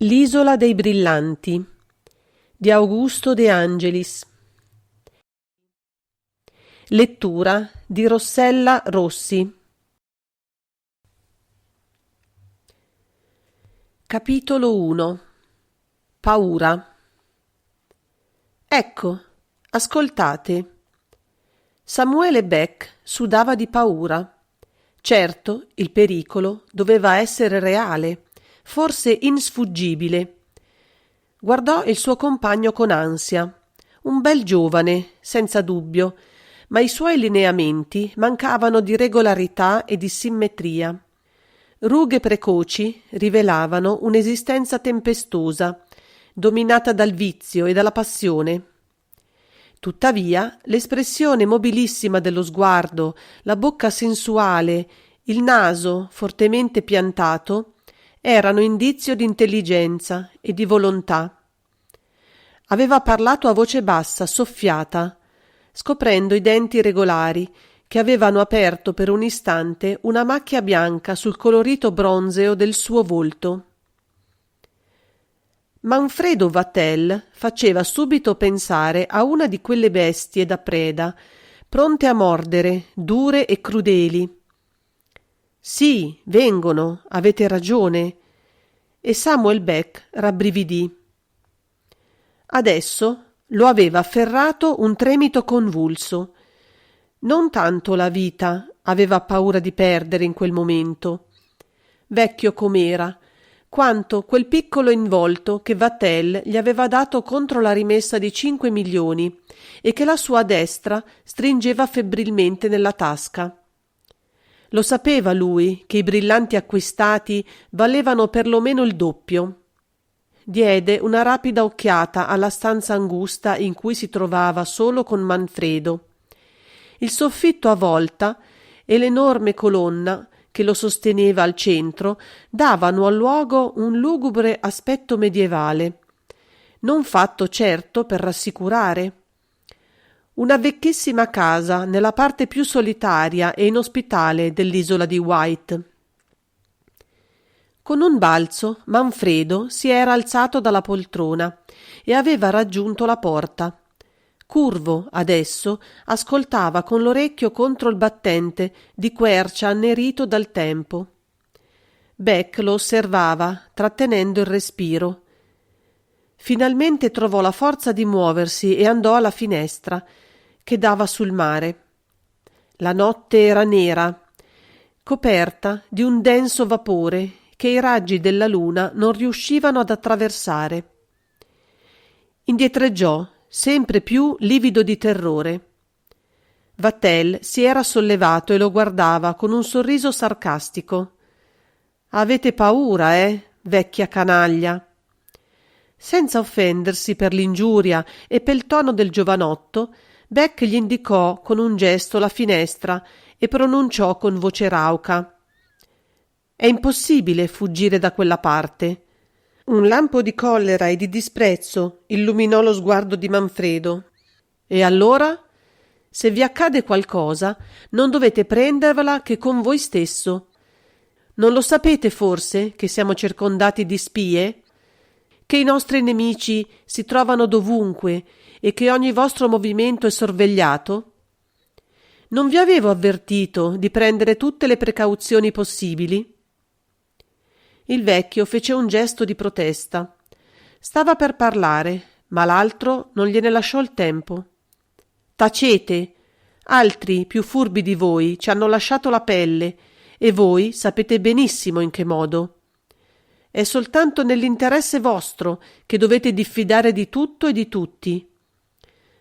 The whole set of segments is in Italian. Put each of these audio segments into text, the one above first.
L'isola dei brillanti di Augusto De Angelis. Lettura di Rossella Rossi. Capitolo 1. Paura. Ecco, ascoltate. Samuele Beck sudava di paura. Certo, il pericolo doveva essere reale, forse insfuggibile. Guardò il suo compagno con ansia. Un bel giovane, senza dubbio, ma i suoi lineamenti mancavano di regolarità e di simmetria. Rughe precoci rivelavano un'esistenza tempestosa, dominata dal vizio e dalla passione. Tuttavia, l'espressione mobilissima dello sguardo, la bocca sensuale, il naso fortemente piantato, erano indizio di intelligenza e di volontà. Aveva parlato a voce bassa, soffiata, scoprendo i denti regolari che avevano aperto per un istante una macchia bianca sul colorito bronzeo del suo volto. Manfredo Vatel faceva subito pensare a una di quelle bestie da preda, pronte a mordere, dure e crudeli. Sì, vengono, avete ragione. E Samuel Beck rabbrividì. Adesso lo aveva afferrato un tremito convulso. Non tanto la vita aveva paura di perdere in quel momento, vecchio com'era, quanto quel piccolo involto che Vatel gli aveva dato contro la rimessa di 5 milioni e che la sua destra stringeva febbrilmente nella tasca. Lo sapeva lui che i brillanti acquistati valevano perlomeno il doppio. Diede una rapida occhiata alla stanza angusta in cui si trovava solo con Manfredo. Il soffitto a volta e l'enorme colonna che lo sosteneva al centro davano al luogo un lugubre aspetto medievale, non fatto certo per rassicurare. Una vecchissima casa nella parte più solitaria e inospitale dell'isola di Wight. Con un balzo Manfredo si era alzato dalla poltrona e aveva raggiunto la porta. Curvo, adesso, ascoltava con l'orecchio contro il battente di quercia annerito dal tempo. Beck lo osservava, trattenendo il respiro. Finalmente trovò la forza di muoversi e andò alla finestra, che dava sul mare. La notte era nera, coperta di un denso vapore che i raggi della luna non riuscivano ad attraversare. Indietreggiò, sempre più livido di terrore. Vatel si era sollevato e lo guardava con un sorriso sarcastico. «Avete paura, vecchia canaglia?» Senza offendersi per l'ingiuria e per il tono del giovanotto, Beck gli indicò con un gesto la finestra e pronunciò con voce rauca: «È impossibile fuggire da quella parte». Un lampo di collera e di disprezzo illuminò lo sguardo di Manfredo. «E allora? Se vi accade qualcosa, non dovete prendervela che con voi stesso. Non lo sapete forse che siamo circondati di spie? Che i nostri nemici si trovano dovunque e che ogni vostro movimento è sorvegliato? Non vi avevo avvertito di prendere tutte le precauzioni possibili?» Il vecchio fece un gesto di protesta. Stava per parlare, ma l'altro non gliene lasciò il tempo. «Tacete! Altri, più furbi di voi, ci hanno lasciato la pelle, e voi sapete benissimo in che modo. È soltanto nell'interesse vostro che dovete diffidare di tutto e di tutti.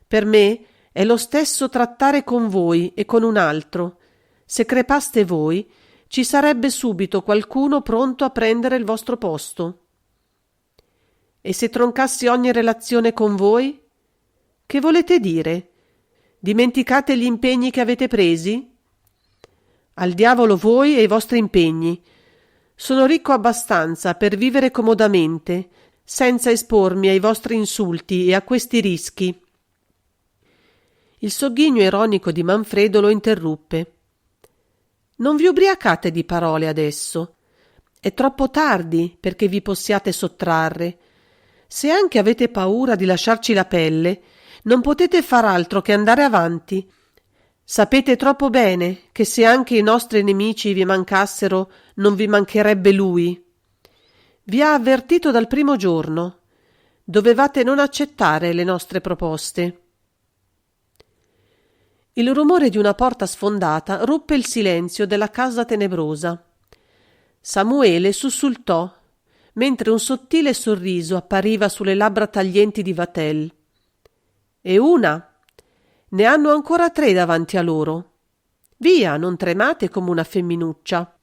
Per me è lo stesso trattare con voi e con un altro. Se crepaste voi, ci sarebbe subito qualcuno pronto a prendere il vostro posto. E se troncassi ogni relazione con voi? Che volete dire? Dimenticate gli impegni che avete presi? Al diavolo voi e i vostri impegni. Sono ricco abbastanza per vivere comodamente, senza espormi ai vostri insulti e a questi rischi». Il sogghigno ironico di Manfredo lo interruppe. «Non vi ubriacate di parole adesso. È troppo tardi perché vi possiate sottrarre. Se anche avete paura di lasciarci la pelle, non potete far altro che andare avanti. Sapete troppo bene che se anche i nostri nemici vi mancassero, non vi mancherebbe lui. Vi ha avvertito dal primo giorno. Dovevate non accettare le nostre proposte. Il rumore di una porta sfondata ruppe il silenzio della casa tenebrosa. Samuele sussultò, mentre un sottile sorriso appariva sulle labbra taglienti di Vatel. E una? Ne hanno ancora 3 davanti a loro. Via, non tremate come una femminuccia.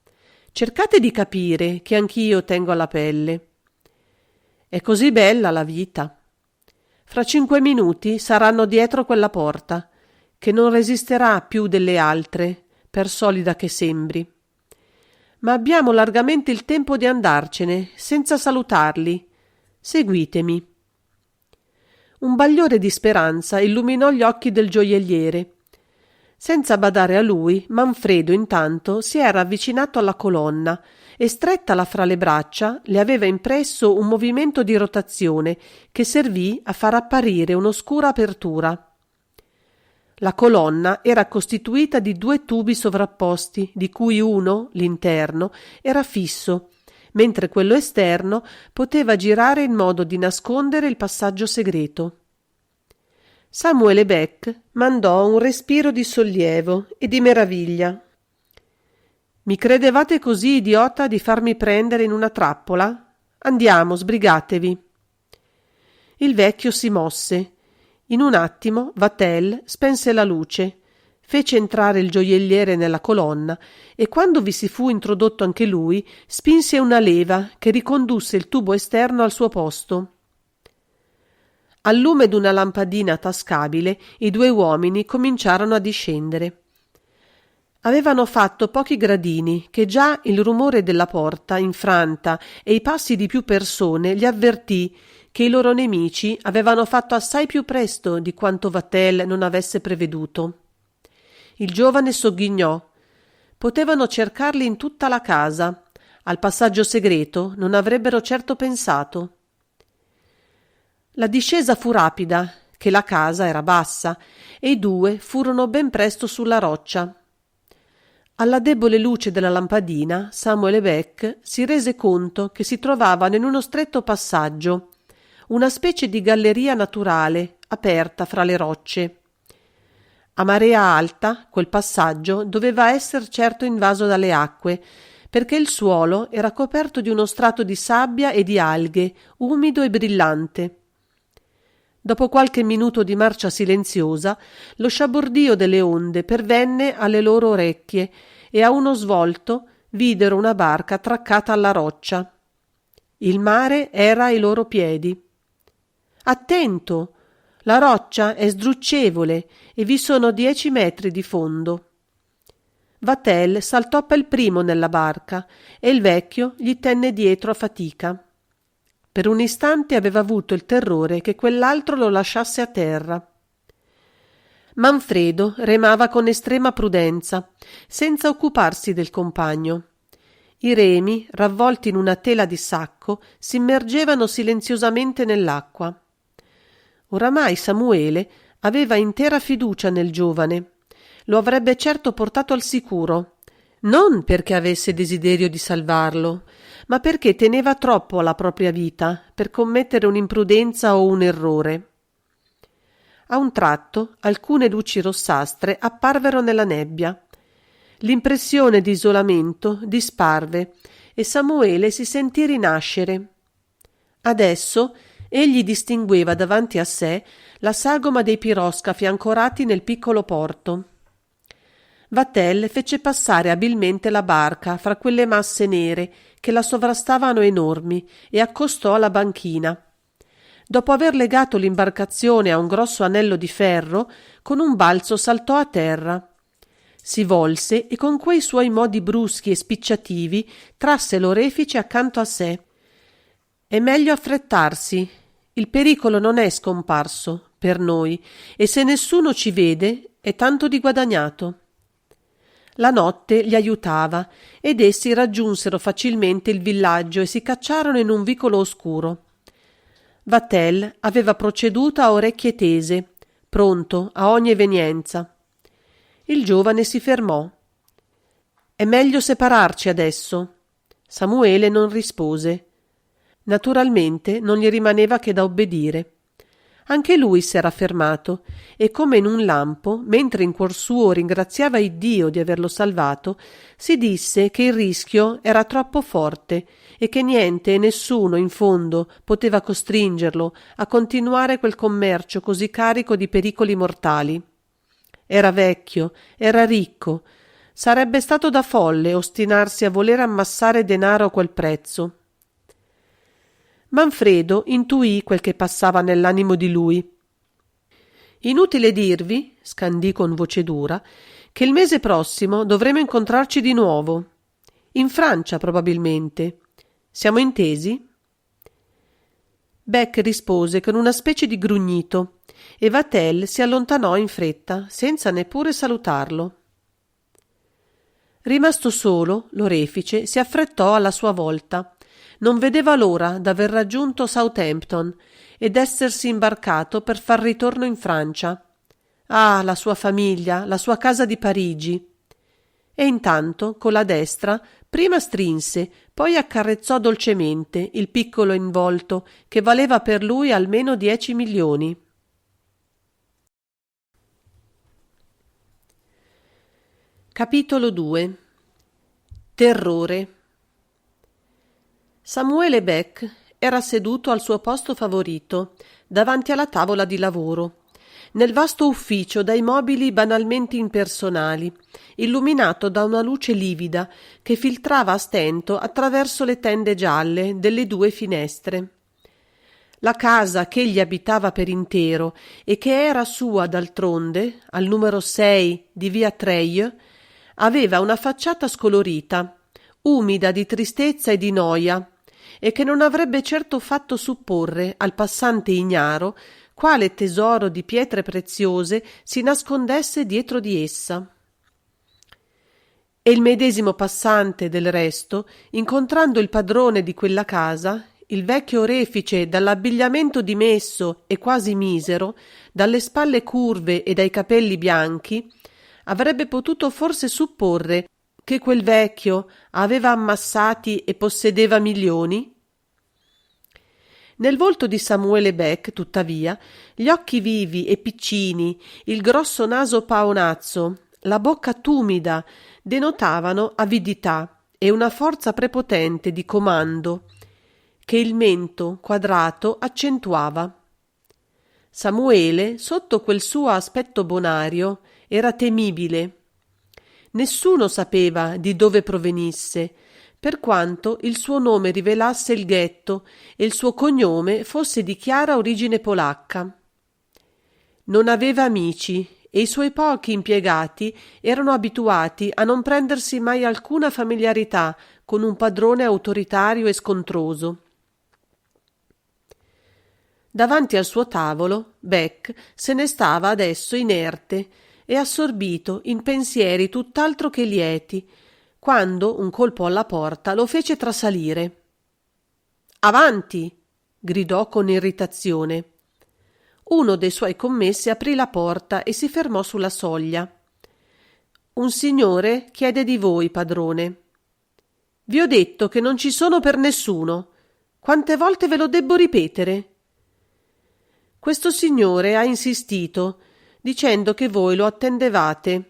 Cercate di capire che anch'io tengo alla pelle. È così bella la vita. Fra 5 minuti saranno dietro quella porta, che non resisterà più delle altre, per solida che sembri. Ma abbiamo largamente il tempo di andarcene, senza salutarli. Seguitemi. Un bagliore di speranza illuminò gli occhi del gioielliere. Senza badare a lui, Manfredo intanto si era avvicinato alla colonna e, strettala fra le braccia, le aveva impresso un movimento di rotazione che servì a far apparire un'oscura apertura. La colonna era costituita di 2 tubi sovrapposti, di cui uno, l'interno, era fisso, mentre quello esterno poteva girare in modo di nascondere il passaggio segreto. Samuele Beck mandò un respiro di sollievo e di meraviglia. Mi credevate così idiota di farmi prendere in una trappola? Andiamo, sbrigatevi. Il vecchio si mosse. In un attimo Vatel spense la luce, fece entrare il gioielliere nella colonna e, quando vi si fu introdotto anche lui, spinse una leva che ricondusse il tubo esterno al suo posto. Al lume d'una lampadina tascabile i 2 uomini cominciarono a discendere. Avevano fatto pochi gradini che già il rumore della porta infranta e i passi di più persone li avvertì che i loro nemici avevano fatto assai più presto di quanto Vatel non avesse preveduto. Il giovane sogghignò. Potevano cercarli in tutta la casa. Al passaggio segreto non avrebbero certo pensato. La discesa fu rapida, che la casa era bassa, e i 2 furono ben presto sulla roccia. Alla debole luce della lampadina, Samuele Beck si rese conto che si trovavano in uno stretto passaggio, una specie di galleria naturale aperta fra le rocce. A marea alta quel passaggio doveva esser certo invaso dalle acque, perché il suolo era coperto di uno strato di sabbia e di alghe, umido e brillante. Dopo qualche minuto di marcia silenziosa, lo sciabordio delle onde pervenne alle loro orecchie e a uno svolto videro una barca attraccata alla roccia. Il mare era ai loro piedi. Attento! La roccia è sdrucevole e vi sono 10 metri di fondo. Vatel saltò per primo nella barca e il vecchio gli tenne dietro a fatica. Per un istante aveva avuto il terrore che quell'altro lo lasciasse a terra. Manfredo remava con estrema prudenza, senza occuparsi del compagno. I remi, ravvolti in una tela di sacco, si immergevano silenziosamente nell'acqua. Oramai Samuele aveva intera fiducia nel giovane. Lo avrebbe certo portato al sicuro, non perché avesse desiderio di salvarlo, ma perché teneva troppo alla propria vita per commettere un'imprudenza o un errore. A un tratto alcune luci rossastre apparvero nella nebbia. L'impressione di isolamento disparve e Samuele si sentì rinascere. Adesso egli distingueva davanti a sé la sagoma dei piroscafi ancorati nel piccolo porto. Vatel fece passare abilmente la barca fra quelle masse nere che la sovrastavano enormi e accostò alla banchina. Dopo aver legato l'imbarcazione a un grosso anello di ferro, con un balzo saltò a terra. Si volse e con quei suoi modi bruschi e spicciativi trasse l'orefice accanto a sé. È meglio affrettarsi. Il pericolo non è scomparso per noi e se nessuno ci vede è tanto di guadagnato. La notte li aiutava ed essi raggiunsero facilmente il villaggio e si cacciarono in un vicolo oscuro. Vatel aveva proceduto a orecchie tese, pronto a ogni evenienza. Il giovane si fermò. «È meglio separarci adesso». Samuele non rispose. Naturalmente non gli rimaneva che da obbedire. Anche lui s'era fermato e, come in un lampo, mentre in cuor suo ringraziava Iddio di averlo salvato, si disse che il rischio era troppo forte e che niente e nessuno in fondo poteva costringerlo a continuare quel commercio così carico di pericoli mortali. Era vecchio, era ricco, sarebbe stato da folle ostinarsi a voler ammassare denaro a quel prezzo. Manfredo intuì quel che passava nell'animo di lui. «Inutile dirvi», scandì con voce dura, «che il mese prossimo dovremo incontrarci di nuovo. In Francia, probabilmente. Siamo intesi?» Beck rispose con una specie di grugnito e Vatel si allontanò in fretta, senza neppure salutarlo. Rimasto solo, l'orefice si affrettò alla sua volta. Non vedeva l'ora d'aver raggiunto Southampton ed essersi imbarcato per far ritorno in Francia. Ah, la sua famiglia, la sua casa di Parigi. E intanto, con la destra, prima strinse, poi accarezzò dolcemente il piccolo involto che valeva per lui almeno 10 milioni. Capitolo 2. Terrore. Samuele Beck era seduto al suo posto favorito, davanti alla tavola di lavoro, nel vasto ufficio dai mobili banalmente impersonali, illuminato da una luce livida che filtrava a stento attraverso le tende gialle delle 2 finestre. La casa che egli abitava per intero e che era sua d'altronde, al numero 6 di via Treille, aveva una facciata scolorita, umida di tristezza e di noia, e che non avrebbe certo fatto supporre al passante ignaro quale tesoro di pietre preziose si nascondesse dietro di essa. E il medesimo passante, del resto, incontrando il padrone di quella casa, il vecchio orefice dall'abbigliamento dimesso e quasi misero, dalle spalle curve e dai capelli bianchi, avrebbe potuto forse supporre che quel vecchio aveva ammassati e possedeva milioni? Nel volto di Samuele Beck, tuttavia, gli occhi vivi e piccini, il grosso naso paonazzo, la bocca tumida denotavano avidità e una forza prepotente di comando che il mento quadrato accentuava. Samuele, sotto quel suo aspetto bonario, era temibile. Nessuno sapeva di dove provenisse, per quanto il suo nome rivelasse il ghetto e il suo cognome fosse di chiara origine polacca. Non aveva amici e i suoi pochi impiegati erano abituati a non prendersi mai alcuna familiarità con un padrone autoritario e scontroso. Davanti al suo tavolo, Beck se ne stava adesso inerte e assorbito in pensieri tutt'altro che lieti, quando un colpo alla porta lo fece trasalire. «Avanti!» gridò con irritazione. Uno dei suoi commessi aprì la porta e si fermò sulla soglia. «Un signore chiede di voi, padrone». «Vi ho detto che non ci sono per nessuno. Quante volte ve lo debbo ripetere?» «Questo signore ha insistito, dicendo che voi lo attendevate».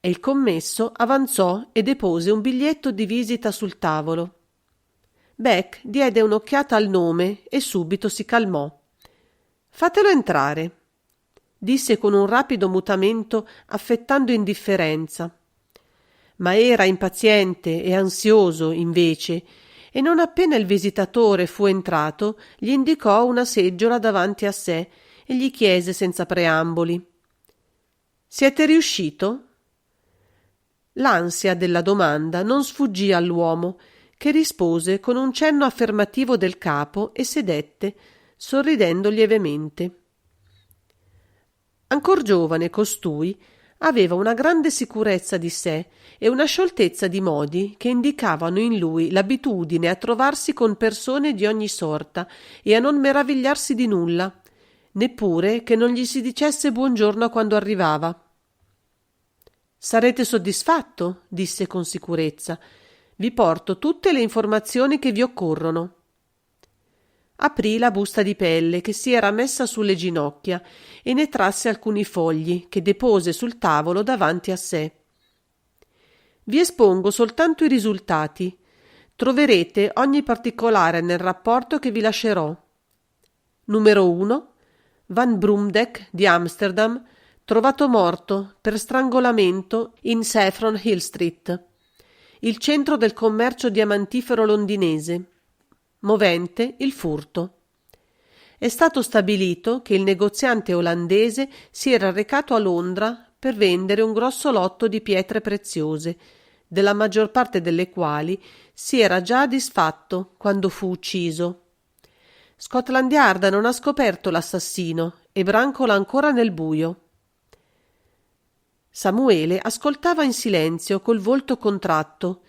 E il commesso avanzò e depose un biglietto di visita sul tavolo. Beck diede un'occhiata al nome e subito si calmò. «Fatelo entrare», disse con un rapido mutamento, affettando indifferenza. Ma era impaziente e ansioso, invece, e non appena il visitatore fu entrato, gli indicò una seggiola davanti a sé e gli chiese senza preamboli: «Siete riuscito?» L'ansia della domanda non sfuggì all'uomo, che rispose con un cenno affermativo del capo e sedette, sorridendo lievemente. Ancor giovane costui Aveva una grande sicurezza di sé e una scioltezza di modi che indicavano in lui l'abitudine a trovarsi con persone di ogni sorta e a non meravigliarsi di nulla, neppure che non gli si dicesse buongiorno quando arrivava. «Sarete soddisfatto?» disse con sicurezza. «Vi porto tutte le informazioni che vi occorrono». Aprì la busta di pelle che si era messa sulle ginocchia e ne trasse alcuni fogli che depose sul tavolo davanti a sé. «Vi espongo soltanto i risultati. Troverete ogni particolare nel rapporto che vi lascerò. Numero 1. Van Brumdek di Amsterdam, trovato morto per strangolamento in Saffron Hill Street, il centro del commercio diamantifero londinese. Movente il furto. È stato stabilito che il negoziante olandese si era recato a Londra per vendere un grosso lotto di pietre preziose, della maggior parte delle quali si era già disfatto quando fu ucciso. Scotland Yard non ha scoperto l'assassino e brancola ancora nel buio». Samuele ascoltava in silenzio col volto contratto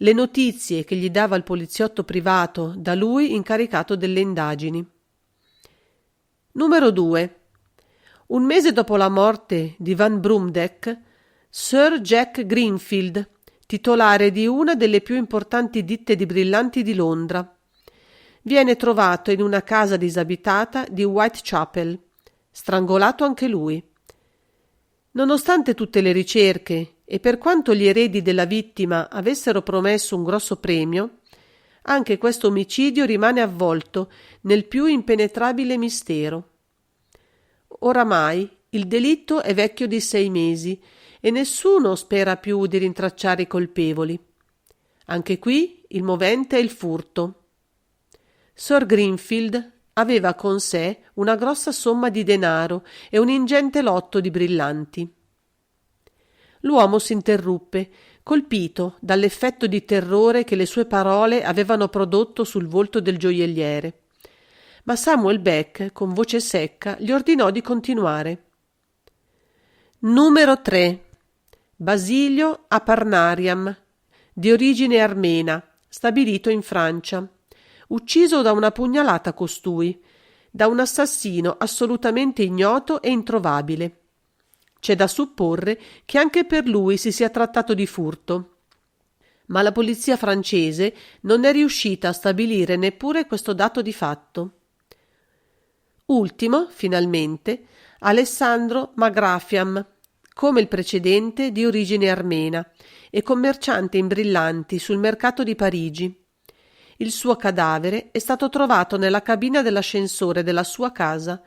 le notizie che gli dava il poliziotto privato da lui incaricato delle indagini. Numero 2. Un mese dopo la morte di Van Brumdek, Sir Jack Greenfield, titolare di una delle più importanti ditte di brillanti di Londra, viene trovato in una casa disabitata di Whitechapel, strangolato anche lui. Nonostante tutte le ricerche e per quanto gli eredi della vittima avessero promesso un grosso premio, anche questo omicidio rimane avvolto nel più impenetrabile mistero. Oramai il delitto è vecchio di 6 mesi e nessuno spera più di rintracciare i colpevoli. Anche qui il movente è il furto. Sir Greenfield aveva con sé una grossa somma di denaro e un ingente lotto di brillanti. L'uomo s'interruppe, colpito dall'effetto di terrore che le sue parole avevano prodotto sul volto del gioielliere. Ma Samuel Beck, con voce secca, gli ordinò di continuare. Numero 3. Basilio Aparnariam, di origine armena, stabilito in Francia. Ucciso da una pugnalata costui, da un assassino assolutamente ignoto e introvabile. C'è da supporre che anche per lui si sia trattato di furto. Ma la polizia francese non è riuscita a stabilire neppure questo dato di fatto. Ultimo, finalmente, Alessandro Magrafiam, come il precedente di origine armena e commerciante in brillanti sul mercato di Parigi. Il suo cadavere è stato trovato nella cabina dell'ascensore della sua casa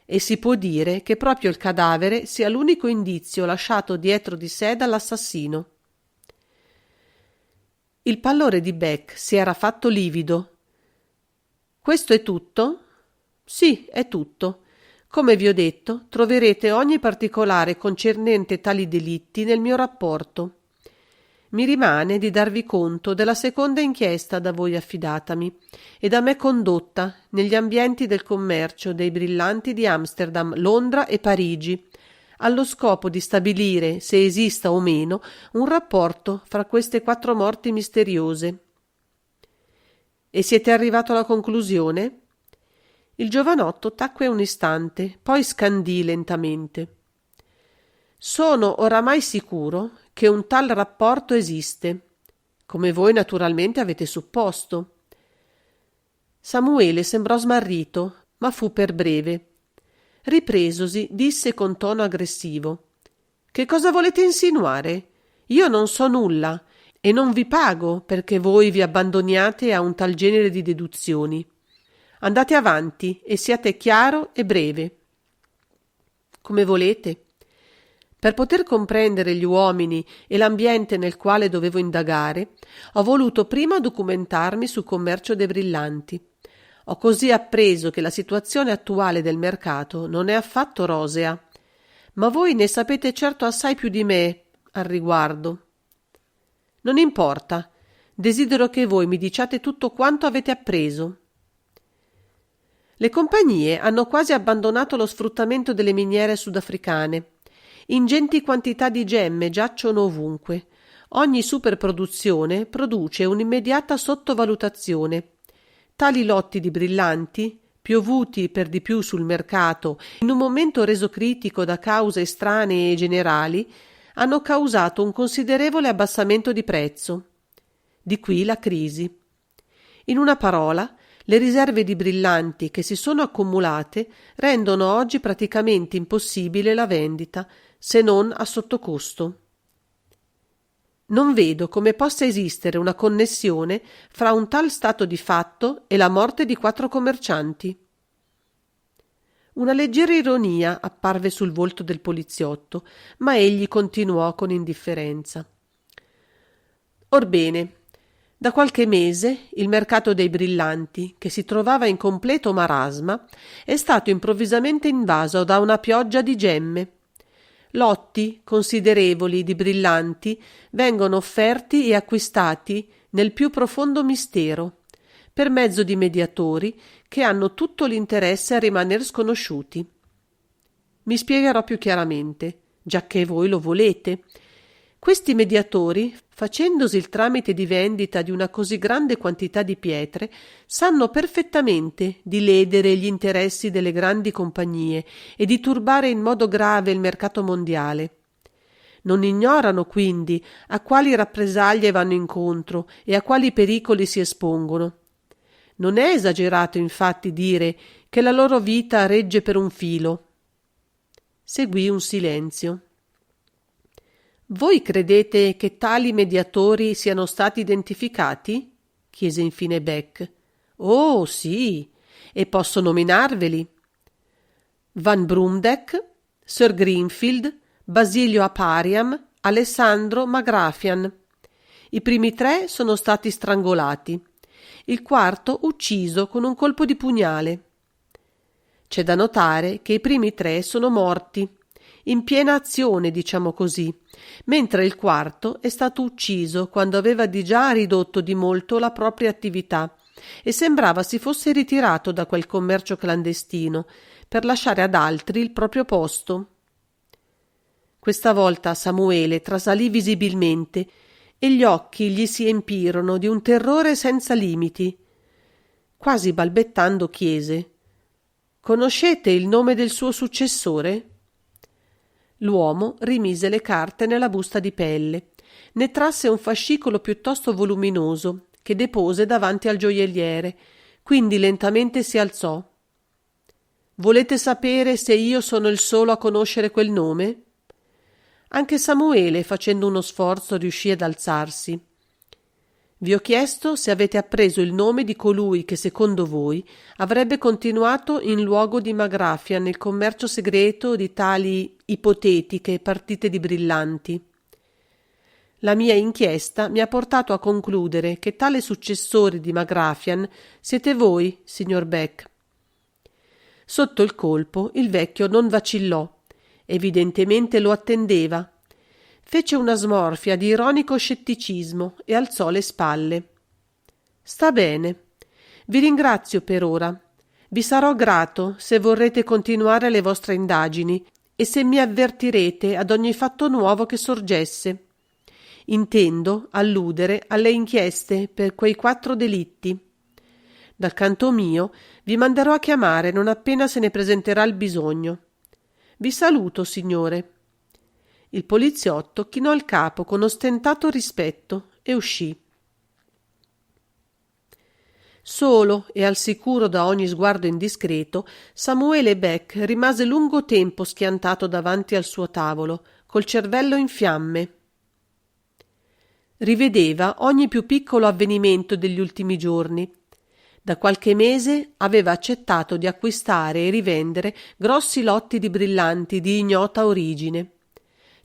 e si può dire che proprio il cadavere sia l'unico indizio lasciato dietro di sé dall'assassino. Il pallore di Beck si era fatto livido. «Questo è tutto?» «Sì, è tutto. Come vi ho detto, troverete ogni particolare concernente tali delitti nel mio rapporto. Mi rimane di darvi conto della seconda inchiesta da voi affidatami e da me condotta negli ambienti del commercio dei brillanti di Amsterdam, Londra e Parigi, allo scopo di stabilire se esista o meno un rapporto fra queste 4 morti misteriose. E siete arrivato alla conclusione?» Il giovanotto tacque un istante, poi scandì lentamente. «Sono oramai sicuro che un tal rapporto esiste, come voi naturalmente avete supposto». Samuele sembrò smarrito, ma fu per breve. Ripresosi, disse con tono aggressivo: «Che cosa volete insinuare? Io non so nulla e non vi pago perché voi vi abbandoniate a un tal genere di deduzioni. Andate avanti e siate chiaro e breve». «Come volete». Per poter comprendere gli uomini e l'ambiente nel quale dovevo indagare, ho voluto prima documentarmi sul commercio dei brillanti. Ho così appreso che la situazione attuale del mercato non è affatto rosea, ma voi ne sapete certo assai più di me al riguardo. Non importa, desidero che voi mi diciate tutto quanto avete appreso. Le compagnie hanno quasi abbandonato lo sfruttamento delle miniere sudafricane. Ingenti quantità di gemme giacciono ovunque. Ogni superproduzione produce un'immediata sottovalutazione. Tali lotti di brillanti, piovuti per di più sul mercato in un momento reso critico da cause estranee e generali, hanno causato un considerevole abbassamento di prezzo. Di qui la crisi. In una parola, le riserve di brillanti che si sono accumulate rendono oggi praticamente impossibile la vendita, se non a sottocosto. Non vedo come possa esistere una connessione fra un tal stato di fatto e la morte di 4 commercianti. Una leggera ironia apparve sul volto del poliziotto, ma egli continuò con indifferenza. Orbene, da qualche mese il mercato dei brillanti, che si trovava in completo marasma, è stato improvvisamente invaso da una pioggia di gemme. Lotti considerevoli di brillanti vengono offerti e acquistati nel più profondo mistero, per mezzo di mediatori che hanno tutto l'interesse a rimaner sconosciuti. Mi spiegherò più chiaramente, giacché voi lo volete. Questi mediatori, facendosi il tramite di vendita di una così grande quantità di pietre, sanno perfettamente di ledere gli interessi delle grandi compagnie e di turbare in modo grave il mercato mondiale. Non ignorano quindi a quali rappresaglie vanno incontro e a quali pericoli si espongono. Non è esagerato infatti dire che la loro vita regge per un filo. Seguì un silenzio. Voi credete che tali mediatori siano stati identificati? Chiese infine Beck. Oh, sì, e posso nominarveli. Van Brumdeck, Sir Greenfield, Basilio Apariam, Alessandro Magrafian. I primi 3 sono stati strangolati, il quarto ucciso con un colpo di pugnale. C'è da notare che i primi 3 sono morti, in piena azione, diciamo così, mentre il quarto è stato ucciso quando aveva di già ridotto di molto la propria attività e sembrava si fosse ritirato da quel commercio clandestino per lasciare ad altri il proprio posto. Questa volta Samuele trasalì visibilmente e gli occhi gli si empirono di un terrore senza limiti. Quasi balbettando chiese: «Conoscete il nome del suo successore?» L'uomo rimise le carte nella busta di pelle, ne trasse un fascicolo piuttosto voluminoso che depose davanti al gioielliere, quindi lentamente si alzò. «Volete sapere se io sono il solo a conoscere quel nome?» Anche Samuele, facendo uno sforzo, riuscì ad alzarsi. «Vi ho chiesto se avete appreso il nome di colui che, secondo voi, avrebbe continuato in luogo di Magrafian nel commercio segreto di tali ipotetiche partite di brillanti. La mia inchiesta mi ha portato a concludere che tale successore di Magrafian siete voi, signor Beck». Sotto il colpo il vecchio non vacillò, evidentemente lo attendeva. Fece una smorfia di ironico scetticismo e alzò le spalle. «Sta bene. Vi ringrazio per ora. Vi sarò grato se vorrete continuare le vostre indagini e se mi avvertirete ad ogni fatto nuovo che sorgesse. Intendo alludere alle inchieste per quei 4 delitti. Dal canto mio vi manderò a chiamare non appena se ne presenterà il bisogno. Vi saluto, signore». Il poliziotto chinò il capo con ostentato rispetto e uscì. Solo e al sicuro da ogni sguardo indiscreto, Samuele Beck rimase lungo tempo schiantato davanti al suo tavolo, col cervello in fiamme. Rivedeva ogni più piccolo avvenimento degli ultimi giorni. Da qualche mese aveva accettato di acquistare e rivendere grossi lotti di brillanti di ignota origine.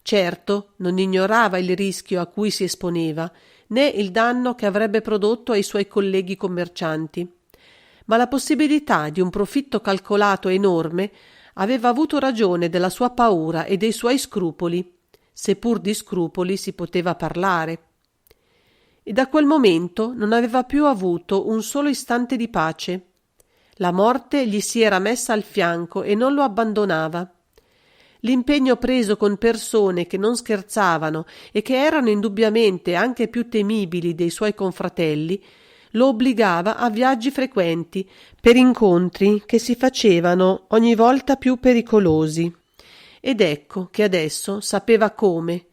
Certo, non ignorava il rischio a cui si esponeva, né il danno che avrebbe prodotto ai suoi colleghi commercianti, ma la possibilità di un profitto calcolato enorme aveva avuto ragione della sua paura e dei suoi scrupoli, seppur di scrupoli si poteva parlare. E da quel momento non aveva più avuto un solo istante di pace. La morte gli si era messa al fianco e non lo abbandonava. l'impegno preso con persone che non scherzavano e che erano indubbiamente anche più temibili dei suoi confratelli, lo obbligava a viaggi frequenti per incontri che si facevano ogni volta più pericolosi. Ed ecco che adesso sapeva come,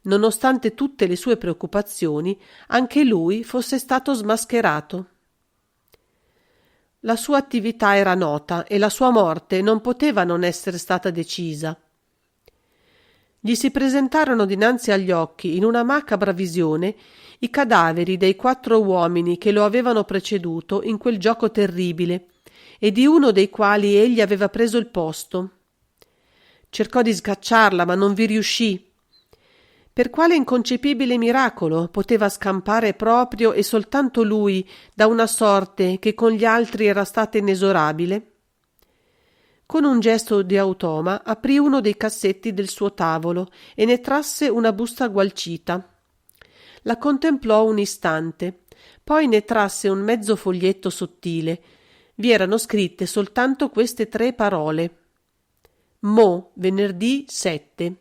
nonostante tutte le sue preoccupazioni, anche lui fosse stato smascherato. La sua attività era nota e la sua morte non poteva non essere stata decisa. Gli si presentarono dinanzi agli occhi, in una macabra visione, i cadaveri dei 4 uomini che lo avevano preceduto in quel gioco terribile e di uno dei quali egli aveva preso il posto. Cercò di scacciarla, ma non vi riuscì. Per quale inconcepibile miracolo poteva scampare proprio e soltanto lui da una sorte che con gli altri era stata inesorabile? Con un gesto di automa aprì uno dei cassetti del suo tavolo e ne trasse una busta gualcita. La contemplò un istante, poi ne trasse un mezzo foglietto sottile. Vi erano scritte soltanto queste 3 parole: Mo, venerdì 7.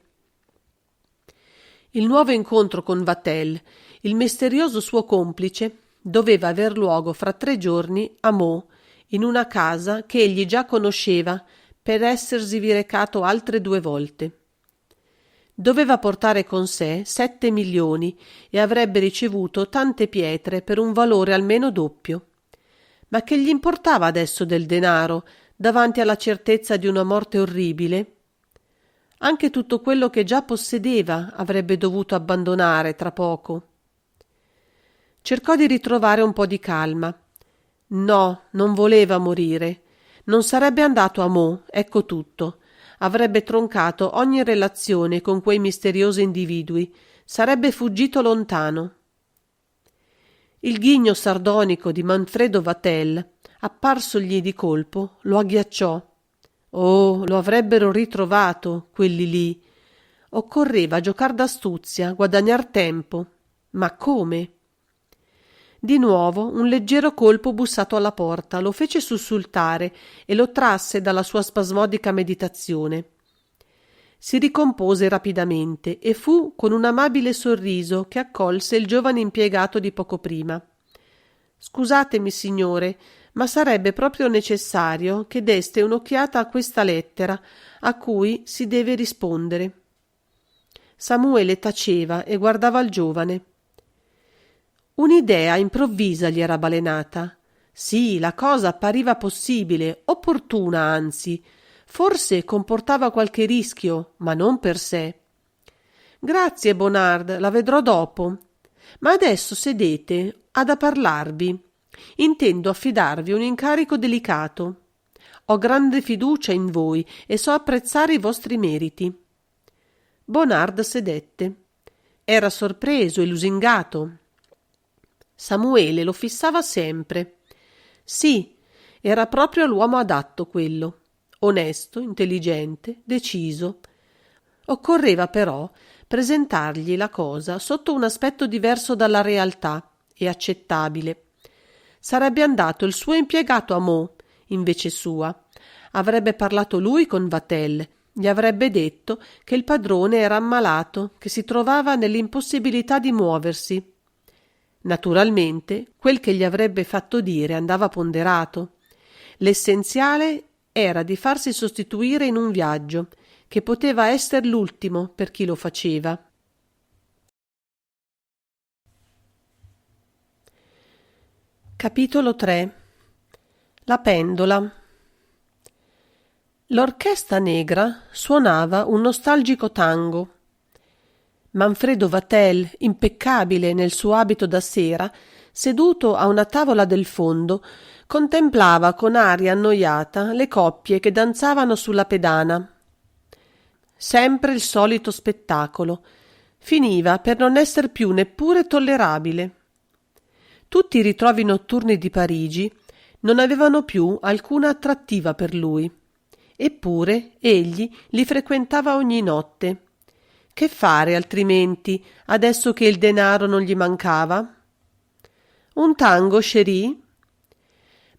Il nuovo incontro con Vatel, il misterioso suo complice, doveva aver luogo fra 3 giorni a Meaux, in una casa che egli già conosceva per essersivi recato altre 2 volte. Doveva portare con sé 7 milioni e avrebbe ricevuto tante pietre per un valore almeno doppio. Ma che gli importava adesso del denaro davanti alla certezza di una morte orribile? Anche tutto quello che già possedeva avrebbe dovuto abbandonare tra poco. Cercò di ritrovare un po' di calma. No, non voleva morire. Non sarebbe andato a Meaux, ecco tutto. Avrebbe troncato ogni relazione con quei misteriosi individui. Sarebbe fuggito lontano. Il ghigno sardonico di Manfredo Vatel, apparsogli di colpo, lo agghiacciò. Oh, lo avrebbero ritrovato, quelli lì. Occorreva giocar d'astuzia, guadagnar tempo. Ma come? Di nuovo un leggero colpo bussato alla porta lo fece sussultare e lo trasse dalla sua spasmodica meditazione. Si ricompose rapidamente e fu con un amabile sorriso che accolse il giovane impiegato di poco prima. «Scusatemi, signore, ma sarebbe proprio necessario che deste un'occhiata a questa lettera, a cui si deve rispondere». Samuele taceva e guardava il giovane. Un'idea improvvisa gli era balenata. Sì, la cosa appariva possibile, opportuna anzi. Forse comportava qualche rischio, ma non per sé. «Grazie, Bonard, la vedrò dopo. Ma adesso sedete, ha da parlarvi. Intendo affidarvi un incarico delicato. Ho grande fiducia in voi e so apprezzare i vostri meriti». Bonard sedette. Era sorpreso e lusingato. Samuele lo fissava sempre. Sì, era proprio l'uomo adatto quello. Onesto, intelligente, deciso. Occorreva però presentargli la cosa sotto un aspetto diverso dalla realtà e accettabile. Sarebbe andato il suo impiegato a Meaux, invece sua. Avrebbe parlato lui con Vatel. Gli avrebbe detto che il padrone era ammalato, che si trovava nell'impossibilità di muoversi. Naturalmente, quel che gli avrebbe fatto dire andava ponderato. L'essenziale era di farsi sostituire in un viaggio, che poteva essere l'ultimo per chi lo faceva. Capitolo 3. La pendola. L'orchestra negra suonava un nostalgico tango. Manfredo Vatel, impeccabile nel suo abito da sera, seduto a una tavola del fondo, contemplava con aria annoiata le coppie che danzavano sulla pedana. Sempre il solito spettacolo. Finiva per non esser più neppure tollerabile. Tutti i ritrovi notturni di Parigi non avevano più alcuna attrattiva per lui. Eppure egli li frequentava ogni notte. Che fare altrimenti, adesso che il denaro non gli mancava? Un tango, chérie?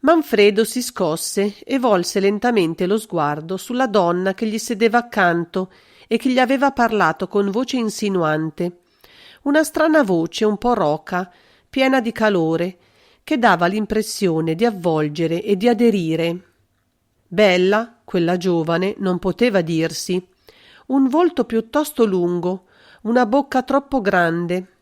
Manfredo si scosse e volse lentamente lo sguardo sulla donna che gli sedeva accanto e che gli aveva parlato con voce insinuante, una strana voce un po' roca, piena di calore, che dava l'impressione di avvolgere e di aderire. Bella, quella giovane, non poteva dirsi. Un volto piuttosto lungo, una bocca troppo grande,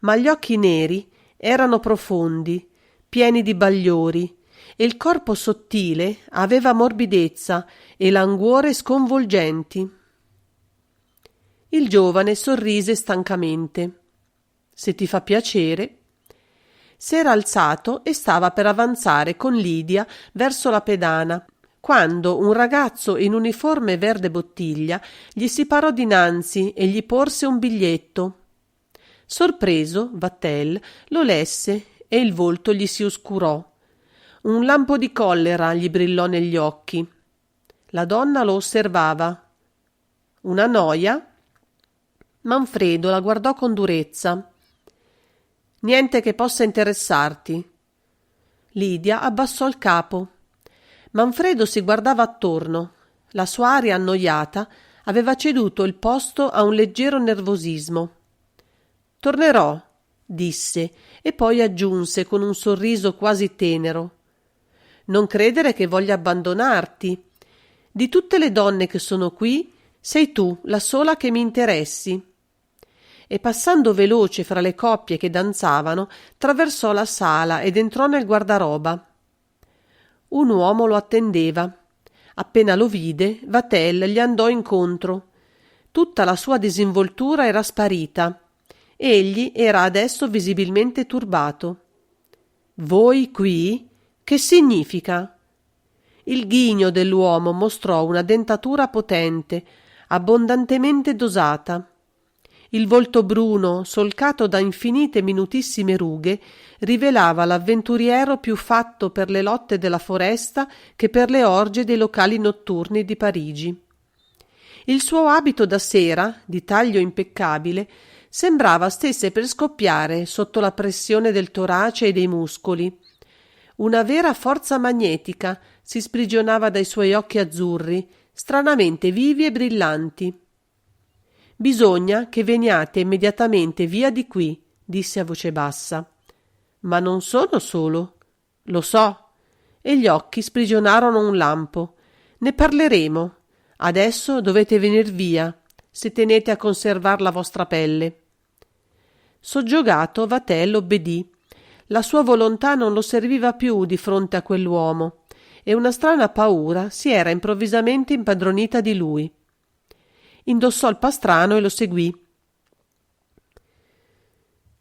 ma gli occhi neri erano profondi, pieni di bagliori, e il corpo sottile aveva morbidezza e languore sconvolgenti. Il giovane sorrise stancamente. Se ti fa piacere. S'era alzato e stava per avanzare con Lidia verso la pedana, quando un ragazzo in uniforme verde bottiglia gli si parò dinanzi e gli porse un biglietto. Sorpreso, Vatel lo lesse e il volto gli si oscurò. Un lampo di collera gli brillò negli occhi. La donna lo osservava. Una noia? Manfredo la guardò con durezza. Niente che possa interessarti. Lidia abbassò il capo. Manfredo si guardava attorno. La sua aria annoiata aveva ceduto il posto a un leggero nervosismo. Tornerò, disse, e poi aggiunse con un sorriso quasi tenero. Non credere che voglia abbandonarti. Di tutte le donne che sono qui, sei tu la sola che mi interessi. E passando veloce fra le coppie che danzavano, traversò la sala ed entrò nel guardaroba. Un uomo lo attendeva. Appena lo vide, Vatel gli andò incontro. Tutta la sua disinvoltura era sparita. Egli era adesso visibilmente turbato. Voi qui? Che significa? Il ghigno dell'uomo mostrò una dentatura potente, abbondantemente dosata. Il volto bruno, solcato da infinite minutissime rughe, rivelava l'avventuriero più fatto per le lotte della foresta che per le orge dei locali notturni di Parigi. Il suo abito da sera, di taglio impeccabile, sembrava stesse per scoppiare sotto la pressione del torace e dei muscoli. Una vera forza magnetica si sprigionava dai suoi occhi azzurri, stranamente vivi e brillanti. Bisogna che veniate immediatamente via di qui, disse a voce bassa. Ma non sono solo. Lo so. E gli occhi sprigionarono un lampo. Ne parleremo. Adesso dovete venir via, se tenete a conservar la vostra pelle. Soggiogato, Vatel obbedì. La sua volontà non lo serviva più di fronte a quell'uomo, e una strana paura si era improvvisamente impadronita di lui. Indossò il pastrano e lo seguì.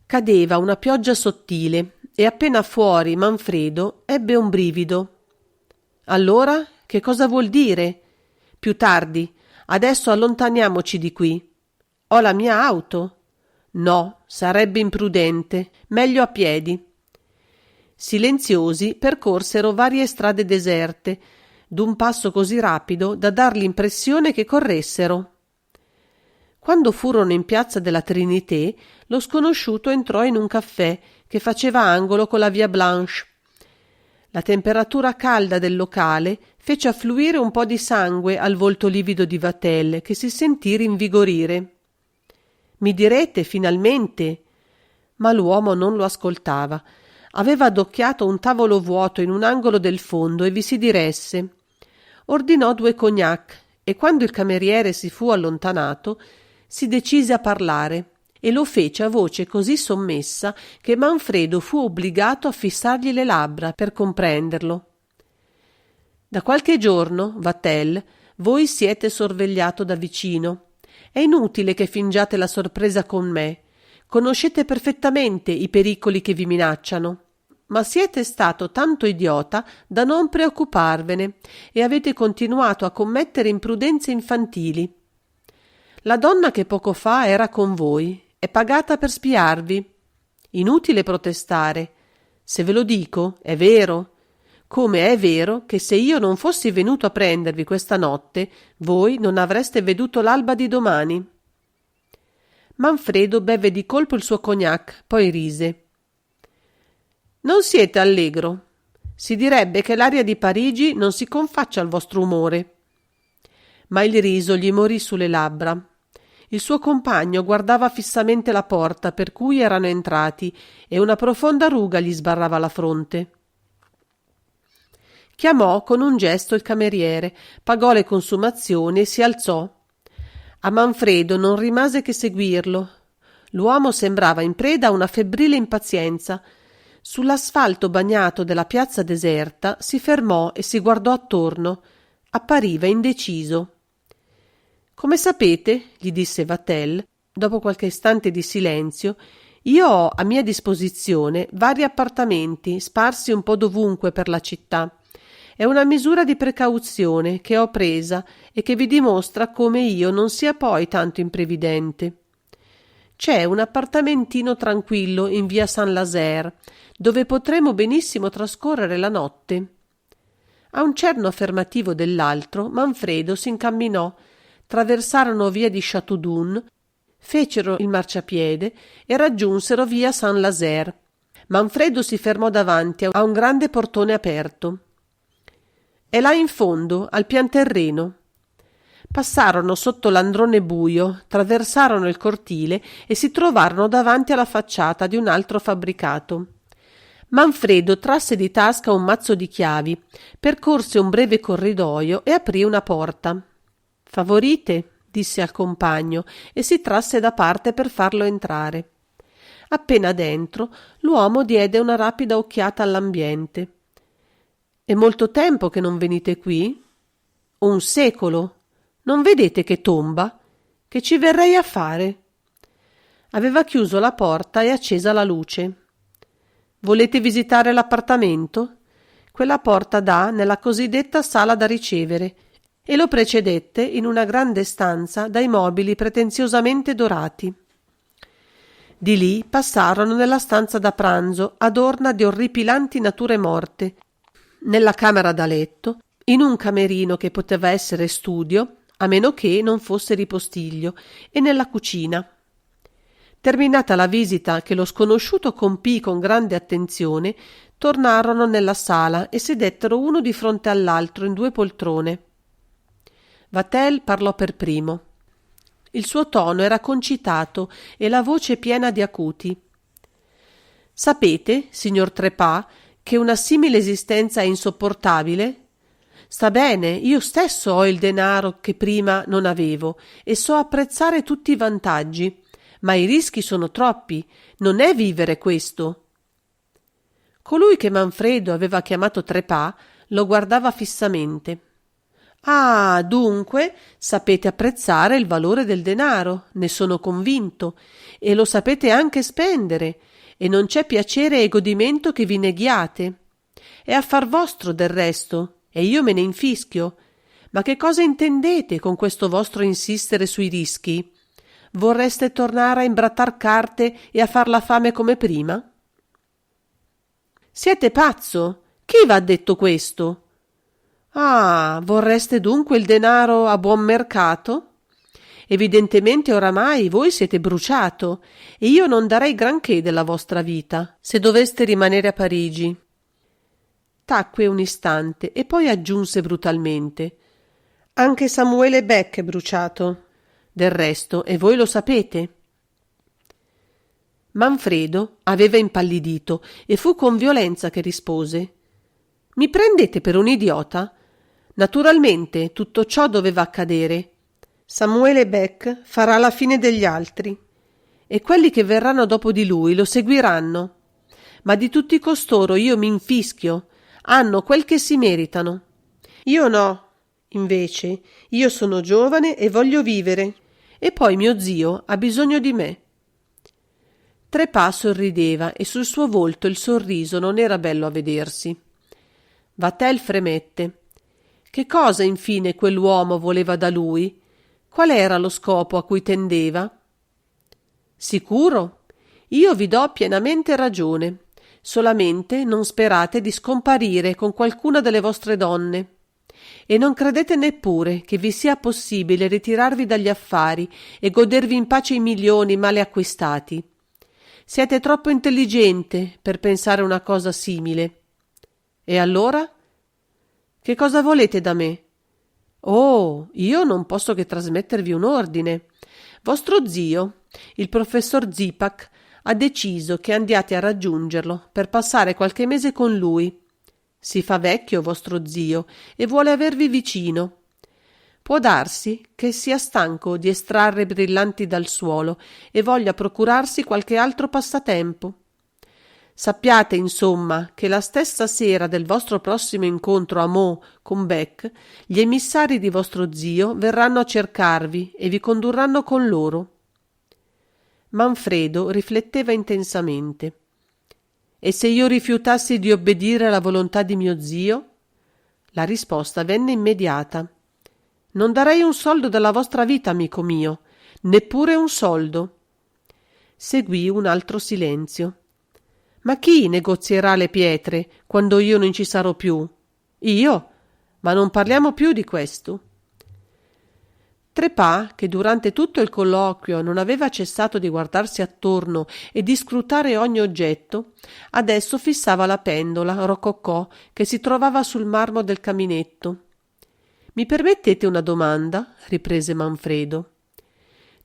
Cadeva una pioggia sottile e appena fuori Manfredo ebbe un brivido. Allora, che cosa vuol dire? Più tardi. Adesso allontaniamoci di qui. Ho la mia auto? No, sarebbe imprudente. Meglio a piedi. Silenziosi percorsero varie strade deserte, d'un passo così rapido da dar l'impressione che corressero. Quando furono in piazza della Trinité, lo sconosciuto entrò in un caffè che faceva angolo con la via Blanche. La temperatura calda del locale fece affluire un po' di sangue al volto livido di Vatel, che si sentì rinvigorire. Mi direte, finalmente? Ma l'uomo non lo ascoltava. Aveva adocchiato un tavolo vuoto in un angolo del fondo e vi si diresse. Ordinò 2 cognac e quando il cameriere si fu allontanato, si decise a parlare e lo fece a voce così sommessa che Manfredo fu obbligato a fissargli le labbra per comprenderlo. Da qualche giorno, Vatel, voi siete sorvegliato da vicino. È inutile che fingiate la sorpresa con me. Conoscete perfettamente i pericoli che vi minacciano. Ma siete stato tanto idiota da non preoccuparvene e avete continuato a commettere imprudenze infantili. La donna che poco fa era con voi è pagata per spiarvi. Inutile protestare. Se ve lo dico, è vero. Come è vero che se io non fossi venuto a prendervi questa notte, voi non avreste veduto l'alba di domani. Manfredo beve di colpo il suo cognac, poi rise. Non siete allegro? Si direbbe che l'aria di Parigi non si confaccia al vostro umore. Ma il riso gli morì sulle labbra. Il suo compagno guardava fissamente la porta per cui erano entrati e una profonda ruga gli sbarrava la fronte. Chiamò con un gesto il cameriere, pagò le consumazioni e si alzò. A Manfredo non rimase che seguirlo. L'uomo sembrava in preda a una febbrile impazienza. Sull'asfalto bagnato della piazza deserta si fermò e si guardò attorno. Appariva indeciso. «Come sapete», gli disse Vatel, dopo qualche istante di silenzio, «io ho a mia disposizione vari appartamenti sparsi un po' dovunque per la città. È una misura di precauzione che ho presa e che vi dimostra come io non sia poi tanto imprevidente. C'è un appartamentino tranquillo in via Saint-Lazare, dove potremo benissimo trascorrere la notte». A un cenno affermativo dell'altro, Manfredo si incamminò, traversarono via di Chateaudun, fecero il marciapiede e raggiunsero via Saint-Lazare. Manfredo si fermò davanti a un grande portone aperto. «È là in fondo, al pian terreno». Passarono sotto l'androne buio, traversarono il cortile e si trovarono davanti alla facciata di un altro fabbricato. Manfredo trasse di tasca un mazzo di chiavi, percorse un breve corridoio e aprì una porta. «Favorite?» disse al compagno e si trasse da parte per farlo entrare. Appena dentro, l'uomo diede una rapida occhiata all'ambiente. «È molto tempo che non venite qui?» «Un secolo. Non vedete che tomba? Che ci verrei a fare?» Aveva chiuso la porta e accesa la luce. «Volete visitare l'appartamento?» Quella porta dà nella cosiddetta sala da ricevere e lo precedette in una grande stanza dai mobili pretenziosamente dorati. Di lì passarono nella stanza da pranzo, adorna di orripilanti nature morte, nella camera da letto, in un camerino che poteva essere studio, a meno che non fosse ripostiglio, e nella cucina. Terminata la visita che lo sconosciuto compì con grande attenzione, tornarono nella sala e sedettero uno di fronte all'altro in 2 poltrone. Vatel parlò per primo. Il suo tono era concitato e la voce piena di acuti. «Sapete, signor Trepas, che una simile esistenza è insopportabile? Sta bene, io stesso ho il denaro che prima non avevo e so apprezzare tutti i vantaggi, ma i rischi sono troppi. Non è vivere questo». Colui che Manfredo aveva chiamato Trepas lo guardava fissamente. «Ah, dunque sapete apprezzare il valore del denaro, ne sono convinto, e lo sapete anche spendere, e non c'è piacere e godimento che vi neghiate. È affar vostro del resto, e io me ne infischio. Ma che cosa intendete con questo vostro insistere sui rischi? Vorreste tornare a imbrattar carte e a far la fame come prima?» «Siete pazzo? Chi v'ha detto questo?» «Ah, vorreste dunque il denaro a buon mercato? Evidentemente oramai voi siete bruciato e io non darei granché della vostra vita se doveste rimanere a Parigi». Tacque un istante e poi aggiunse brutalmente: «Anche Samuele Beck è bruciato. Del resto, e voi lo sapete». Manfredo aveva impallidito e fu con violenza che rispose: «Mi prendete per un idiota? Naturalmente tutto ciò doveva accadere. Samuele Beck farà la fine degli altri e quelli che verranno dopo di lui lo seguiranno. Ma di tutti costoro io mi infischio, hanno quel che si meritano. Io no, invece, io sono giovane e voglio vivere, e poi mio zio ha bisogno di me». Trepas sorrideva e sul suo volto il sorriso non era bello a vedersi. Vatel fremette. Che cosa infine quell'uomo voleva da lui? Qual era lo scopo a cui tendeva? «Sicuro? Io vi do pienamente ragione. Solamente non sperate di scomparire con qualcuna delle vostre donne. E non credete neppure che vi sia possibile ritirarvi dagli affari e godervi in pace i milioni male acquistati. Siete troppo intelligente per pensare una cosa simile. E allora? Che cosa volete da me? Oh, io non posso che trasmettervi un ordine. Vostro zio, il professor Zipak, ha deciso che andiate a raggiungerlo per passare qualche mese con lui. Si fa vecchio vostro zio e vuole avervi vicino. Può darsi che sia stanco di estrarre brillanti dal suolo e voglia procurarsi qualche altro passatempo. Sappiate, insomma, che la stessa sera del vostro prossimo incontro a Meaux con Beck, gli emissari di vostro zio verranno a cercarvi e vi condurranno con loro. Manfredo rifletteva intensamente. E se io rifiutassi di obbedire alla volontà di mio zio? La risposta venne immediata. Non darei un soldo della vostra vita, amico mio, neppure un soldo. Seguì un altro silenzio. Ma chi negozierà le pietre quando io non ci sarò più? Io? Ma non parliamo più di questo. Trepas, che durante tutto il colloquio non aveva cessato di guardarsi attorno e di scrutare ogni oggetto, adesso fissava la pendola rococò che si trovava sul marmo del caminetto. Mi permettete una domanda? Riprese Manfredo.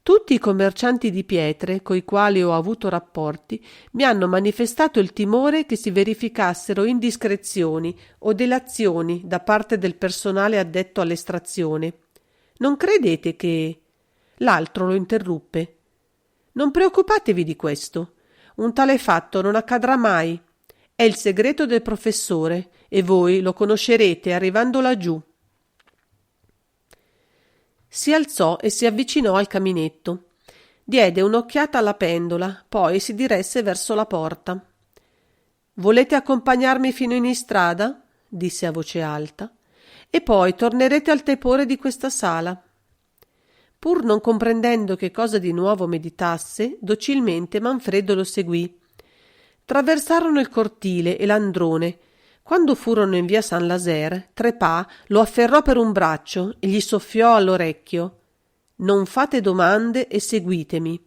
Tutti i commercianti di pietre coi quali ho avuto rapporti mi hanno manifestato il timore che si verificassero indiscrezioni o delazioni da parte del personale addetto all'estrazione. Non credete che... L'altro lo interruppe. Non preoccupatevi di questo. Un tale fatto non accadrà mai. È il segreto del professore e voi lo conoscerete arrivando laggiù. Si alzò e si avvicinò al caminetto. Diede un'occhiata alla pendola, poi si diresse verso la porta. Volete accompagnarmi fino in istrada? Disse a voce alta. E poi tornerete al tepore di questa sala. Pur non comprendendo che cosa di nuovo meditasse, docilmente Manfredo lo seguì. Traversarono il cortile e l'androne. Quando furono in via Saint-Lazaire, Trepas lo afferrò per un braccio e gli soffiò all'orecchio: «Non fate domande e seguitemi».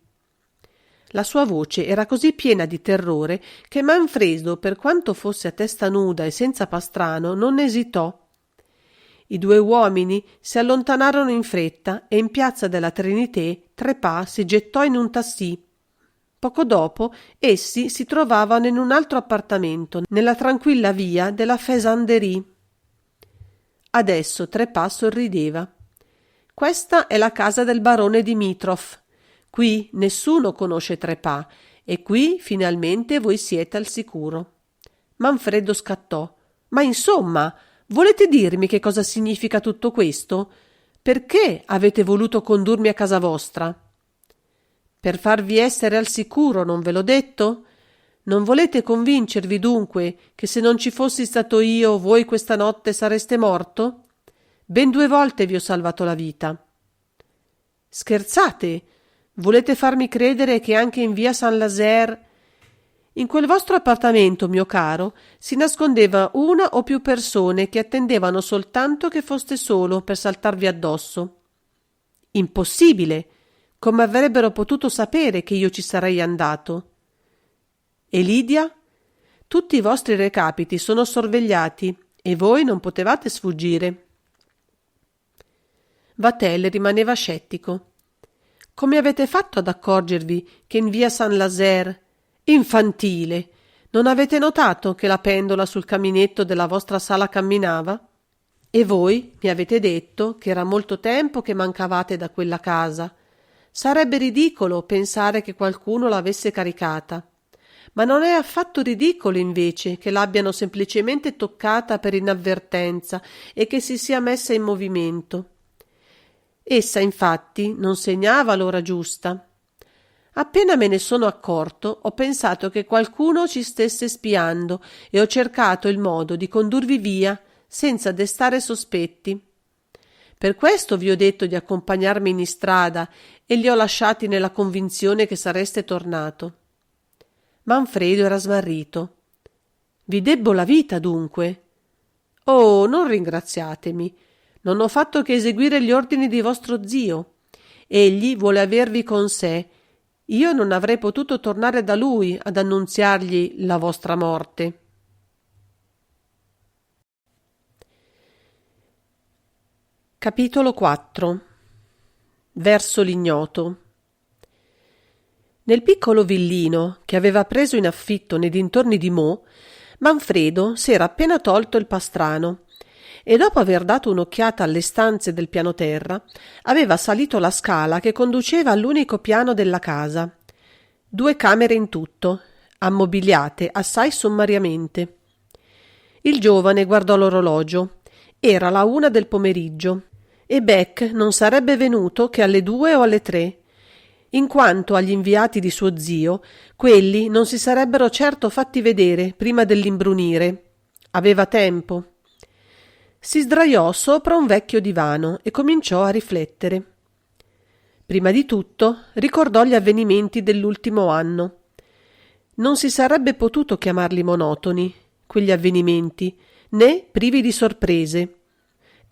La sua voce era così piena di terrore che Manfredo, per quanto fosse a testa nuda e senza pastrano, non esitò. I due uomini si allontanarono in fretta e in piazza della Trinité Trepas si gettò in un tassì. Poco dopo essi si trovavano in un altro appartamento, nella tranquilla via della Faisanderie. Adesso Trepas sorrideva. Questa è la casa del barone Dimitrov. Qui nessuno conosce Trepas e qui finalmente voi siete al sicuro. Manfredo scattò. Ma insomma, volete dirmi che cosa significa tutto questo? Perché avete voluto condurmi a casa vostra? Per farvi essere al sicuro, non ve l'ho detto? Non volete convincervi dunque che se non ci fossi stato io, voi questa notte sareste morto? Ben 2 volte vi ho salvato la vita. Scherzate? Volete farmi credere che anche in via Saint-Lazaire... In quel vostro appartamento, mio caro, si nascondeva una o più persone che attendevano soltanto che foste solo per saltarvi addosso. Impossibile! Come avrebbero potuto sapere che io ci sarei andato? E Lidia? Tutti i vostri recapiti sono sorvegliati e voi non potevate sfuggire. Vatel rimaneva scettico. Come avete fatto ad accorgervi che in via Saint-Lazaire... Infantile! Non avete notato che la pendola sul caminetto della vostra sala camminava? E voi mi avete detto che era molto tempo che mancavate da quella casa. Sarebbe ridicolo pensare che qualcuno l'avesse caricata. Ma non è affatto ridicolo, invece, che l'abbiano semplicemente toccata per inavvertenza e che si sia messa in movimento. Essa, infatti, non segnava l'ora giusta. Appena me ne sono accorto, ho pensato che qualcuno ci stesse spiando e ho cercato il modo di condurvi via senza destare sospetti. Per questo vi ho detto di accompagnarmi in istrada e li ho lasciati nella convinzione che sareste tornato. Manfredo era smarrito. Vi debbo la vita, dunque? Oh, non ringraziatemi. Non ho fatto che eseguire gli ordini di vostro zio. Egli vuole avervi con sé. Io non avrei potuto tornare da lui ad annunziargli la vostra morte. Capitolo 4. Verso l'ignoto. Nel piccolo villino che aveva preso in affitto nei dintorni di Meaux, Manfredo s'era appena tolto il pastrano e dopo aver dato un'occhiata alle stanze del piano terra, aveva salito la scala che conduceva all'unico piano della casa. 2 camere in tutto, ammobiliate assai sommariamente. Il giovane guardò l'orologio. Era la 1 del pomeriggio e Beck non sarebbe venuto che alle 2 o alle 3. In quanto agli inviati di suo zio, quelli non si sarebbero certo fatti vedere prima dell'imbrunire. Aveva tempo. Si sdraiò sopra un vecchio divano e cominciò a riflettere. Prima di tutto ricordò gli avvenimenti dell'ultimo anno. Non si sarebbe potuto chiamarli monotoni, quegli avvenimenti, né privi di sorprese.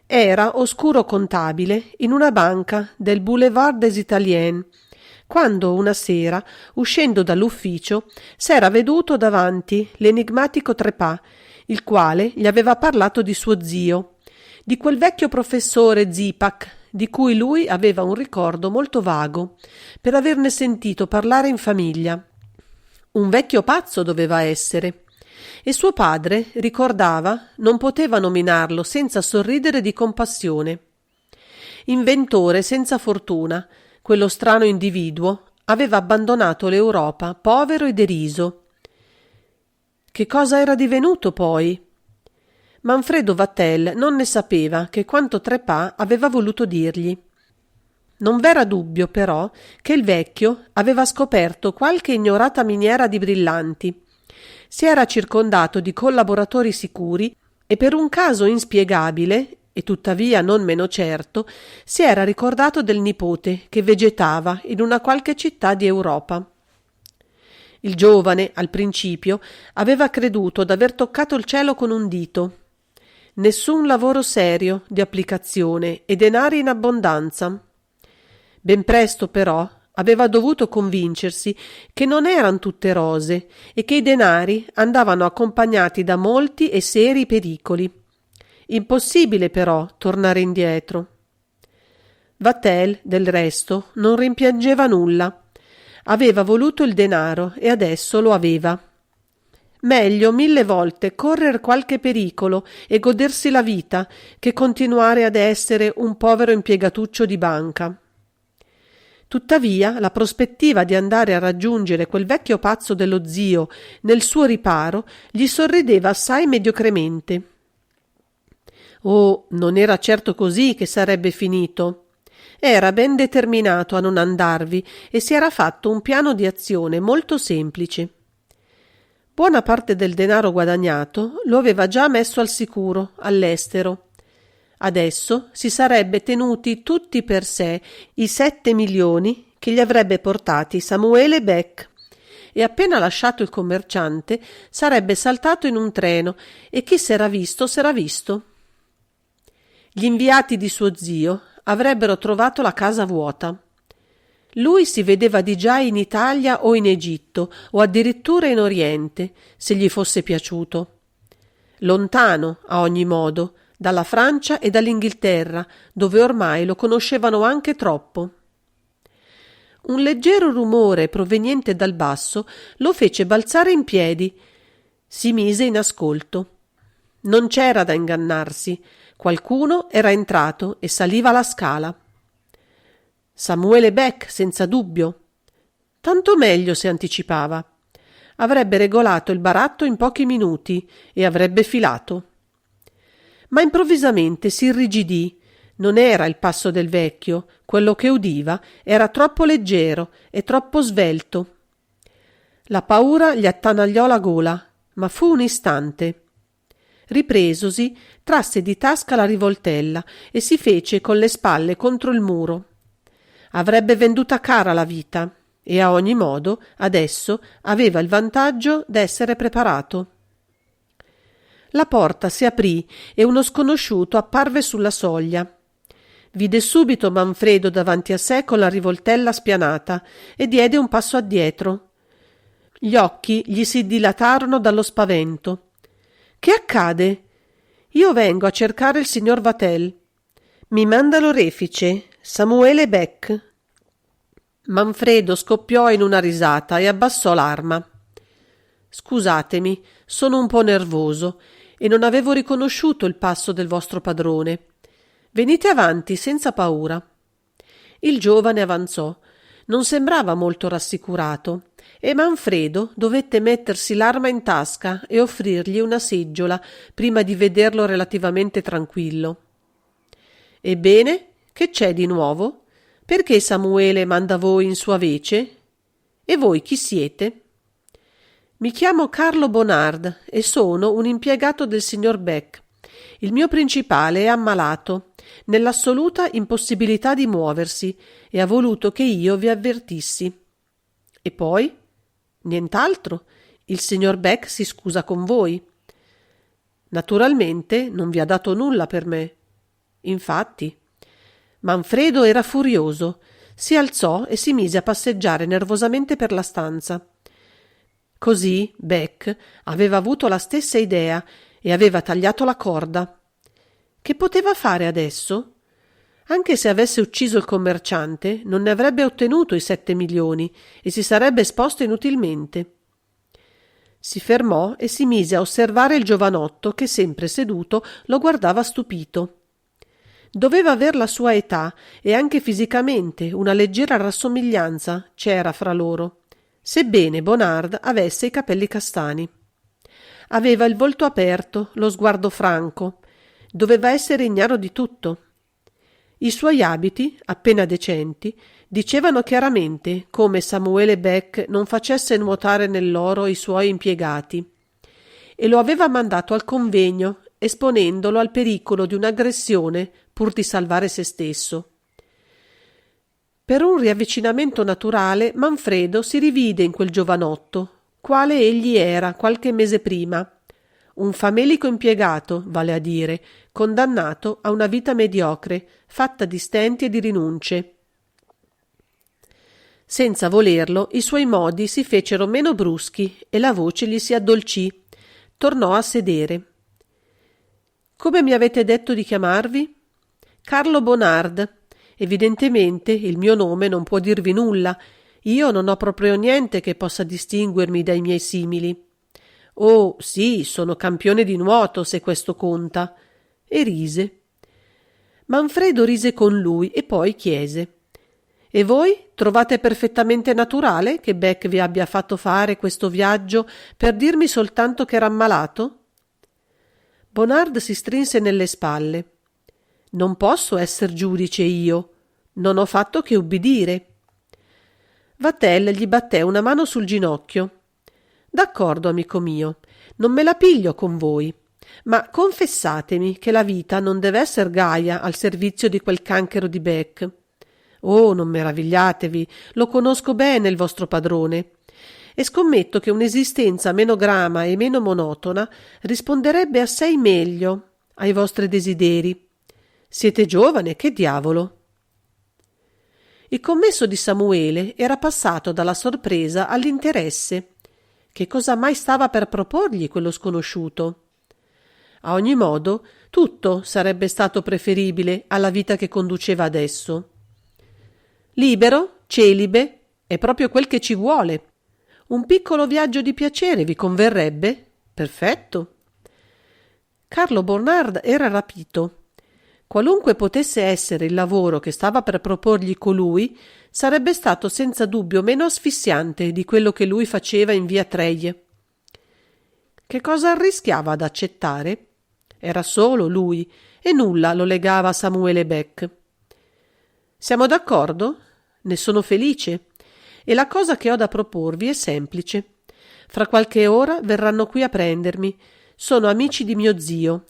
Era oscuro contabile in una banca del Boulevard des Italiens, quando una sera, uscendo dall'ufficio, s'era veduto davanti l'enigmatico Trepas, il quale gli aveva parlato di suo zio, di quel vecchio professore Zipak, di cui lui aveva un ricordo molto vago, per averne sentito parlare in famiglia. Un vecchio pazzo doveva essere. E suo padre, ricordava, non poteva nominarlo senza sorridere di compassione. Inventore senza fortuna, quello strano individuo aveva abbandonato l'Europa povero e deriso. Che cosa era divenuto poi? Manfredo Vatel non ne sapeva che quanto Trepas aveva voluto dirgli. Non v'era dubbio, però, che il vecchio aveva scoperto qualche ignorata miniera di brillanti. Si era circondato di collaboratori sicuri e per un caso inspiegabile, e tuttavia non meno certo, si era ricordato del nipote che vegetava in una qualche città di Europa. Il giovane, al principio, aveva creduto d'aver toccato il cielo con un dito. Nessun lavoro serio, di applicazione e denari in abbondanza. Ben presto, però, aveva dovuto convincersi che non eran tutte rose e che i denari andavano accompagnati da molti e seri pericoli. Impossibile, però, tornare indietro. Vatel, del resto, non rimpiangeva nulla. Aveva voluto il denaro e adesso lo aveva. Meglio 1000 volte correre qualche pericolo e godersi la vita che continuare ad essere un povero impiegatuccio di banca. Tuttavia, la prospettiva di andare a raggiungere quel vecchio pazzo dello zio nel suo riparo gli sorrideva assai mediocremente. Oh, non era certo così che sarebbe finito. Era ben determinato a non andarvi e si era fatto un piano di azione molto semplice. Buona parte del denaro guadagnato lo aveva già messo al sicuro, all'estero. Adesso si sarebbe tenuti tutti per sé i 7 milioni che gli avrebbe portati Samuele Beck e appena lasciato il commerciante sarebbe saltato in un treno e chi s'era visto s'era visto. Gli inviati di suo zio avrebbero trovato la casa vuota. Lui si vedeva di già in Italia o in Egitto o addirittura in Oriente, se gli fosse piaciuto. Lontano, a ogni modo, dalla Francia e dall'Inghilterra, dove ormai lo conoscevano anche troppo. Un leggero rumore proveniente dal basso lo fece balzare in piedi. Si mise in ascolto. Non c'era da ingannarsi. Qualcuno era entrato e saliva la scala. Samuele Beck, senza dubbio. Tanto meglio se anticipava. Avrebbe regolato il baratto in pochi minuti e avrebbe filato. Ma improvvisamente si irrigidì. Non era il passo del vecchio, quello che udiva era troppo leggero e troppo svelto. La paura gli attanagliò la gola, ma fu un istante. Ripresosi, trasse di tasca la rivoltella e si fece con le spalle contro il muro. Avrebbe venduta cara la vita e a ogni modo adesso aveva il vantaggio d'essere preparato. La porta si aprì e uno sconosciuto apparve sulla soglia. Vide subito Manfredo davanti a sé con la rivoltella spianata e diede un passo addietro. Gli occhi gli si dilatarono dallo spavento. Che accade? Io vengo a cercare il signor Vatel. Mi manda l'orefice, Samuele Beck. Manfredo scoppiò in una risata e abbassò l'arma. Scusatemi, sono un po' nervoso e non avevo riconosciuto il passo del vostro padrone. Venite avanti senza paura. Il giovane avanzò. Non sembrava molto rassicurato e Manfredo dovette mettersi l'arma in tasca e offrirgli una seggiola prima di vederlo relativamente tranquillo. Ebbene, che c'è di nuovo? Perché Samuele manda voi in sua vece? E voi chi siete? Mi chiamo Carlo Bonard e sono un impiegato del signor Beck. Il mio principale è ammalato, nell'assoluta impossibilità di muoversi, e ha voluto che io vi avvertissi. E poi? Nient'altro. Il signor Beck si scusa con voi. Naturalmente non vi ha dato nulla per me. Infatti. Manfredo era furioso. Si alzò e si mise a passeggiare nervosamente per la stanza. Così Beck aveva avuto la stessa idea e aveva tagliato la corda. Che poteva fare adesso? Anche se avesse ucciso il commerciante, non ne avrebbe ottenuto i 7 milioni e si sarebbe esposto inutilmente. Si fermò e si mise a osservare il giovanotto che, sempre seduto, lo guardava stupito. Doveva aver la sua età e anche fisicamente una leggera rassomiglianza c'era fra loro, sebbene Bonard avesse i capelli castani. Aveva il volto aperto, lo sguardo franco. Doveva essere ignaro di tutto. I suoi abiti, appena decenti, dicevano chiaramente come Samuele Beck non facesse nuotare nell'oro i suoi impiegati, e lo aveva mandato al convegno, esponendolo al pericolo di un'aggressione pur di salvare se stesso. Per un riavvicinamento naturale, Manfredo si rivide in quel giovanotto, quale egli era qualche mese prima, un famelico impiegato, vale a dire, condannato a una vita mediocre, fatta di stenti e di rinunce. Senza volerlo, i suoi modi si fecero meno bruschi e la voce gli si addolcì. Tornò a sedere. Come mi avete detto di chiamarvi? Carlo Bonard. Evidentemente il mio nome non può dirvi nulla. Io non ho proprio niente che possa distinguermi dai miei simili. Oh, sì, sono campione di nuoto, se questo conta. E rise. Manfredo rise con lui e poi chiese: E voi trovate perfettamente naturale che Beck vi abbia fatto fare questo viaggio per dirmi soltanto che era ammalato? Bonard si strinse nelle spalle. Non posso esser giudice io. Non ho fatto che ubbidire. Vatel gli batté una mano sul ginocchio. D'accordo, amico mio, non me la piglio con voi, ma confessatemi che la vita non deve esser gaia al servizio di quel canchero di Beck. Oh, non meravigliatevi, lo conosco bene il vostro padrone, e scommetto che un'esistenza meno grama e meno monotona risponderebbe assai meglio ai vostri desideri. Siete giovane, che diavolo! Il commesso di Samuele era passato dalla sorpresa all'interesse. Che cosa mai stava per proporgli quello sconosciuto? A ogni modo, tutto sarebbe stato preferibile alla vita che conduceva adesso. Libero, celibe, è proprio quel che ci vuole. Un piccolo viaggio di piacere vi converrebbe? Perfetto. Carlo Bonard era rapito. Qualunque potesse essere il lavoro che stava per proporgli colui, sarebbe stato senza dubbio meno asfissiante di quello che lui faceva in via Treie. Che cosa arrischiava ad accettare? Era solo lui e nulla lo legava a Samuele Beck. Siamo d'accordo? Ne sono felice. E la cosa che ho da proporvi è semplice. Fra qualche ora verranno qui a prendermi. Sono amici di mio zio.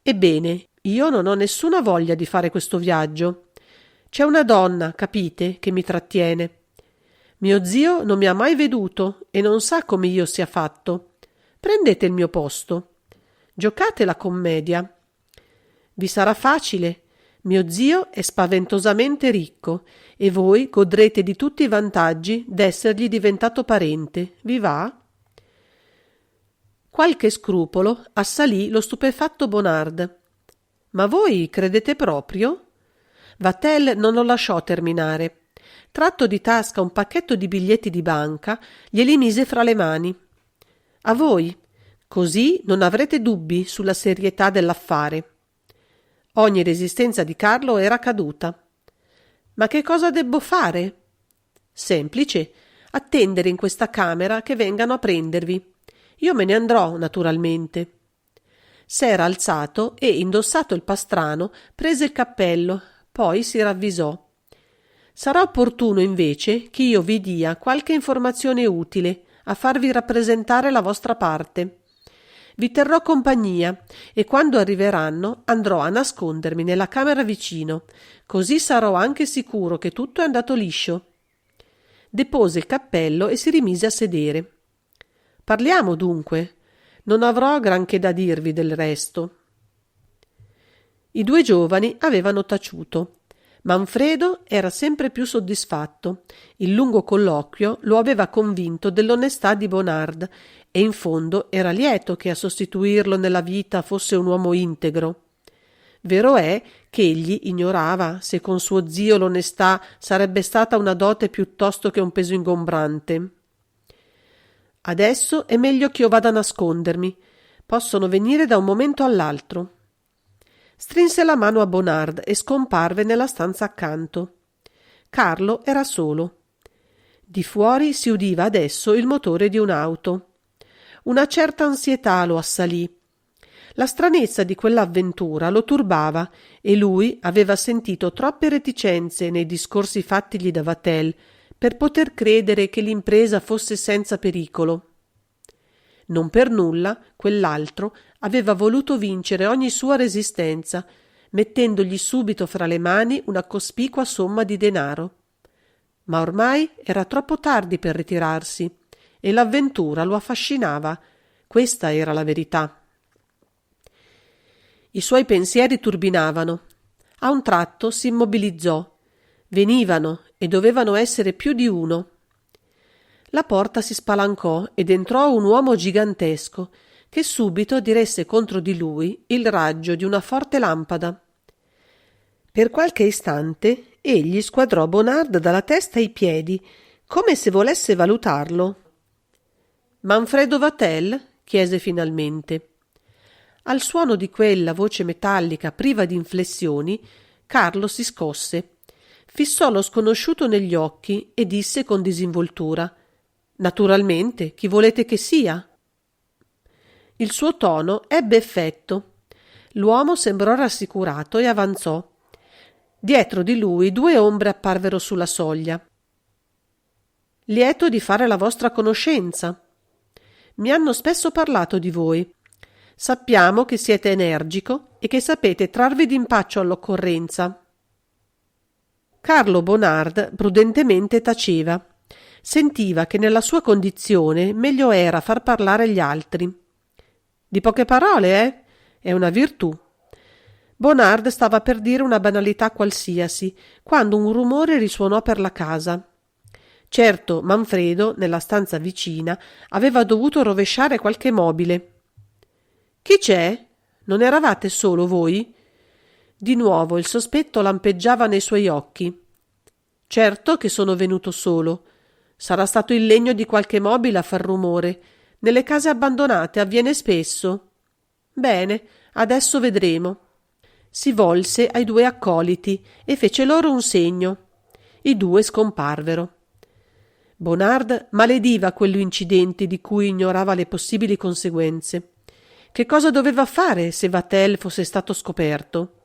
Ebbene, io non ho nessuna voglia di fare questo viaggio. C'è una donna, capite, che mi trattiene. Mio zio non mi ha mai veduto e non sa come io sia fatto. Prendete il mio posto. Giocate la commedia. Vi sarà facile. Mio zio è spaventosamente ricco e voi godrete di tutti i vantaggi d'essergli diventato parente. Vi va? Qualche scrupolo assalì lo stupefatto Bonard. Ma voi credete proprio? Vatel non lo lasciò terminare. Tratto di tasca un pacchetto di biglietti di banca, glieli mise fra le mani. A voi, così non avrete dubbi sulla serietà dell'affare. Ogni resistenza di Carlo era caduta. Ma che cosa debbo fare? Semplice, attendere in questa camera che vengano a prendervi. Io me ne andrò, naturalmente. S'era alzato e, indossato il pastrano, prese il cappello, poi si ravvisò. Sarà opportuno, invece, che io vi dia qualche informazione utile a farvi rappresentare la vostra parte. Vi terrò compagnia e quando arriveranno andrò a nascondermi nella camera vicino, così sarò anche sicuro che tutto è andato liscio. Depose il cappello e si rimise a sedere. Parliamo dunque. Non avrò granché da dirvi del resto. I due giovani avevano taciuto. Manfredo era sempre più soddisfatto. Il lungo colloquio lo aveva convinto dell'onestà di Bonard e in fondo era lieto che a sostituirlo nella vita fosse un uomo integro. Vero è che egli ignorava se con suo zio l'onestà sarebbe stata una dote piuttosto che un peso ingombrante. Adesso è meglio che io vada a nascondermi. Possono venire da un momento all'altro. Strinse la mano a Bonard e scomparve nella stanza accanto. Carlo era solo. Di fuori si udiva adesso il motore di un'auto. Una certa ansietà lo assalì. La stranezza di quell'avventura lo turbava e lui aveva sentito troppe reticenze nei discorsi fattigli da Vatel per poter credere che l'impresa fosse senza pericolo. Non per nulla quell'altro aveva voluto vincere ogni sua resistenza, mettendogli subito fra le mani una cospicua somma di denaro. Ma ormai era troppo tardi per ritirarsi e l'avventura lo affascinava. Questa era la verità. I suoi pensieri turbinavano. A un tratto si immobilizzò. Venivano e dovevano essere più di uno. La porta si spalancò ed entrò un uomo gigantesco che subito diresse contro di lui il raggio di una forte lampada. Per qualche istante egli squadrò Bonard dalla testa ai piedi, come se volesse valutarlo. Manfredo Vatel? Chiese finalmente. Al suono di quella voce metallica priva di inflessioni, Carlo si scosse, fissò lo sconosciuto negli occhi e disse con disinvoltura: «Naturalmente, chi volete che sia?» Il suo tono ebbe effetto. L'uomo sembrò rassicurato e avanzò. Dietro di lui due ombre apparvero sulla soglia. «Lieto di fare la vostra conoscenza. Mi hanno spesso parlato di voi. Sappiamo che siete energico e che sapete trarvi d'impaccio all'occorrenza». Carlo Bonard prudentemente taceva. Sentiva che nella sua condizione meglio era far parlare gli altri. «Di poche parole, eh? È una virtù». Bonard stava per dire una banalità qualsiasi, quando un rumore risuonò per la casa. Certo, Manfredo, nella stanza vicina, aveva dovuto rovesciare qualche mobile. «Chi c'è? Non eravate solo voi?» Di nuovo il sospetto lampeggiava nei suoi occhi. «Certo che sono venuto solo. Sarà stato il legno di qualche mobile a far rumore. Nelle case abbandonate avviene spesso». «Bene, adesso vedremo». Si volse ai due accoliti e fece loro un segno. I due scomparvero. Bonard malediva quell'incidente di cui ignorava le possibili conseguenze. Che cosa doveva fare se Vatel fosse stato scoperto?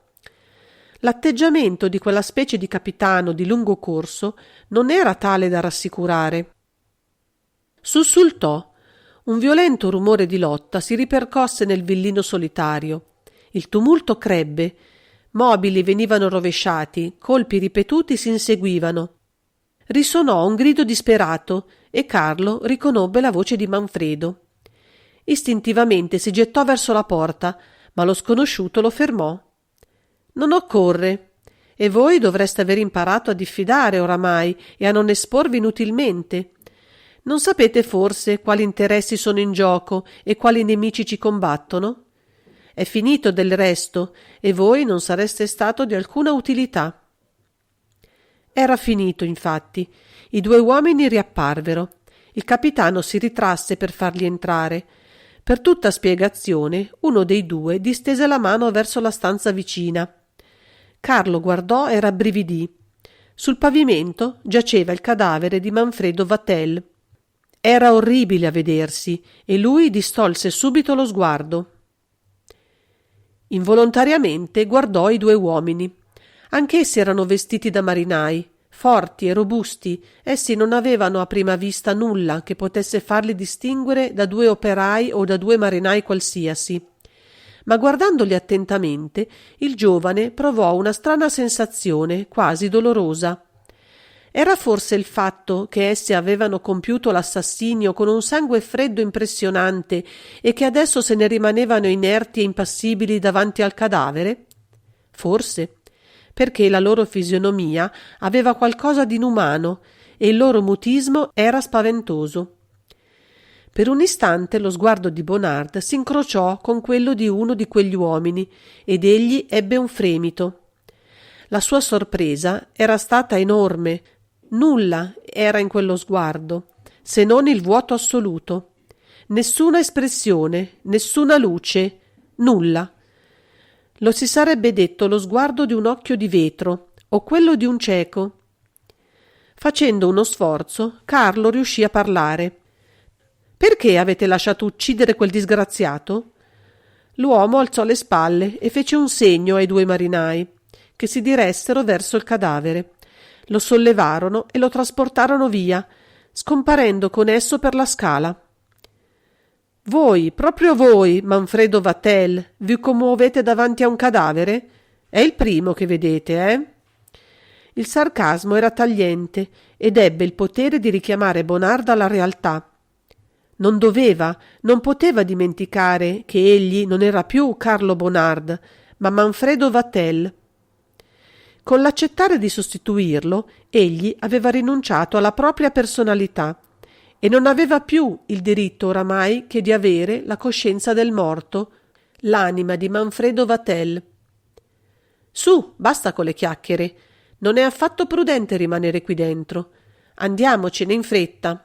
L'atteggiamento di quella specie di capitano di lungo corso non era tale da rassicurare. Sussultò. Un violento rumore di lotta si ripercosse nel villino solitario. Il tumulto crebbe. Mobili venivano rovesciati, colpi ripetuti si inseguivano. Risuonò un grido disperato e Carlo riconobbe la voce di Manfredo. Istintivamente si gettò verso la porta, ma lo sconosciuto lo fermò. «Non occorre. E voi dovreste aver imparato a diffidare oramai e a non esporvi inutilmente. Non sapete forse quali interessi sono in gioco e quali nemici ci combattono? È finito del resto e voi non sareste stato di alcuna utilità». Era finito, infatti. I due uomini riapparvero. Il capitano si ritrasse per farli entrare. Per tutta spiegazione, uno dei due distese la mano verso la stanza vicina. Carlo guardò e rabbrividì. Sul pavimento giaceva il cadavere di Manfredo Vatel. Era orribile a vedersi e lui distolse subito lo sguardo. Involontariamente guardò i due uomini. Anch'essi erano vestiti da marinai, forti e robusti. Essi non avevano a prima vista nulla che potesse farli distinguere da due operai o da due marinai qualsiasi. Ma guardandoli attentamente, il giovane provò una strana sensazione, quasi dolorosa. Era forse il fatto che essi avevano compiuto l'assassinio con un sangue freddo impressionante e che adesso se ne rimanevano inerti e impassibili davanti al cadavere? Forse, perché la loro fisionomia aveva qualcosa di inumano e il loro mutismo era spaventoso. Per un istante lo sguardo di Bonard si incrociò con quello di uno di quegli uomini ed egli ebbe un fremito. La sua sorpresa era stata enorme. Nulla era in quello sguardo, se non il vuoto assoluto. Nessuna espressione, nessuna luce, nulla. Lo si sarebbe detto lo sguardo di un occhio di vetro o quello di un cieco. Facendo uno sforzo, Carlo riuscì a parlare. «Perché avete lasciato uccidere quel disgraziato?» L'uomo alzò le spalle e fece un segno ai due marinai, che si diressero verso il cadavere. Lo sollevarono e lo trasportarono via, scomparendo con esso per la scala. «Voi, proprio voi, Manfredo Vatel, vi commuovete davanti a un cadavere? È il primo che vedete, eh?» Il sarcasmo era tagliente ed ebbe il potere di richiamare Bonard alla realtà. Non doveva, non poteva dimenticare che egli non era più Carlo Bonard, ma Manfredo Vatel. Con l'accettare di sostituirlo, egli aveva rinunciato alla propria personalità e non aveva più il diritto oramai che di avere la coscienza del morto, l'anima di Manfredo Vatel. «Su, basta con le chiacchiere. Non è affatto prudente rimanere qui dentro. Andiamocene in fretta».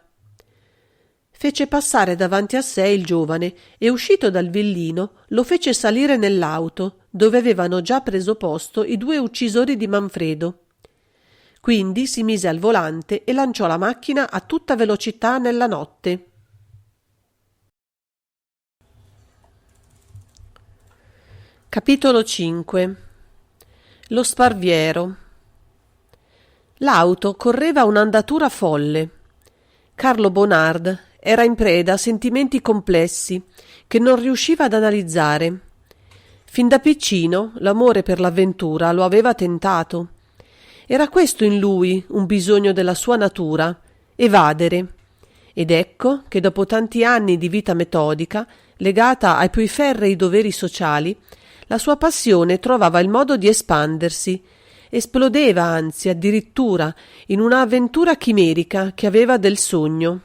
Fece passare davanti a sé il giovane e, uscito dal villino, lo fece salire nell'auto, dove avevano già preso posto i due uccisori di Manfredo. Quindi si mise al volante e lanciò la macchina a tutta velocità nella notte. Capitolo 5. Lo Sparviero. L'auto correva a un'andatura folle. Carlo Bonard era in preda a sentimenti complessi che non riusciva ad analizzare. Fin da piccino l'amore per l'avventura lo aveva tentato. Era questo in lui un bisogno della sua natura, evadere. Ed ecco che dopo tanti anni di vita metodica, legata ai più ferrei doveri sociali, la sua passione trovava il modo di espandersi, esplodeva anzi addirittura in una avventura chimerica che aveva del sogno.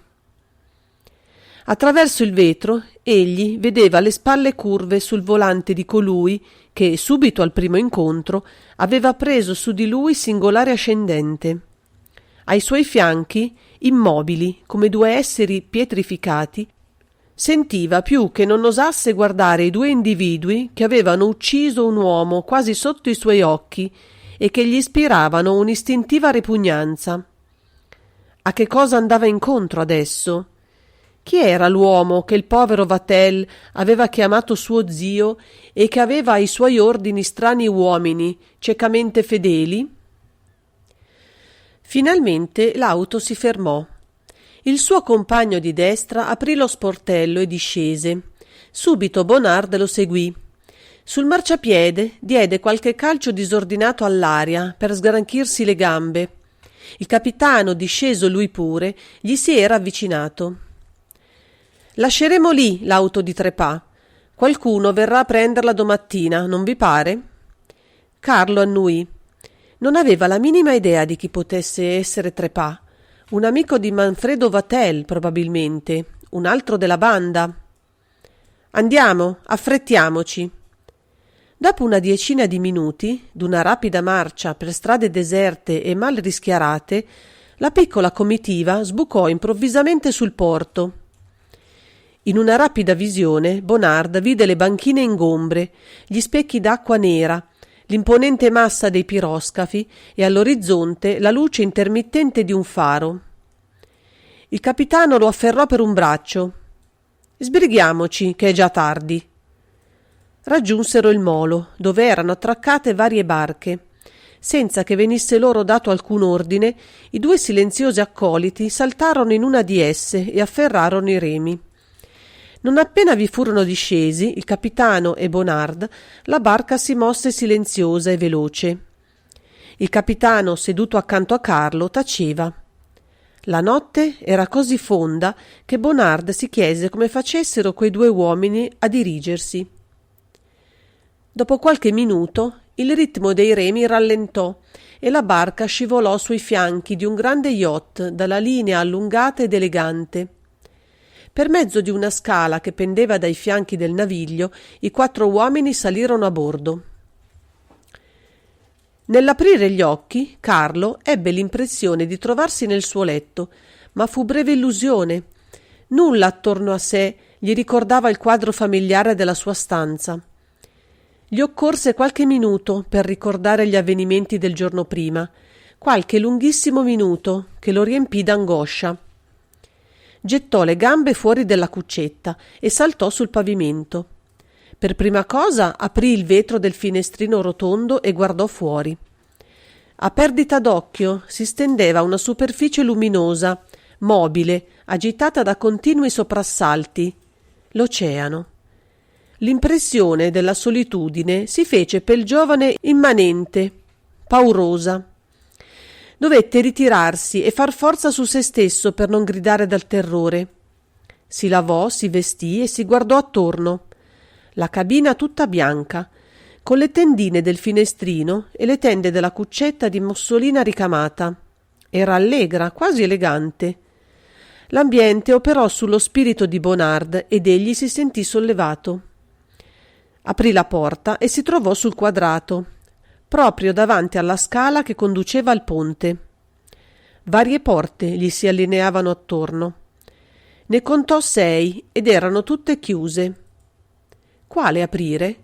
Attraverso il vetro egli vedeva le spalle curve sul volante di colui che, subito al primo incontro, aveva preso su di lui singolare ascendente. Ai suoi fianchi, immobili come due esseri pietrificati, sentiva più che non osasse guardare i due individui che avevano ucciso un uomo quasi sotto i suoi occhi e che gli ispiravano un'istintiva ripugnanza. A che cosa andava incontro adesso? Chi era l'uomo che il povero Vatel aveva chiamato suo zio e che aveva ai suoi ordini strani uomini, ciecamente fedeli? Finalmente l'auto si fermò. Il suo compagno di destra aprì lo sportello e discese. Subito Bonard lo seguì. Sul marciapiede diede qualche calcio disordinato all'aria per sgranchirsi le gambe. Il capitano, disceso lui pure, gli si era avvicinato. «Lasceremo lì l'auto di Trepat. Qualcuno verrà a prenderla domattina, non vi pare?» Carlo annuì. Non aveva la minima idea di chi potesse essere Trepat. Un amico di Manfredo Vatel, probabilmente, un altro della banda. «Andiamo, affrettiamoci». Dopo una decina di minuti, d'una rapida marcia per strade deserte e mal rischiarate, la piccola comitiva sbucò improvvisamente sul porto. In una rapida visione, Bonard vide le banchine ingombre, gli specchi d'acqua nera, l'imponente massa dei piroscafi e all'orizzonte la luce intermittente di un faro. Il capitano lo afferrò per un braccio. «Sbrighiamoci, che è già tardi». Raggiunsero il molo, dove erano attraccate varie barche. Senza che venisse loro dato alcun ordine, i due silenziosi accoliti saltarono in una di esse e afferrarono i remi. Non appena vi furono discesi, il capitano e Bonard, la barca si mosse silenziosa e veloce. Il capitano, seduto accanto a Carlo, taceva. La notte era così fonda che Bonard si chiese come facessero quei due uomini a dirigersi. Dopo qualche minuto il ritmo dei remi rallentò e la barca scivolò sui fianchi di un grande yacht dalla linea allungata ed elegante. Per mezzo di una scala che pendeva dai fianchi del naviglio, i 4 uomini salirono a bordo. Nell'aprire gli occhi, Carlo ebbe l'impressione di trovarsi nel suo letto, ma fu breve illusione. Nulla attorno a sé gli ricordava il quadro familiare della sua stanza. Gli occorse qualche minuto per ricordare gli avvenimenti del giorno prima, qualche lunghissimo minuto che lo riempì d'angoscia. Gettò le gambe fuori della cuccetta e saltò sul pavimento. Per prima cosa aprì il vetro del finestrino rotondo e guardò fuori. A perdita d'occhio si stendeva una superficie luminosa, mobile, agitata da continui soprassalti. L'oceano. L'impressione della solitudine si fece pel giovane immanente, paurosa. Dovette ritirarsi e far forza su se stesso per non gridare dal terrore. Si lavò, si vestì e si guardò attorno. La cabina tutta bianca, con le tendine del finestrino e le tende della cuccetta di mussolina ricamata. Era allegra, quasi elegante. L'ambiente operò sullo spirito di Bonard ed egli si sentì sollevato. Aprì la porta e si trovò sul quadrato, proprio davanti alla scala che conduceva al ponte. Varie porte gli si allineavano attorno. Ne contò 6 ed erano tutte chiuse. Quale aprire?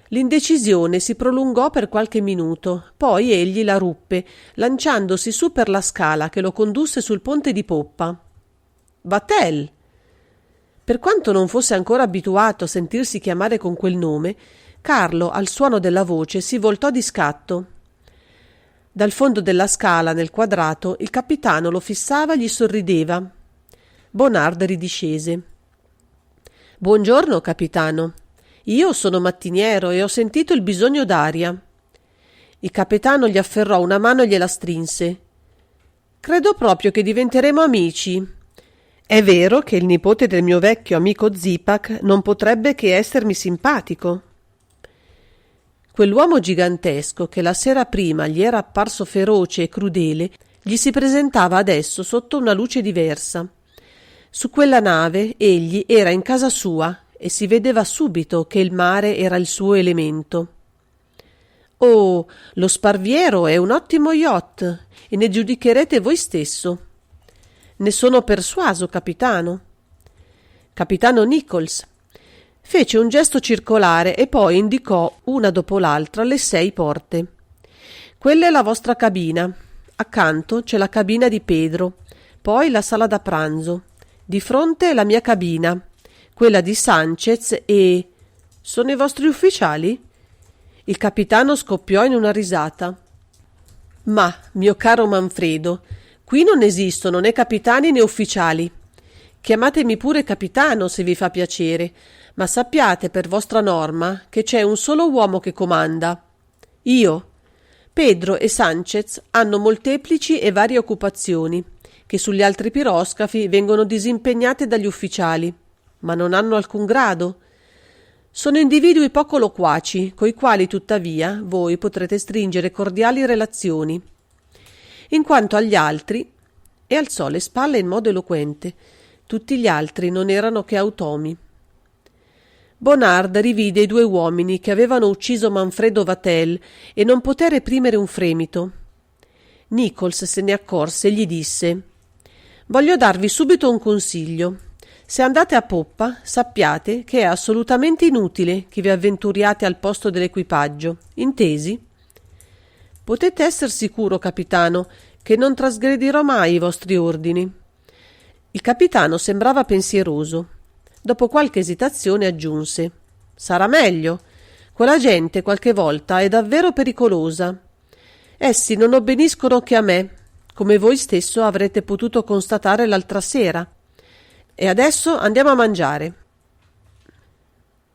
L'indecisione si prolungò per qualche minuto, poi egli la ruppe, lanciandosi su per la scala che lo condusse sul ponte di poppa. Vatel! Per quanto non fosse ancora abituato a sentirsi chiamare con quel nome, Carlo, al suono della voce, si voltò di scatto. Dal fondo della scala, nel quadrato, il capitano lo fissava e gli sorrideva. Bonard ridiscese. «Buongiorno, capitano. Io sono mattiniero e ho sentito il bisogno d'aria». Il capitano gli afferrò una mano e gliela strinse. «Credo proprio che diventeremo amici. È vero che il nipote del mio vecchio amico Zipak non potrebbe che essermi simpatico». Quell'uomo gigantesco che la sera prima gli era apparso feroce e crudele gli si presentava adesso sotto una luce diversa. Su quella nave egli era in casa sua e si vedeva subito che il mare era il suo elemento. «Oh, lo Sparviero è un ottimo yacht e ne giudicherete voi stesso». «Ne sono persuaso, capitano». «Capitano Nichols». Fece un gesto circolare e poi indicò una dopo l'altra le 6 porte. «Quella è la vostra cabina. Accanto c'è la cabina di Pedro, poi la sala da pranzo. Di fronte la mia cabina, quella di Sanchez e... Sono i vostri ufficiali?» Il capitano scoppiò in una risata. «Ma, mio caro Manfredo, qui non esistono né capitani né ufficiali. Chiamatemi pure capitano se vi fa piacere, ma sappiate per vostra norma che c'è un solo uomo che comanda. Io. Pedro e Sanchez hanno molteplici e varie occupazioni, che sugli altri piroscafi vengono disimpegnate dagli ufficiali, ma non hanno alcun grado. Sono individui poco loquaci, coi quali tuttavia voi potrete stringere cordiali relazioni. In quanto agli altri, e alzò le spalle in modo eloquente, tutti gli altri non erano che automi. Bonard rivide i due uomini che avevano ucciso Manfredo Vatel e non poté reprimere un fremito. Nichols se ne accorse e gli disse: «Voglio darvi subito un consiglio. Se andate a poppa, sappiate che è assolutamente inutile che vi avventuriate al posto dell'equipaggio. Intesi?» «Potete esser sicuro, capitano, che non trasgredirò mai i vostri ordini». Il capitano sembrava pensieroso. Dopo qualche esitazione aggiunse: «Sarà meglio. Quella gente qualche volta è davvero pericolosa. Essi non obbediscono che a me, come voi stesso avrete potuto constatare l'altra sera. E adesso andiamo a mangiare».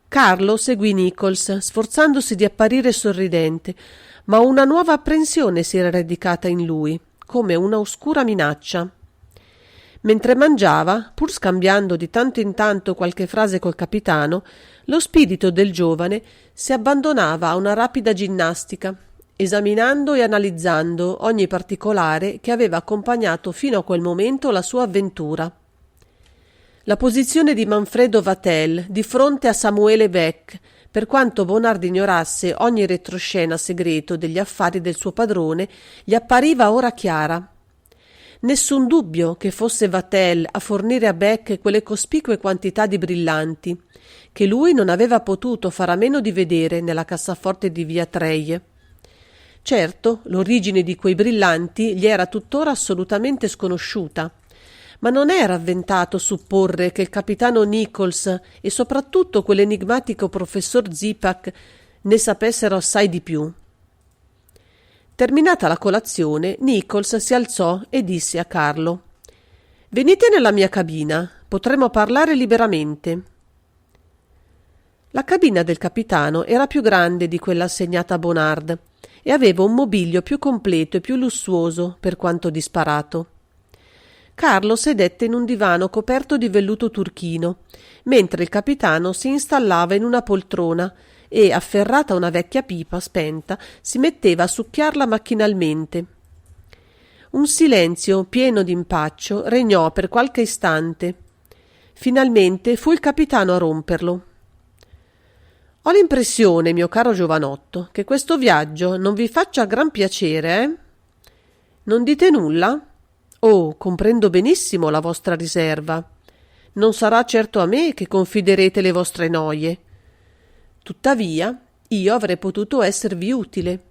Carlo seguì Nichols, sforzandosi di apparire sorridente, ma una nuova apprensione si era radicata in lui, come una oscura minaccia. Mentre mangiava, pur scambiando di tanto in tanto qualche frase col capitano, lo spirito del giovane si abbandonava a una rapida ginnastica, esaminando e analizzando ogni particolare che aveva accompagnato fino a quel momento la sua avventura. La posizione di Manfredo Vatel di fronte a Samuele Beck, per quanto Bonard ignorasse ogni retroscena segreto degli affari del suo padrone, gli appariva ora chiara. Nessun dubbio che fosse Vatel a fornire a Beck quelle cospicue quantità di brillanti, che lui non aveva potuto fare a meno di vedere nella cassaforte di via Treille. Certo, l'origine di quei brillanti gli era tuttora assolutamente sconosciuta, ma non era avventato supporre che il capitano Nichols e soprattutto quell'enigmatico professor Zipak ne sapessero assai di più. Terminata la colazione, Nichols si alzò e disse a Carlo: «Venite nella mia cabina, potremo parlare liberamente». La cabina del capitano era più grande di quella assegnata a Bonard e aveva un mobilio più completo e più lussuoso, per quanto disparato. Carlo sedette in un divano coperto di velluto turchino, mentre il capitano si installava in una poltrona e, afferrata una vecchia pipa spenta, si metteva a succhiarla macchinalmente. Un silenzio pieno d'impaccio regnò per qualche istante. Finalmente fu il capitano a romperlo. «Ho l'impressione, mio caro giovanotto, che questo viaggio non vi faccia gran piacere, eh? Non dite nulla? Oh, comprendo benissimo la vostra riserva. Non sarà certo a me che confiderete le vostre noie. Tuttavia, io avrei potuto esservi utile.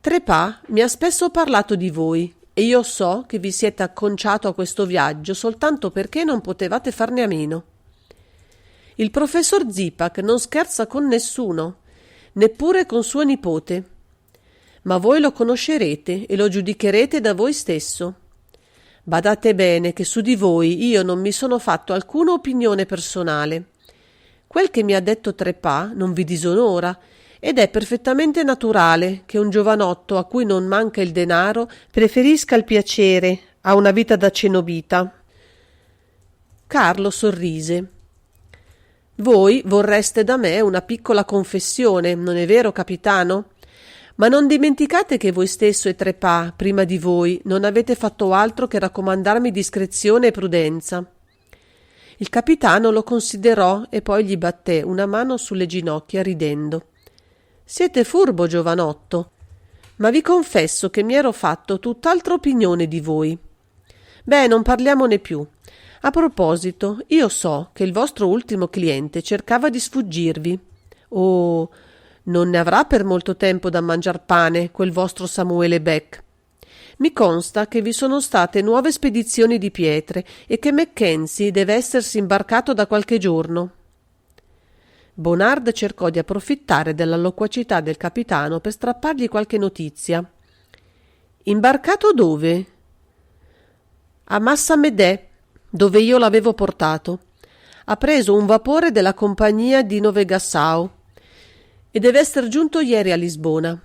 Trepat mi ha spesso parlato di voi e io so che vi siete acconciato a questo viaggio soltanto perché non potevate farne a meno. Il professor Zipak non scherza con nessuno, neppure con suo nipote. Ma voi lo conoscerete e lo giudicherete da voi stesso. Badate bene che su di voi io non mi sono fatto alcuna opinione personale. Quel che mi ha detto Trepat non vi disonora, ed è perfettamente naturale che un giovanotto a cui non manca il denaro preferisca il piacere a una vita da cenobita». Carlo sorrise. «Voi vorreste da me una piccola confessione, non è vero, capitano? Ma non dimenticate che voi stesso e Trepat, prima di voi, non avete fatto altro che raccomandarmi discrezione e prudenza». Il capitano lo considerò e poi gli batté una mano sulle ginocchia ridendo. «Siete furbo, giovanotto, ma vi confesso che mi ero fatto tutt'altra opinione di voi. Beh, non parliamone più. A proposito, io so che il vostro ultimo cliente cercava di sfuggirvi. Oh, non ne avrà per molto tempo da mangiar pane quel vostro Samuele Beck. Mi consta che vi sono state nuove spedizioni di pietre e che Mackenzie deve essersi imbarcato da qualche giorno». Bonard cercò di approfittare della loquacità del capitano per strappargli qualche notizia. «Imbarcato dove?» «A Massa Medè, dove io l'avevo portato. Ha preso un vapore della compagnia di Novegassau e deve esser giunto ieri a Lisbona.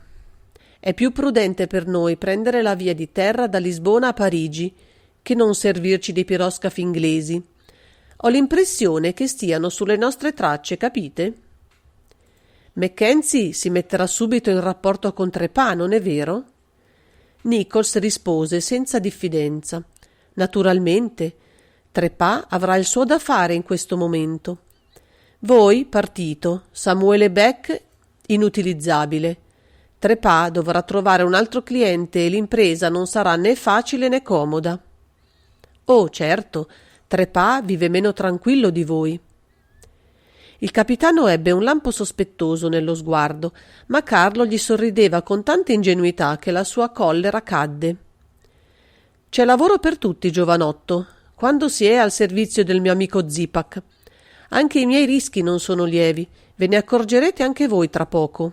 È più prudente per noi prendere la via di terra da Lisbona a Parigi che non servirci dei piroscafi inglesi. Ho l'impressione che stiano sulle nostre tracce, capite? Mackenzie si metterà subito in rapporto con Trepat, non è vero?» Nichols rispose senza diffidenza. «Naturalmente, Trepat avrà il suo da fare in questo momento. Voi partito, Samuele Beck inutilizzabile. Trepà dovrà trovare un altro cliente e l'impresa non sarà né facile né comoda. Oh, certo, Trepà vive meno tranquillo di voi. Il capitano ebbe un lampo sospettoso nello sguardo, ma Carlo gli sorrideva con tanta ingenuità che la sua collera cadde. C'è lavoro per tutti, giovanotto, quando si è al servizio del mio amico Zipak. Anche i miei rischi non sono lievi, ve ne accorgerete anche voi tra poco.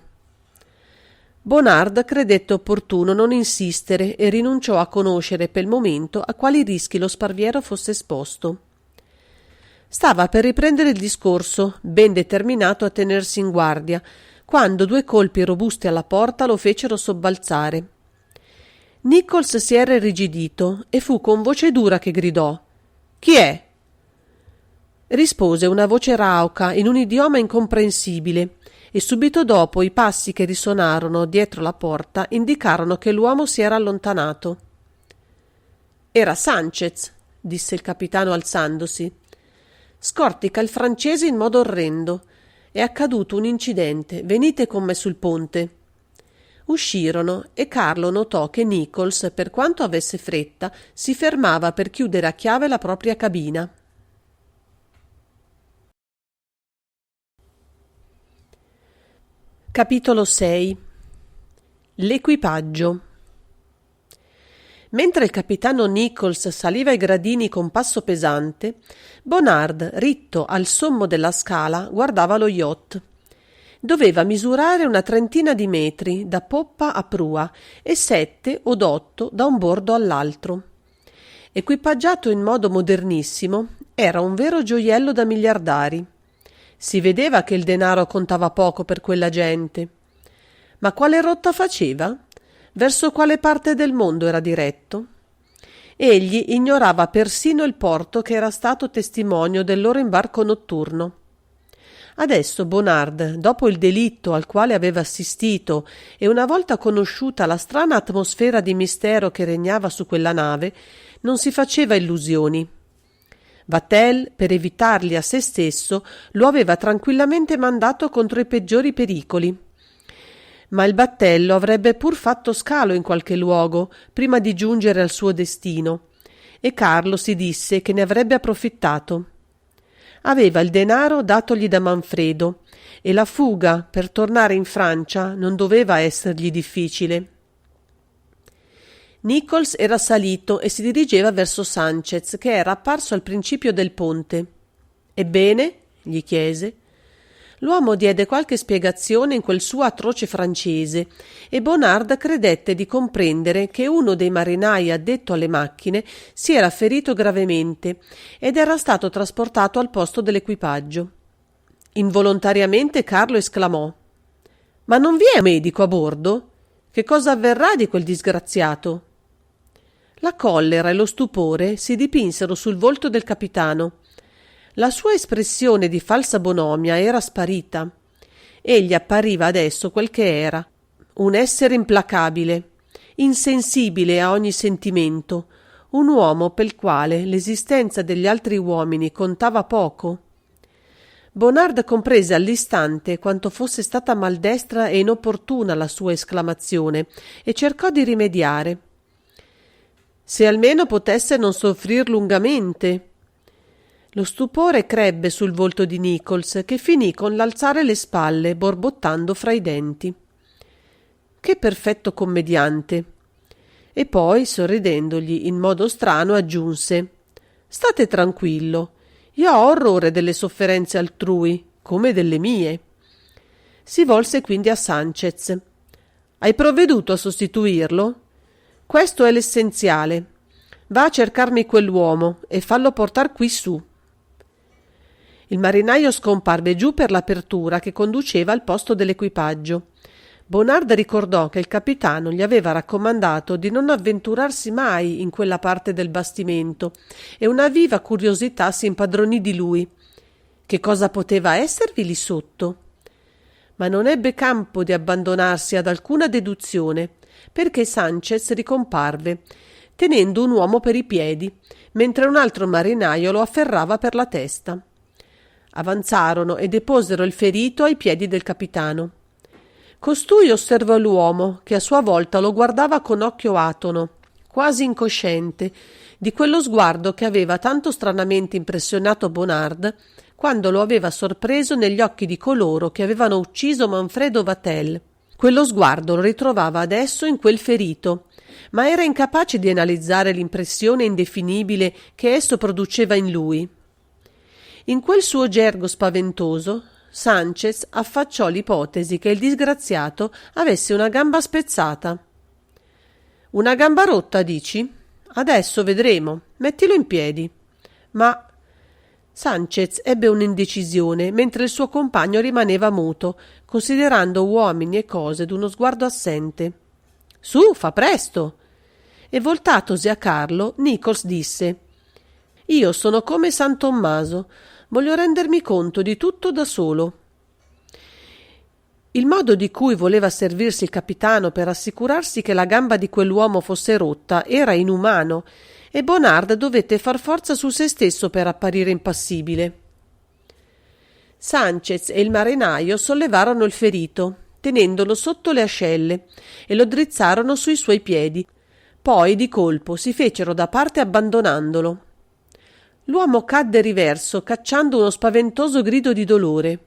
Bonard credette opportuno non insistere e rinunciò a conoscere per il momento a quali rischi lo sparviero fosse esposto. Stava per riprendere il discorso, ben determinato a tenersi in guardia, quando due colpi robusti alla porta lo fecero sobbalzare. Nichols si era irrigidito e fu con voce dura che gridò: «Chi è?» Rispose una voce rauca in un idioma incomprensibile e subito dopo i passi che risuonarono dietro la porta indicarono che l'uomo si era allontanato. «Era Sanchez», disse il capitano alzandosi. «Scortica il francese in modo orrendo. È accaduto un incidente. Venite con me sul ponte». Uscirono e Carlo notò che Nichols, per quanto avesse fretta, si fermava per chiudere a chiave la propria cabina. Capitolo 6. L'equipaggio. Mentre il capitano Nichols saliva i gradini con passo pesante, Bonard, ritto al sommo della scala, guardava lo yacht. Doveva misurare una trentina di metri da poppa a prua e 7 o 8 da un bordo all'altro. Equipaggiato in modo modernissimo, era un vero gioiello da miliardari. Si vedeva che il denaro contava poco per quella gente. Ma quale rotta faceva? Verso quale parte del mondo era diretto? Egli ignorava persino il porto che era stato testimonio del loro imbarco notturno. Adesso Bonard, dopo il delitto al quale aveva assistito e una volta conosciuta la strana atmosfera di mistero che regnava su quella nave, non si faceva illusioni. Vatel, per evitarli a se stesso, lo aveva tranquillamente mandato contro i peggiori pericoli. Ma il battello avrebbe pur fatto scalo in qualche luogo prima di giungere al suo destino, e Carlo si disse che ne avrebbe approfittato. Aveva il denaro datogli da Manfredo e la fuga per tornare in Francia non doveva essergli difficile. Nichols era salito e si dirigeva verso Sanchez, che era apparso al principio del ponte. «Ebbene?» gli chiese. L'uomo diede qualche spiegazione in quel suo atroce francese e Bonard credette di comprendere che uno dei marinai addetto alle macchine si era ferito gravemente ed era stato trasportato al posto dell'equipaggio. Involontariamente Carlo esclamò: «Ma non vi è un medico a bordo? Che cosa avverrà di quel disgraziato?» La collera e lo stupore si dipinsero sul volto del capitano. La sua espressione di falsa bonomia era sparita. Egli appariva adesso quel che era, un essere implacabile, insensibile a ogni sentimento, un uomo per il quale l'esistenza degli altri uomini contava poco. Bonard comprese all'istante quanto fosse stata maldestra e inopportuna la sua esclamazione e cercò di rimediare. Se almeno potesse non soffrir lungamente. Lo stupore crebbe sul volto di Nichols, che finì con l'alzare le spalle, borbottando fra i denti. Che perfetto commediante! E poi, sorridendogli in modo strano, aggiunse: «State tranquillo, io ho orrore delle sofferenze altrui, come delle mie». Si volse quindi a Sanchez. «Hai provveduto a sostituirlo? Questo è l'essenziale. Va a cercarmi quell'uomo e fallo portar qui su». Il marinaio scomparve giù per l'apertura che conduceva al posto dell'equipaggio. Bonard ricordò che il capitano gli aveva raccomandato di non avventurarsi mai in quella parte del bastimento e una viva curiosità si impadronì di lui. Che cosa poteva esservi lì sotto? Ma non ebbe campo di abbandonarsi ad alcuna deduzione, perché Sanchez ricomparve, tenendo un uomo per i piedi, mentre un altro marinaio lo afferrava per la testa. Avanzarono e deposero il ferito ai piedi del capitano. Costui osservò l'uomo, che a sua volta lo guardava con occhio atono, quasi incosciente, di quello sguardo che aveva tanto stranamente impressionato Bonard quando lo aveva sorpreso negli occhi di coloro che avevano ucciso Manfredo Vatel. Quello sguardo lo ritrovava adesso in quel ferito, ma era incapace di analizzare l'impressione indefinibile che esso produceva in lui. In quel suo gergo spaventoso, Sanchez affacciò l'ipotesi che il disgraziato avesse una gamba spezzata. «Una gamba rotta, dici? Adesso vedremo. Mettilo in piedi». Ma Sanchez ebbe un'indecisione, mentre il suo compagno rimaneva muto, considerando uomini e cose d'uno sguardo assente. «Su, fa presto!» E voltatosi a Carlo, Nichols disse: «Io sono come San Tommaso, voglio rendermi conto di tutto da solo». Il modo di cui voleva servirsi il capitano per assicurarsi che la gamba di quell'uomo fosse rotta era inumano, e Bonard dovette far forza su se stesso per apparire impassibile. Sanchez e il marinaio sollevarono il ferito, tenendolo sotto le ascelle, e lo drizzarono sui suoi piedi. Poi di colpo si fecero da parte abbandonandolo. L'uomo cadde riverso, cacciando uno spaventoso grido di dolore.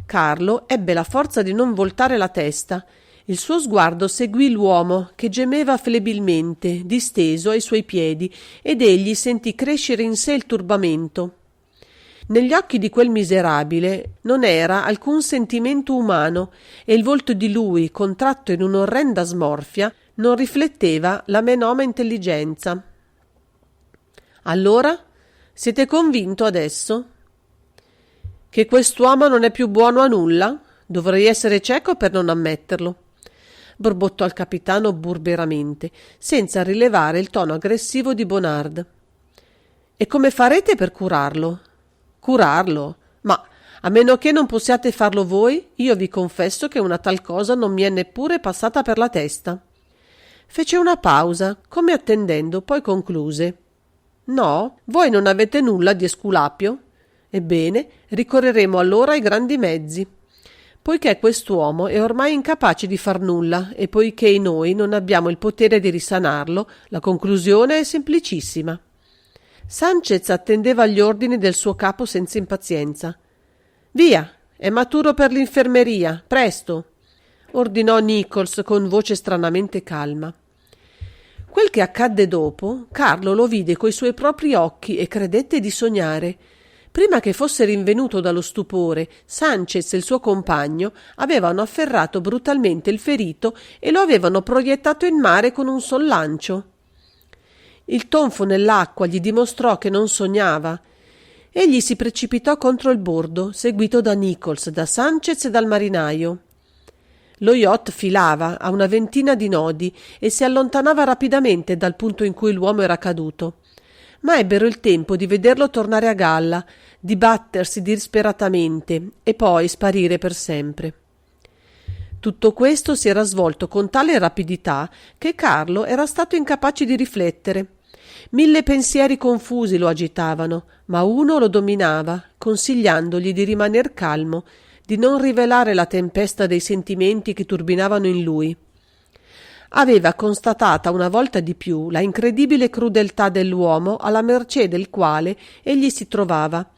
Carlo ebbe la forza di non voltare la testa. Il suo sguardo seguì l'uomo, che gemeva flebilmente, disteso ai suoi piedi, ed egli sentì crescere in sé il turbamento. Negli occhi di quel miserabile non era alcun sentimento umano, e il volto di lui, contratto in un'orrenda smorfia, non rifletteva la menoma intelligenza. «Allora? Siete convinto adesso?» «Che quest'uomo non è più buono a nulla? Dovrei essere cieco per non ammetterlo», borbottò il capitano burberamente, senza rilevare il tono aggressivo di Bonard. «E come farete per curarlo?» «Curarlo? Ma a meno che non possiate farlo voi, io vi confesso che una tal cosa non mi è neppure passata per la testa». Fece una pausa, come attendendo, poi concluse: «No? Voi non avete nulla di Esculapio? Ebbene, ricorreremo allora ai grandi mezzi. Poiché quest'uomo è ormai incapace di far nulla e poiché noi non abbiamo il potere di risanarlo, la conclusione è semplicissima». Sanchez attendeva gli ordini del suo capo senza impazienza. «Via, è maturo per l'infermeria, presto!» ordinò Nichols con voce stranamente calma. Quel che accadde dopo, Carlo lo vide coi suoi propri occhi e credette di sognare. Prima che fosse rinvenuto dallo stupore, Sanchez e il suo compagno avevano afferrato brutalmente il ferito e lo avevano proiettato in mare con un sol lancio. Il tonfo nell'acqua gli dimostrò che non sognava. Egli si precipitò contro il bordo, seguito da Nichols, da Sanchez e dal marinaio. Lo yacht filava a una ventina di nodi e si allontanava rapidamente dal punto in cui l'uomo era caduto. Ma ebbero il tempo di vederlo tornare a galla, di battersi disperatamente e poi sparire per sempre. Tutto questo si era svolto con tale rapidità che Carlo era stato incapace di riflettere. 1000 pensieri confusi lo agitavano, ma uno lo dominava, consigliandogli di rimaner calmo, di non rivelare la tempesta dei sentimenti che turbinavano in lui. Aveva constatata una volta di più la incredibile crudeltà dell'uomo alla mercé del quale egli si trovava,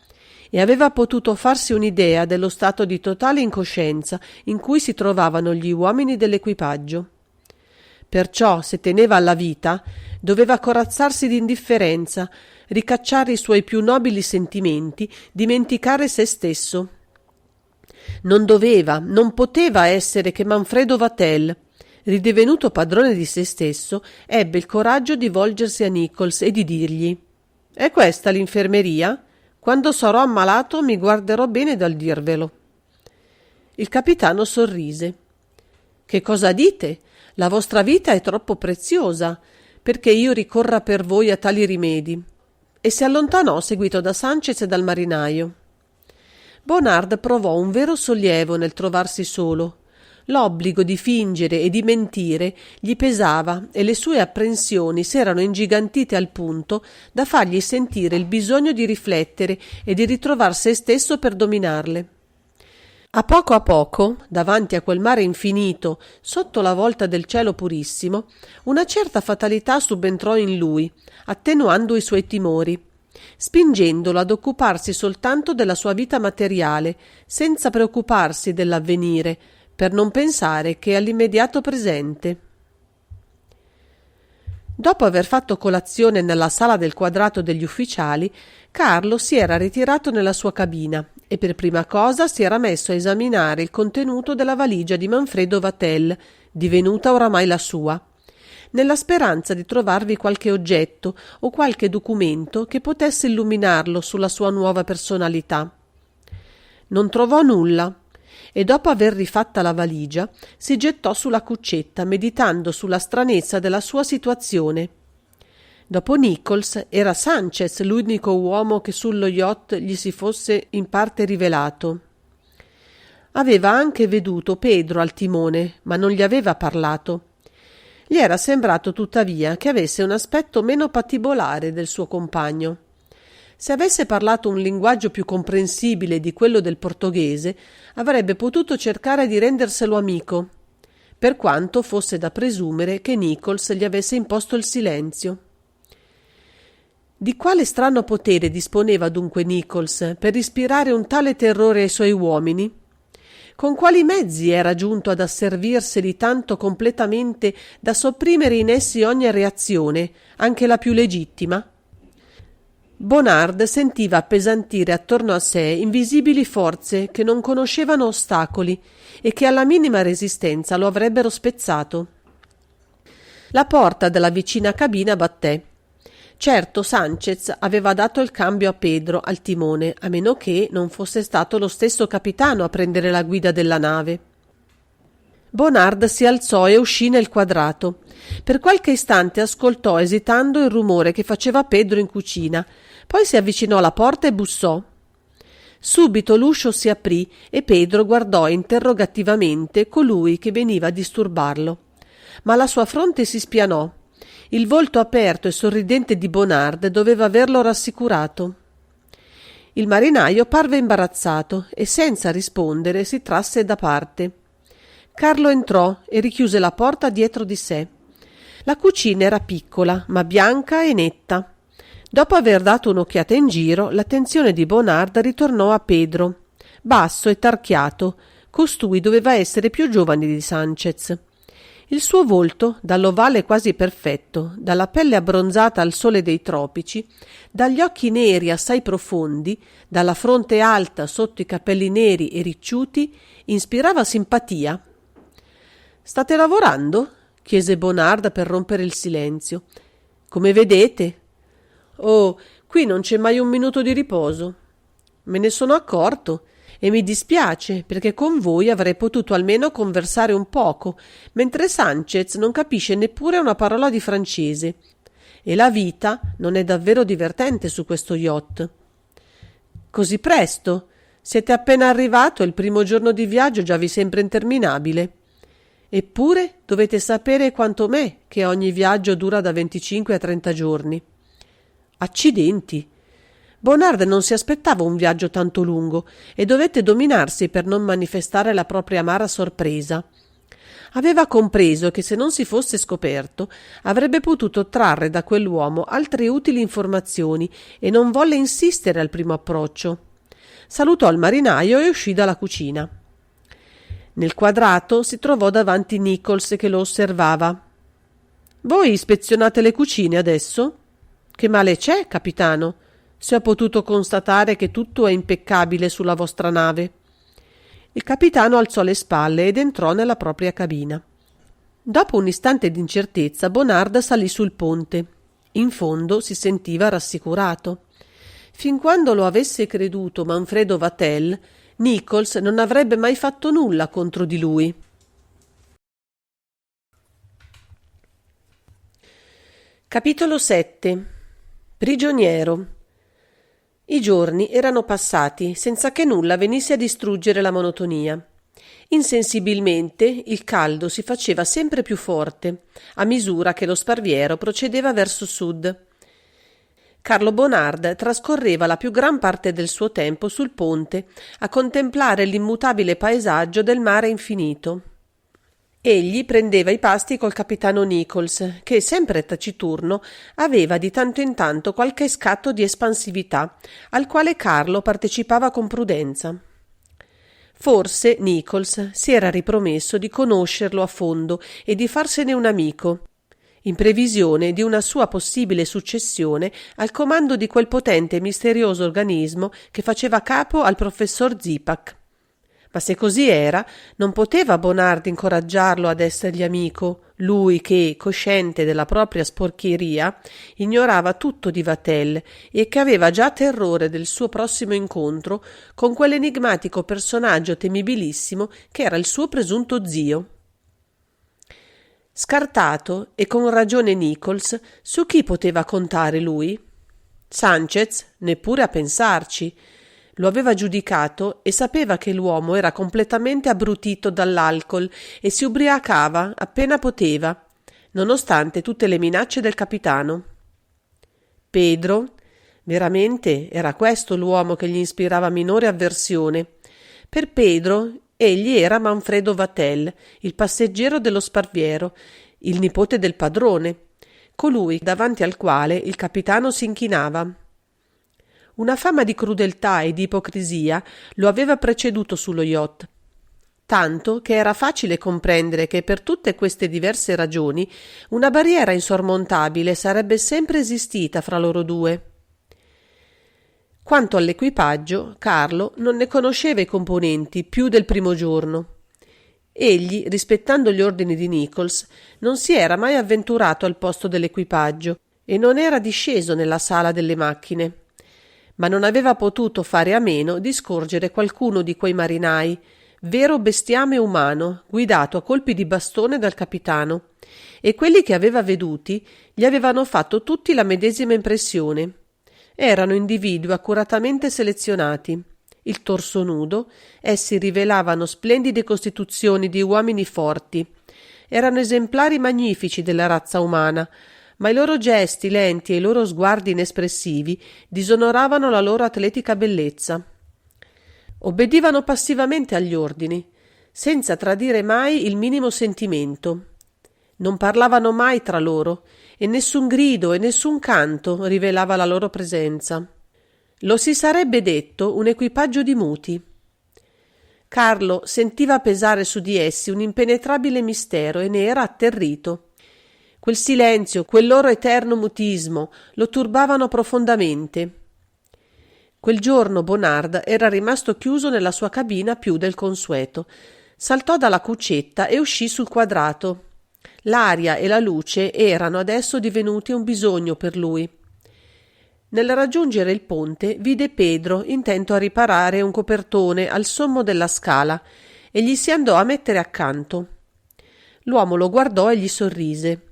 e aveva potuto farsi un'idea dello stato di totale incoscienza in cui si trovavano gli uomini dell'equipaggio. Perciò, se teneva alla vita, doveva corazzarsi d'indifferenza, ricacciare i suoi più nobili sentimenti, dimenticare se stesso. Non doveva, non poteva essere che Manfredo Vatel. Ridivenuto padrone di se stesso, ebbe il coraggio di volgersi a Nichols e di dirgli: «È questa l'infermeria? Quando sarò ammalato mi guarderò bene dal dirvelo». Il capitano sorrise. «Che cosa dite? La vostra vita è troppo preziosa perché io ricorra per voi a tali rimedi». E si allontanò seguito da Sanchez e dal marinaio. Bonard provò un vero sollievo nel trovarsi solo. L'obbligo di fingere e di mentire gli pesava e le sue apprensioni s'erano ingigantite al punto da fargli sentire il bisogno di riflettere e di ritrovar se stesso per dominarle. A poco, davanti a quel mare infinito, sotto la volta del cielo purissimo, una certa fatalità subentrò in lui, attenuando i suoi timori, spingendolo ad occuparsi soltanto della sua vita materiale, senza preoccuparsi dell'avvenire, per non pensare che all'immediato presente. Dopo aver fatto colazione nella sala del quadrato degli ufficiali, Carlo si era ritirato nella sua cabina e per prima cosa si era messo a esaminare il contenuto della valigia di Manfredo Vatel, divenuta oramai la sua, nella speranza di trovarvi qualche oggetto o qualche documento che potesse illuminarlo sulla sua nuova personalità. Non trovò nulla e dopo aver rifatta la valigia si gettò sulla cuccetta meditando sulla stranezza della sua situazione. Dopo Nichols era Sanchez l'unico uomo che sullo yacht gli si fosse in parte rivelato. Aveva anche veduto Pedro al timone, ma non gli aveva parlato. Gli era sembrato tuttavia che avesse un aspetto meno patibolare del suo compagno. Se avesse parlato un linguaggio più comprensibile di quello del portoghese, avrebbe potuto cercare di renderselo amico, per quanto fosse da presumere che Nichols gli avesse imposto il silenzio. Di quale strano potere disponeva dunque Nichols per ispirare un tale terrore ai suoi uomini? Con quali mezzi era giunto ad asservirseli tanto completamente da sopprimere in essi ogni reazione, anche la più legittima? Bonard sentiva appesantire attorno a sé invisibili forze che non conoscevano ostacoli e che alla minima resistenza lo avrebbero spezzato. La porta della vicina cabina batté. Certo, Sanchez aveva dato il cambio a Pedro al timone, a meno che non fosse stato lo stesso capitano a prendere la guida della nave. Bonard si alzò e uscì nel quadrato. Per qualche istante ascoltò esitando il rumore che faceva Pedro in cucina, poi si avvicinò alla porta e bussò. Subito l'uscio si aprì e Pedro guardò interrogativamente colui che veniva a disturbarlo. Ma la sua fronte si spianò. Il volto aperto e sorridente di Bonard doveva averlo rassicurato. Il marinaio parve imbarazzato e senza rispondere si trasse da parte. Carlo entrò e richiuse la porta dietro di sé. La cucina era piccola, ma bianca e netta. Dopo aver dato un'occhiata in giro, l'attenzione di Bonard ritornò a Pedro, basso e tarchiato. Costui doveva essere più giovane di Sanchez. Il suo volto, dall'ovale quasi perfetto, dalla pelle abbronzata al sole dei tropici, dagli occhi neri assai profondi, dalla fronte alta sotto i capelli neri e ricciuti, ispirava simpatia. «State lavorando?» chiese Bonard per rompere il silenzio. «Come vedete?» «Oh, qui non c'è mai un minuto di riposo». «Me ne sono accorto. E mi dispiace, perché con voi avrei potuto almeno conversare un poco, mentre Sanchez non capisce neppure una parola di francese. E la vita non è davvero divertente su questo yacht». «Così presto? Siete appena arrivato e il primo giorno di viaggio già vi sembra interminabile. Eppure dovete sapere quanto me che ogni viaggio dura da 25 a 30 giorni». «Accidenti!» Bonard non si aspettava un viaggio tanto lungo e dovette dominarsi per non manifestare la propria amara sorpresa. Aveva compreso che se non si fosse scoperto avrebbe potuto trarre da quell'uomo altre utili informazioni e non volle insistere al primo approccio. Salutò il marinaio e uscì dalla cucina. Nel quadrato si trovò davanti Nichols che lo osservava. «Voi ispezionate le cucine adesso?» «Che male c'è, capitano? Se ho potuto constatare che tutto è impeccabile sulla vostra nave». Il capitano alzò le spalle ed entrò nella propria cabina. Dopo un istante di incertezza, Bonard salì sul ponte. In fondo si sentiva rassicurato. Fin quando lo avesse creduto Manfredo Vatel, Nichols non avrebbe mai fatto nulla contro di lui. Capitolo 7. Prigioniero. I giorni erano passati senza che nulla venisse a distruggere la monotonia Insensibilmente il caldo si faceva sempre più forte, a misura che lo Sparviero procedeva verso sud. Carlo Bonard trascorreva la più gran parte del suo tempo sul ponte a contemplare l'immutabile paesaggio del mare infinito. Egli prendeva i pasti col capitano Nichols, che, sempre taciturno, aveva di tanto in tanto qualche scatto di espansività, al quale Carlo partecipava con prudenza. Forse Nichols si era ripromesso di conoscerlo a fondo e di farsene un amico, in previsione di una sua possibile successione al comando di quel potente e misterioso organismo che faceva capo al professor Zipak. Ma se così era, non poteva Bonard incoraggiarlo ad essergli amico, lui che, cosciente della propria sporchieria, ignorava tutto di Vatel e che aveva già terrore del suo prossimo incontro con quell'enigmatico personaggio temibilissimo che era il suo presunto zio. Scartato, e con ragione Nichols, su chi poteva contare lui? Sanchez, neppure a pensarci. Lo aveva giudicato e sapeva che l'uomo era completamente abbrutito dall'alcol e si ubriacava appena poteva, nonostante tutte le minacce del capitano. Pedro, veramente era questo l'uomo che gli ispirava minore avversione. Per Pedro egli era Manfredo Vatel, il passeggero dello Sparviero, il nipote del padrone, colui davanti al quale il capitano si inchinava. Una fama di crudeltà e di ipocrisia lo aveva preceduto sullo yacht, tanto che era facile comprendere che per tutte queste diverse ragioni una barriera insormontabile sarebbe sempre esistita fra loro due. Quanto all'equipaggio, Carlo non ne conosceva i componenti più del primo giorno. Egli, rispettando gli ordini di Nichols, non si era mai avventurato al posto dell'equipaggio e non era disceso nella sala delle macchine, ma non aveva potuto fare a meno di scorgere qualcuno di quei marinai, vero bestiame umano, guidato a colpi di bastone dal capitano, e quelli che aveva veduti gli avevano fatto tutti la medesima impressione. Erano individui accuratamente selezionati. Il torso nudo, essi rivelavano splendide costituzioni di uomini forti. Erano esemplari magnifici della razza umana, ma i loro gesti lenti e i loro sguardi inespressivi disonoravano la loro atletica bellezza. Obbedivano passivamente agli ordini, senza tradire mai il minimo sentimento. Non parlavano mai tra loro, e nessun grido e nessun canto rivelava la loro presenza. Lo si sarebbe detto un equipaggio di muti. Carlo sentiva pesare su di essi un impenetrabile mistero e ne era atterrito. Quel silenzio, quel loro eterno mutismo lo turbavano profondamente. Quel giorno Bonard era rimasto chiuso nella sua cabina più del consueto. Saltò dalla cuccetta e uscì sul quadrato. L'aria e la luce erano adesso divenuti un bisogno per lui. Nel raggiungere il ponte vide Pedro intento a riparare un copertone al sommo della scala e gli si andò a mettere accanto. L'uomo lo guardò e gli sorrise.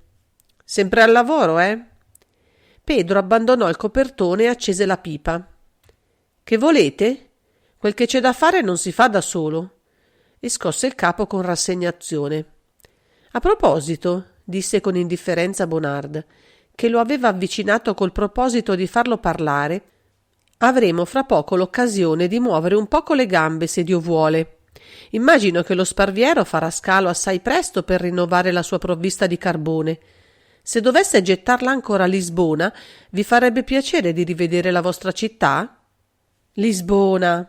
«Sempre al lavoro, eh?» Pedro abbandonò il copertone e accese la pipa. «Che volete? Quel che c'è da fare non si fa da solo», e scosse il capo con rassegnazione. «A proposito», disse con indifferenza Bonard, che lo aveva avvicinato col proposito di farlo parlare, «avremo fra poco l'occasione di muovere un poco le gambe, se Dio vuole. Immagino che lo Sparviero farà scalo assai presto per rinnovare la sua provvista di carbone. Se dovesse gettarla ancora a Lisbona, vi farebbe piacere di rivedere la vostra città?» «Lisbona!»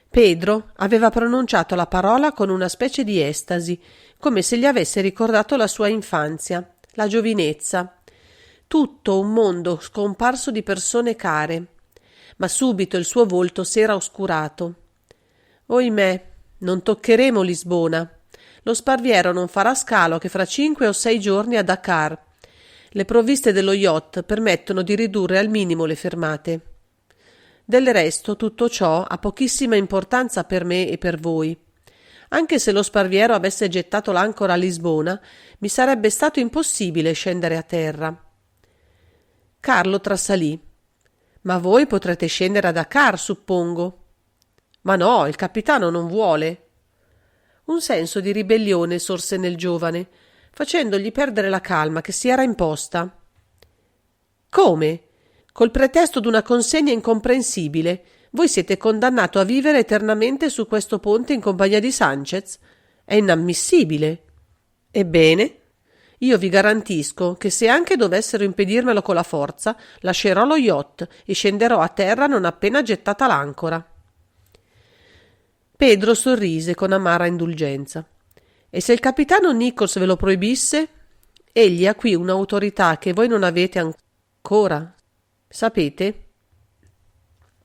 Pedro aveva pronunciato la parola con una specie di estasi, come se gli avesse ricordato la sua infanzia, la giovinezza. Tutto un mondo scomparso di persone care. Ma subito il suo volto s'era oscurato. «Oimè, non toccheremo Lisbona. Lo Sparviero non farà scalo che fra 5 o 6 giorni a Dakar. Le provviste dello yacht permettono di ridurre al minimo le fermate. Del resto tutto ciò ha pochissima importanza per me e per voi. Anche se lo Sparviero avesse gettato l'ancora a Lisbona, mi sarebbe stato impossibile scendere a terra». Carlo trasalì. «Ma voi potrete scendere a Dakar, suppongo?» «Ma no, il capitano non vuole». Un senso di ribellione sorse nel giovane, facendogli perdere la calma che si era imposta. Come? Col pretesto d'una consegna incomprensibile, voi siete condannato a vivere eternamente su questo ponte in compagnia di Sanchez? È inammissibile. Ebbene, io vi garantisco che se anche dovessero impedirmelo con la forza, lascerò lo yacht e scenderò a terra non appena gettata l'ancora. Pedro sorrise con amara indulgenza. E se il capitano Nichols ve lo proibisse? Egli ha qui un'autorità che voi non avete ancora. Sapete?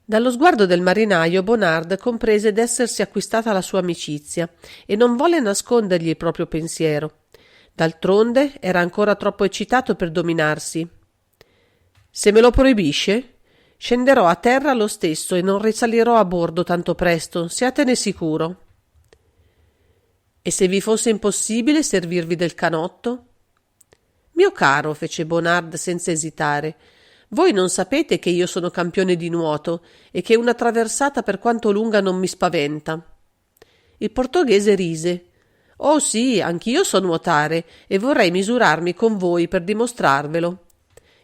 Dallo sguardo del marinaio Bonard comprese d'essersi acquistata la sua amicizia e non volle nascondergli il proprio pensiero. D'altronde era ancora troppo eccitato per dominarsi. Se me lo proibisce, scenderò a terra lo stesso e non risalirò a bordo tanto presto, siatene sicuro. E se vi fosse impossibile servirvi del canotto? Mio caro, fece Bonard senza esitare, voi non sapete che io sono campione di nuoto e che una traversata per quanto lunga non mi spaventa. Il portoghese rise. Oh sì, anch'io so nuotare e vorrei misurarmi con voi per dimostrarvelo.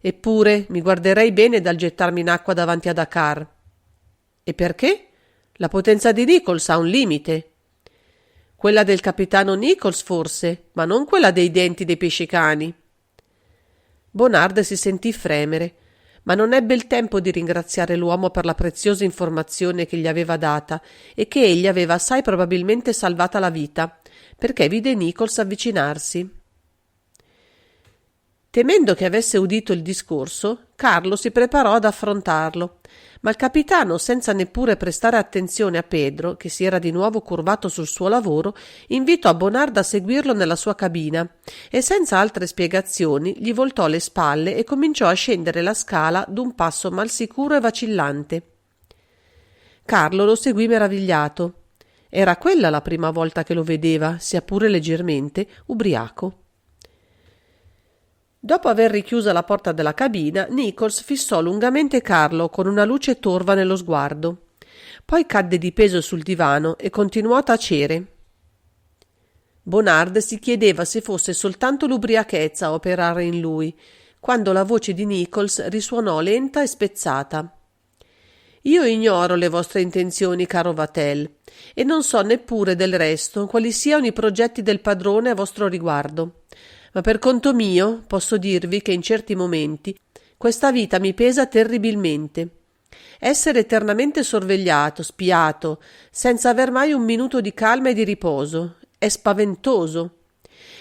Eppure mi guarderei bene dal gettarmi in acqua davanti a Dakar. E perché? La potenza di Nichols ha un limite. Quella del capitano Nichols forse, ma non quella dei denti dei pescicani. Bonard si sentì fremere, ma non ebbe il tempo di ringraziare l'uomo per la preziosa informazione che gli aveva data e che egli aveva assai probabilmente salvata la vita, perché vide Nichols avvicinarsi. Temendo che avesse udito il discorso, Carlo si preparò ad affrontarlo, ma il capitano, senza neppure prestare attenzione a Pedro, che si era di nuovo curvato sul suo lavoro, invitò Bonard a seguirlo nella sua cabina e senza altre spiegazioni gli voltò le spalle e cominciò a scendere la scala d'un passo mal sicuro e vacillante. Carlo lo seguì meravigliato. Era quella la prima volta che lo vedeva, sia pure leggermente, ubriaco. Dopo aver richiusa la porta della cabina, Nichols fissò lungamente Carlo con una luce torva nello sguardo. Poi cadde di peso sul divano e continuò a tacere. Bonard si chiedeva se fosse soltanto l'ubriachezza a operare in lui, quando la voce di Nichols risuonò lenta e spezzata. Io ignoro le vostre intenzioni, caro Vatel, e non so neppure del resto quali siano i progetti del padrone a vostro riguardo. Ma per conto mio posso dirvi che in certi momenti questa vita mi pesa terribilmente. Essere eternamente sorvegliato, spiato, senza aver mai un minuto di calma e di riposo, è spaventoso.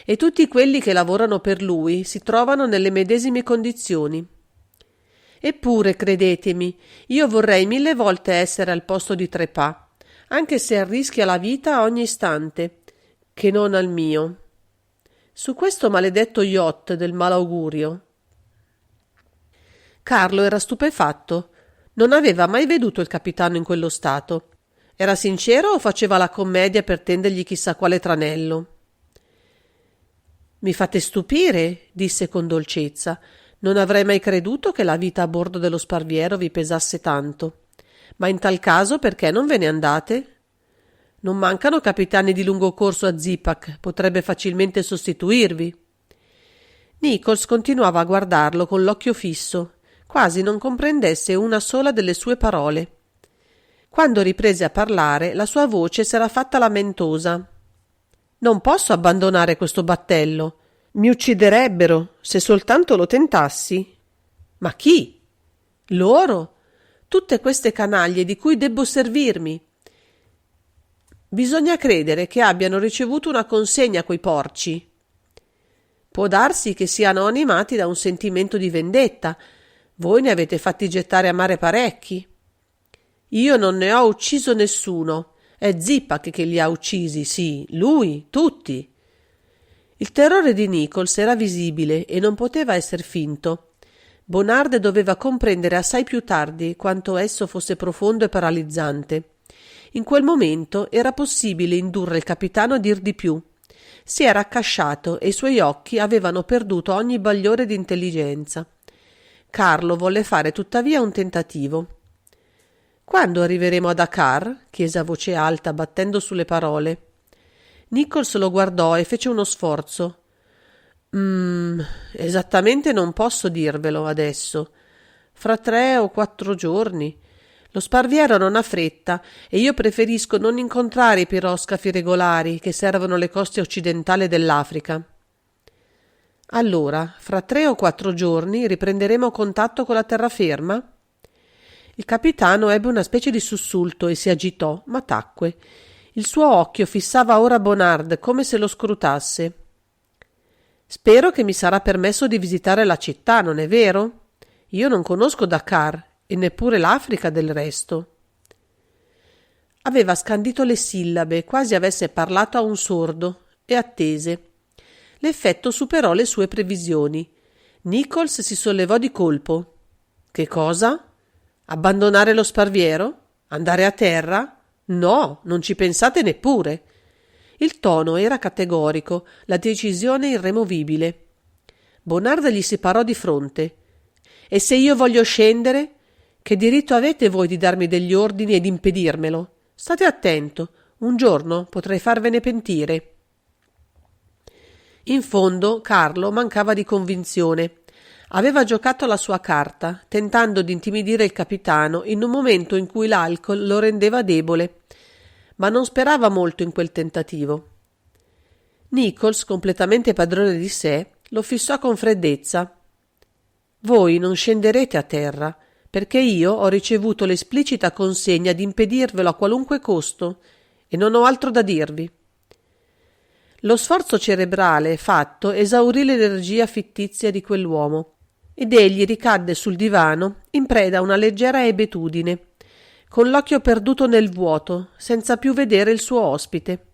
E tutti quelli che lavorano per lui si trovano nelle medesime condizioni. Eppure, credetemi, io vorrei 1000 volte essere al posto di Trepas, anche se arrischia la vita a ogni istante, che non al mio. Su questo maledetto yacht del malaugurio. Carlo era stupefatto. Non aveva mai veduto il capitano in quello stato. Era sincero o faceva la commedia per tendergli chissà quale tranello? Mi fate stupire, disse con dolcezza. Non avrei mai creduto che la vita a bordo dello Sparviero vi pesasse tanto. Ma in tal caso perché non ve ne andate? Non mancano capitani di lungo corso a Zipak, potrebbe facilmente sostituirvi. Nichols continuava a guardarlo con l'occhio fisso, quasi non comprendesse una sola delle sue parole. Quando riprese a parlare, la sua voce s'era fatta lamentosa. Non posso abbandonare questo battello. Mi ucciderebbero se soltanto lo tentassi. Ma chi? Loro? Tutte queste canaglie di cui debbo servirmi. Bisogna credere che abbiano ricevuto una consegna quei porci. Può darsi che siano animati da un sentimento di vendetta. Voi ne avete fatti gettare a mare parecchi. Io non ne ho ucciso nessuno. È Zipak che li ha uccisi, sì, lui, tutti. Il terrore di Nichols era visibile e non poteva esser finto. Bonard doveva comprendere assai più tardi quanto esso fosse profondo e paralizzante. In quel momento era possibile indurre il capitano a dir di più. Si era accasciato e i suoi occhi avevano perduto ogni bagliore di intelligenza. Carlo volle fare tuttavia un tentativo. «Quando arriveremo a Dakar?» chiese a voce alta, battendo sulle parole. Nichols lo guardò e fece uno sforzo. Esattamente non posso dirvelo adesso. Fra 3 o 4 giorni. Lo Sparviero non ha fretta e io preferisco non incontrare i piroscafi regolari che servono le coste occidentali dell'Africa. Allora, fra 3 o 4 giorni riprenderemo contatto con la terraferma? Il capitano ebbe una specie di sussulto e si agitò, ma tacque. Il suo occhio fissava ora Bonard come se lo scrutasse. Spero che mi sarà permesso di visitare la città, non è vero? Io non conosco Dakar e neppure l'Africa del resto. Aveva scandito le sillabe, quasi avesse parlato a un sordo, e attese. L'effetto superò le sue previsioni. Nichols si sollevò di colpo. Che cosa? Abbandonare lo Sparviero? Andare a terra? No, non ci pensate neppure. Il tono era categorico, la decisione irremovibile. Bonard gli si parò di fronte. E se io voglio scendere? Che diritto avete voi di darmi degli ordini e di impedirmelo? State attento, un giorno potrei farvene pentire. In fondo Carlo mancava di convinzione. Aveva giocato la sua carta, tentando di intimidire il capitano in un momento in cui l'alcol lo rendeva debole, ma non sperava molto in quel tentativo. Nichols, completamente padrone di sé, lo fissò con freddezza. Voi non scenderete a terra, perché io ho ricevuto l'esplicita consegna di impedirvelo a qualunque costo, e non ho altro da dirvi. Lo sforzo cerebrale fatto esaurì l'energia fittizia di quell'uomo, ed egli ricadde sul divano in preda a una leggera ebetudine, con l'occhio perduto nel vuoto, senza più vedere il suo ospite.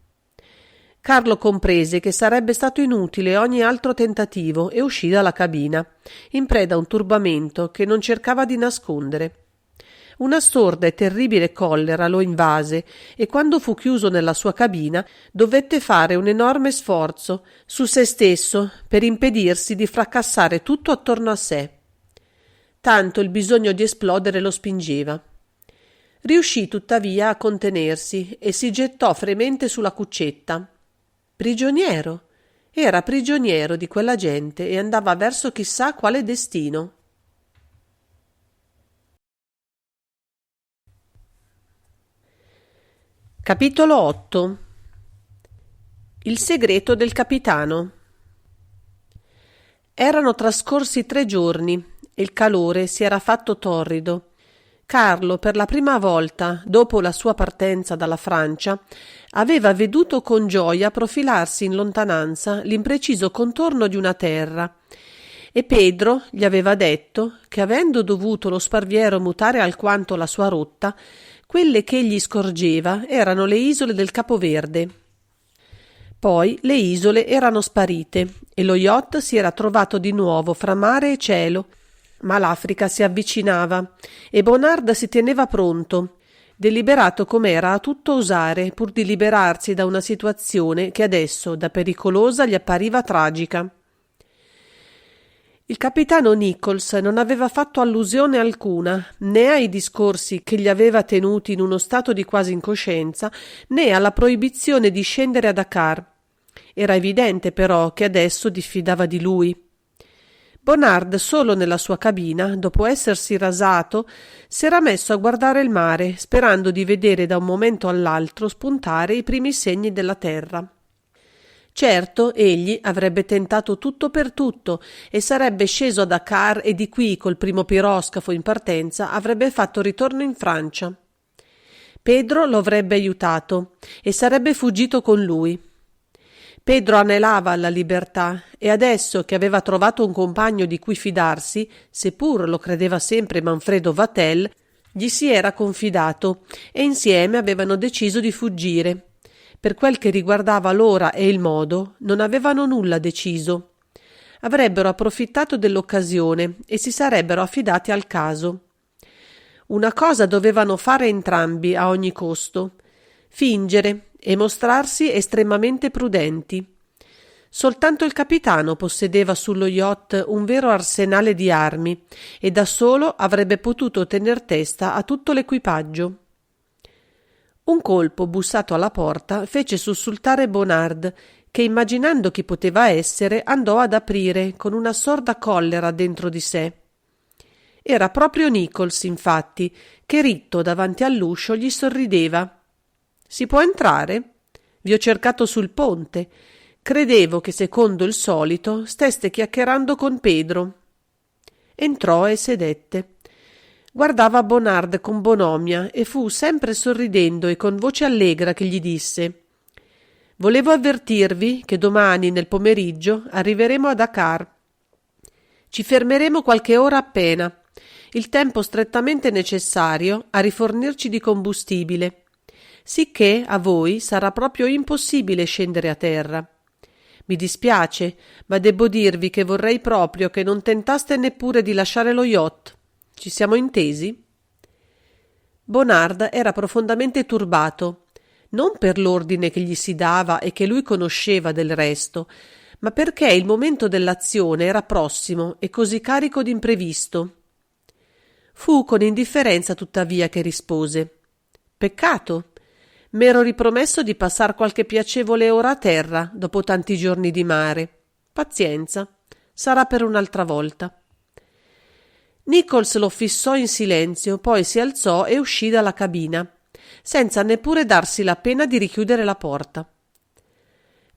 Carlo comprese che sarebbe stato inutile ogni altro tentativo e uscì dalla cabina, in preda a un turbamento che non cercava di nascondere. Una sorda e terribile collera lo invase e quando fu chiuso nella sua cabina dovette fare un enorme sforzo su se stesso per impedirsi di fracassare tutto attorno a sé. Tanto il bisogno di esplodere lo spingeva. Riuscì tuttavia a contenersi e si gettò fremente sulla cuccetta. Prigioniero. Era prigioniero di quella gente e andava verso chissà quale destino. Capitolo 8. Il segreto del capitano. Erano trascorsi 3 giorni e il calore si era fatto torrido. Carlo, per la prima volta, dopo la sua partenza dalla Francia, aveva veduto con gioia profilarsi in lontananza l'impreciso contorno di una terra, e Pedro gli aveva detto che, avendo dovuto lo Sparviero mutare alquanto la sua rotta, quelle che egli scorgeva erano le isole del Capoverde. Poi le isole erano sparite e lo yacht si era trovato di nuovo fra mare e cielo, ma l'Africa si avvicinava e Bonard si teneva pronto, deliberato com'era a tutto osare pur di liberarsi da una situazione che adesso da pericolosa gli appariva tragica. Il capitano Nichols non aveva fatto allusione alcuna né ai discorsi che gli aveva tenuti in uno stato di quasi incoscienza, né alla proibizione di scendere a Dakar. Era evidente però che adesso diffidava di lui. Bonard, solo nella sua cabina, dopo essersi rasato, s'era messo a guardare il mare, sperando di vedere da un momento all'altro spuntare i primi segni della terra. Certo, egli avrebbe tentato tutto per tutto e sarebbe sceso a Dakar e di qui, col primo piroscafo in partenza, avrebbe fatto ritorno in Francia. Pedro lo avrebbe aiutato e sarebbe fuggito con lui. Pedro anelava alla libertà e adesso che aveva trovato un compagno di cui fidarsi, seppur lo credeva sempre Manfredo Vatel, gli si era confidato e insieme avevano deciso di fuggire. Per quel che riguardava l'ora e il modo, non avevano nulla deciso. Avrebbero approfittato dell'occasione e si sarebbero affidati al caso. Una cosa dovevano fare entrambi a ogni costo: fingere e mostrarsi estremamente prudenti. Soltanto il capitano possedeva sullo yacht un vero arsenale di armi e da solo avrebbe potuto tener testa a tutto l'equipaggio. Un colpo bussato alla porta fece sussultare Bonard, che immaginando chi poteva essere andò ad aprire con una sorda collera dentro di sé. Era proprio Nichols, infatti, che ritto davanti all'uscio gli sorrideva. «Si può entrare? Vi ho cercato sul ponte. Credevo che, secondo il solito, steste chiacchierando con Pedro». Entrò e sedette. Guardava Bonard con bonomia e fu sempre sorridendo e con voce allegra che gli disse: «Volevo avvertirvi che domani nel pomeriggio arriveremo a Dakar. Ci fermeremo qualche ora appena, il tempo strettamente necessario a rifornirci di combustibile, sicché a voi sarà proprio impossibile scendere a terra. Mi dispiace, ma debbo dirvi che vorrei proprio che non tentaste neppure di lasciare lo yacht. Ci siamo intesi?» Bonard era profondamente turbato, non per l'ordine che gli si dava e che lui conosceva del resto, ma perché il momento dell'azione era prossimo e così carico d'imprevisto. Fu con indifferenza tuttavia che rispose: «Peccato. M'ero ripromesso di passar qualche piacevole ora a terra dopo tanti giorni di mare. Pazienza, sarà per un'altra volta». Nichols lo fissò in silenzio, poi si alzò e uscì dalla cabina, senza neppure darsi la pena di richiudere la porta.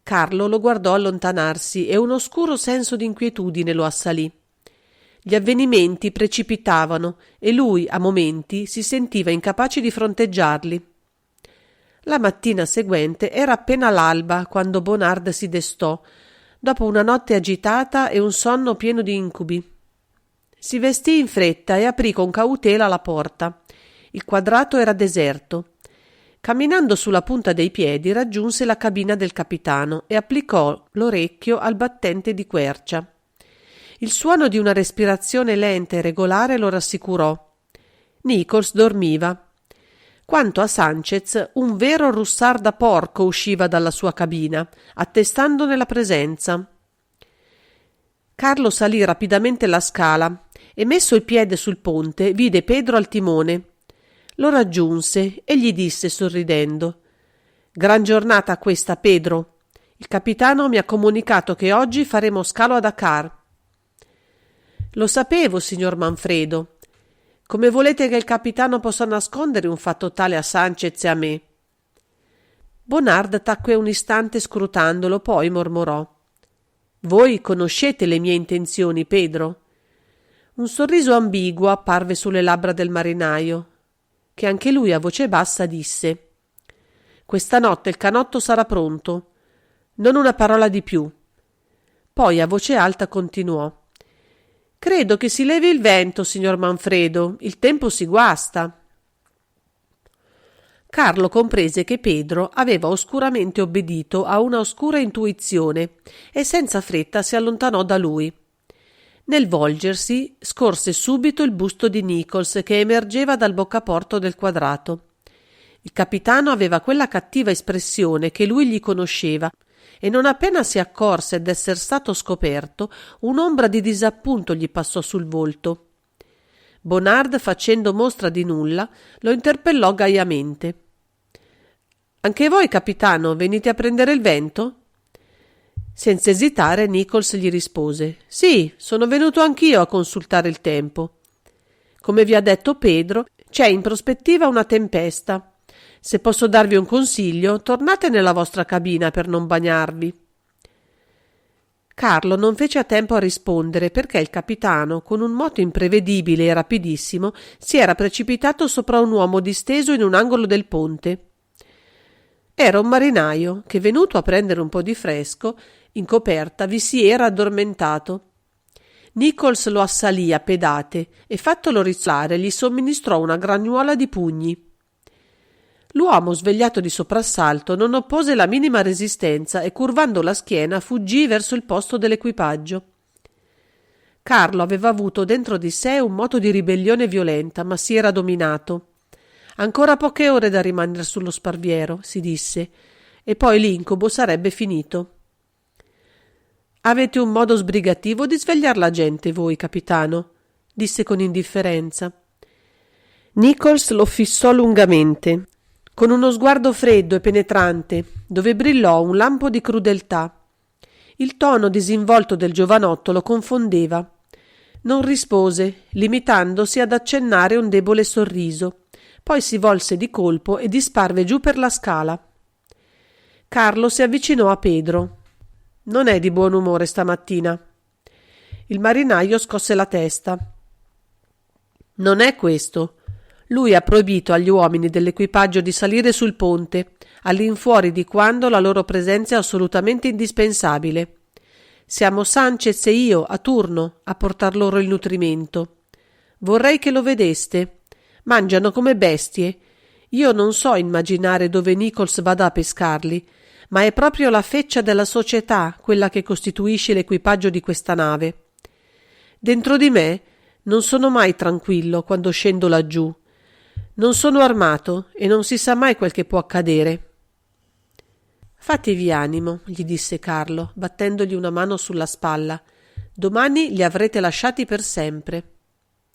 Carlo lo guardò allontanarsi e un oscuro senso d'inquietudine lo assalì. Gli avvenimenti precipitavano e lui, a momenti, si sentiva incapace di fronteggiarli. La mattina seguente era appena l'alba quando Bonard si destò, dopo una notte agitata e un sonno pieno di incubi. Si vestì in fretta e aprì con cautela la porta. Il quadrato era deserto. Camminando sulla punta dei piedi raggiunse la cabina del capitano e applicò l'orecchio al battente di quercia. Il suono di una respirazione lenta e regolare lo rassicurò. Nichols dormiva. Quanto a Sanchez, un vero russar da porco usciva dalla sua cabina, attestandone la presenza. Carlo salì rapidamente la scala e, messo il piede sul ponte, vide Pedro al timone. Lo raggiunse e gli disse sorridendo: «Gran giornata questa, Pedro. Il capitano mi ha comunicato che oggi faremo scalo a Dakar». «Lo sapevo, signor Manfredo. Come volete che il capitano possa nascondere un fatto tale a Sanchez e a me?» Bonard tacque un istante scrutandolo, poi mormorò: «Voi conoscete le mie intenzioni, Pedro?» Un sorriso ambiguo apparve sulle labbra del marinaio, che anche lui a voce bassa disse: «Questa notte il canotto sarà pronto. Non una parola di più». Poi a voce alta continuò: «Credo che si levi il vento, signor Manfredo. Il tempo si guasta». Carlo comprese che Pedro aveva oscuramente obbedito a una oscura intuizione e senza fretta si allontanò da lui. Nel volgersi scorse subito il busto di Nichols che emergeva dal boccaporto del quadrato. Il capitano aveva quella cattiva espressione che lui gli conosceva e non appena si accorse d'esser stato scoperto, un'ombra di disappunto gli passò sul volto. Bonard, facendo mostra di nulla, lo interpellò gaiamente: «Anche voi, capitano, venite a prendere il vento?» Senza esitare Nichols gli rispose: «Sì, sono venuto anch'io a consultare il tempo. Come vi ha detto Pedro, c'è in prospettiva una tempesta. Se posso darvi un consiglio, tornate nella vostra cabina per non bagnarvi». Carlo non fece a tempo a rispondere perché il capitano, con un moto imprevedibile e rapidissimo, si era precipitato sopra un uomo disteso in un angolo del ponte. Era un marinaio che, venuto a prendere un po' di fresco, in coperta vi si era addormentato. Nichols lo assalì a pedate e, fattolo rizzare, gli somministrò una gragnuola di pugni. L'uomo, svegliato di soprassalto, non oppose la minima resistenza e, curvando la schiena, fuggì verso il posto dell'equipaggio. Carlo aveva avuto dentro di sé un moto di ribellione violenta, ma si era dominato. Ancora poche ore da rimanere sullo sparviero, si disse, e poi l'incubo sarebbe finito. «Avete un modo sbrigativo di svegliar la gente, voi, capitano», disse con indifferenza. Nichols lo fissò lungamente. con uno sguardo freddo e penetrante, dove brillò un lampo di crudeltà. Il tono disinvolto del giovanotto lo confondeva. Non rispose, limitandosi ad accennare un debole sorriso. Poi si volse di colpo e disparve giù per la scala. Carlo si avvicinò a Pedro. Non è di buon umore stamattina. Il marinaio scosse la testa. Non è questo. Lui ha proibito agli uomini dell'equipaggio di salire sul ponte, all'infuori di quando la loro presenza è assolutamente indispensabile. Siamo Sanchez e io a turno a portar loro il nutrimento. Vorrei che lo vedeste. Mangiano come bestie. Io non so immaginare dove Nichols vada a pescarli, ma è proprio la feccia della società quella che costituisce l'equipaggio di questa nave. Dentro di me non sono mai tranquillo quando scendo laggiù. Non sono armato e non si sa mai quel che può accadere. Fatevi animo, gli disse Carlo, battendogli una mano sulla spalla. Domani li avrete lasciati per sempre.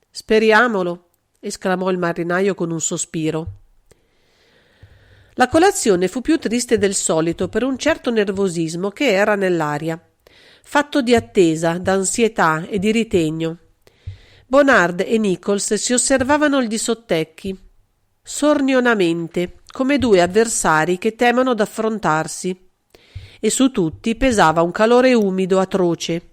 Speriamolo, esclamò il marinaio con un sospiro. La colazione fu più triste del solito per un certo nervosismo che era nell'aria, fatto di attesa, d'ansietà e di ritegno. Bonard e Nichols si osservavano gli sottecchi, sornionamente, come due avversari che temono d'affrontarsi, e su tutti pesava un calore umido atroce.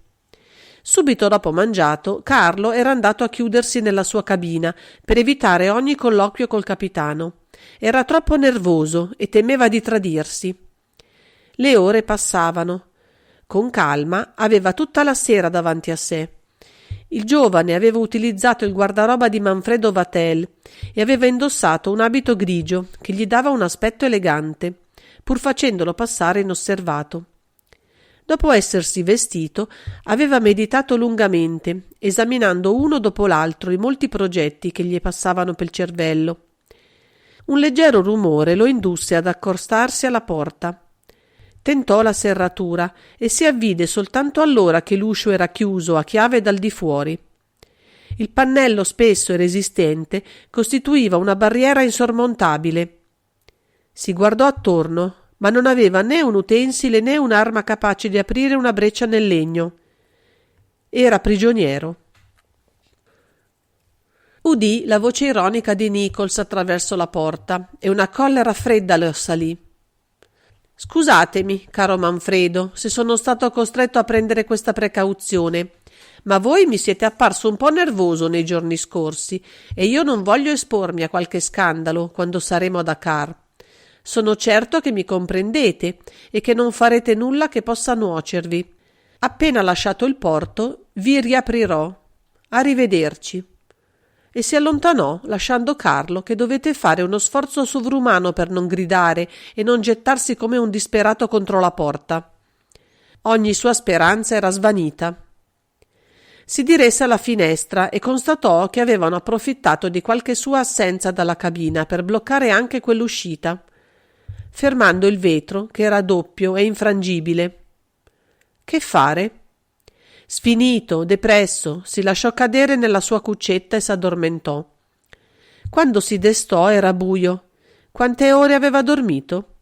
Subito dopo mangiato, Carlo era andato a chiudersi nella sua cabina per evitare ogni colloquio col capitano. Era troppo nervoso e temeva di tradirsi. Le ore passavano. Con calma aveva tutta la sera davanti a sé. Il giovane aveva utilizzato il guardaroba di Manfredo Vatel e aveva indossato un abito grigio che gli dava un aspetto elegante, pur facendolo passare inosservato. Dopo essersi vestito, aveva meditato lungamente, esaminando uno dopo l'altro i molti progetti che gli passavano pel cervello. Un leggero rumore lo indusse ad accostarsi alla porta. Tentò la serratura e si avvide soltanto allora che l'uscio era chiuso a chiave dal di fuori. Il pannello spesso e resistente costituiva una barriera insormontabile. Si guardò attorno, ma non aveva né un utensile né un'arma capace di aprire una breccia nel legno. Era prigioniero. Udì la voce ironica di Nichols attraverso la porta e una collera fredda lo assalì. Scusatemi, caro Manfredo, se sono stato costretto a prendere questa precauzione, ma voi mi siete apparso un po' nervoso nei giorni scorsi e io non voglio espormi a qualche scandalo quando saremo a Dakar. Sono certo che mi comprendete e che non farete nulla che possa nuocervi. Appena lasciato il porto, vi riaprirò. Arrivederci. E si allontanò, lasciando Carlo che dovette fare uno sforzo sovrumano per non gridare e non gettarsi come un disperato contro la porta. Ogni sua speranza era svanita. Si diresse alla finestra e constatò che avevano approfittato di qualche sua assenza dalla cabina per bloccare anche quell'uscita, fermando il vetro, che era doppio e infrangibile. Che fare? Sfinito, depresso, si lasciò cadere nella sua cuccetta e s'addormentò. Quando si destò era buio. Quante ore aveva dormito?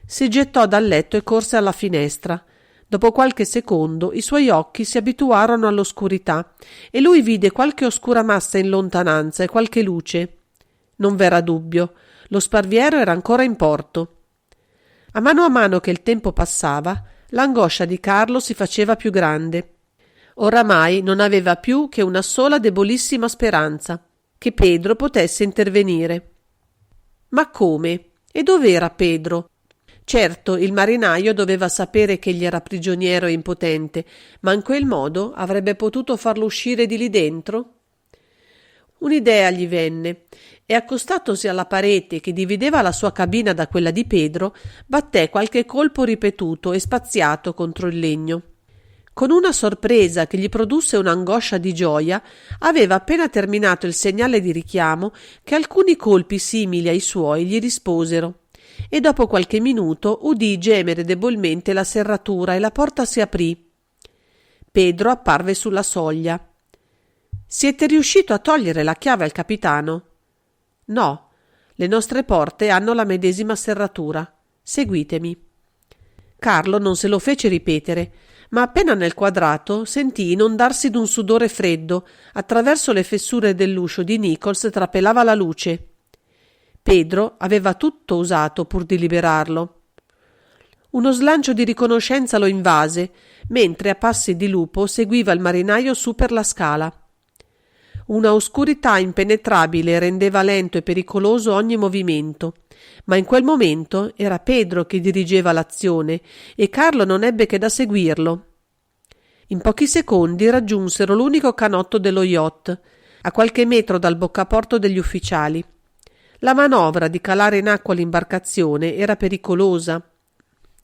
Si gettò dal letto e corse alla finestra. Dopo qualche secondo i suoi occhi si abituarono all'oscurità e lui vide qualche oscura massa in lontananza e qualche luce. Non v'era dubbio, lo sparviero era ancora in porto. A mano che il tempo passava, l'angoscia di Carlo si faceva più grande. Oramai non aveva più che una sola debolissima speranza, che Pedro potesse intervenire. Ma come? E dov'era Pedro? Certo, il marinaio doveva sapere che egli era prigioniero e impotente, ma in quel modo avrebbe potuto farlo uscire di lì dentro? Un'idea gli venne e, accostatosi alla parete che divideva la sua cabina da quella di Pedro, batté qualche colpo ripetuto e spaziato contro il legno. Con una sorpresa che gli produsse un'angoscia di gioia, aveva appena terminato il segnale di richiamo che alcuni colpi simili ai suoi gli risposero, e dopo qualche minuto udì gemere debolmente la serratura e la porta si aprì. Pedro apparve sulla soglia. «Siete riuscito a togliere la chiave al capitano?» «No, Le nostre porte hanno la medesima serratura. Seguitemi. Carlo non se lo fece ripetere, ma appena nel quadrato sentì inondarsi d'un sudore freddo. Attraverso le fessure dell'uscio di Nichols trapelava la luce. Pedro aveva tutto usato pur di liberarlo. Uno slancio di riconoscenza lo invase, mentre a passi di lupo seguiva il marinaio su per la scala. Una oscurità impenetrabile rendeva lento e pericoloso ogni movimento, ma in quel momento era Pedro che dirigeva l'azione e Carlo non ebbe che da seguirlo. In pochi secondi raggiunsero l'unico canotto dello yacht, a qualche metro dal boccaporto degli ufficiali. La manovra di calare in acqua l'imbarcazione era pericolosa.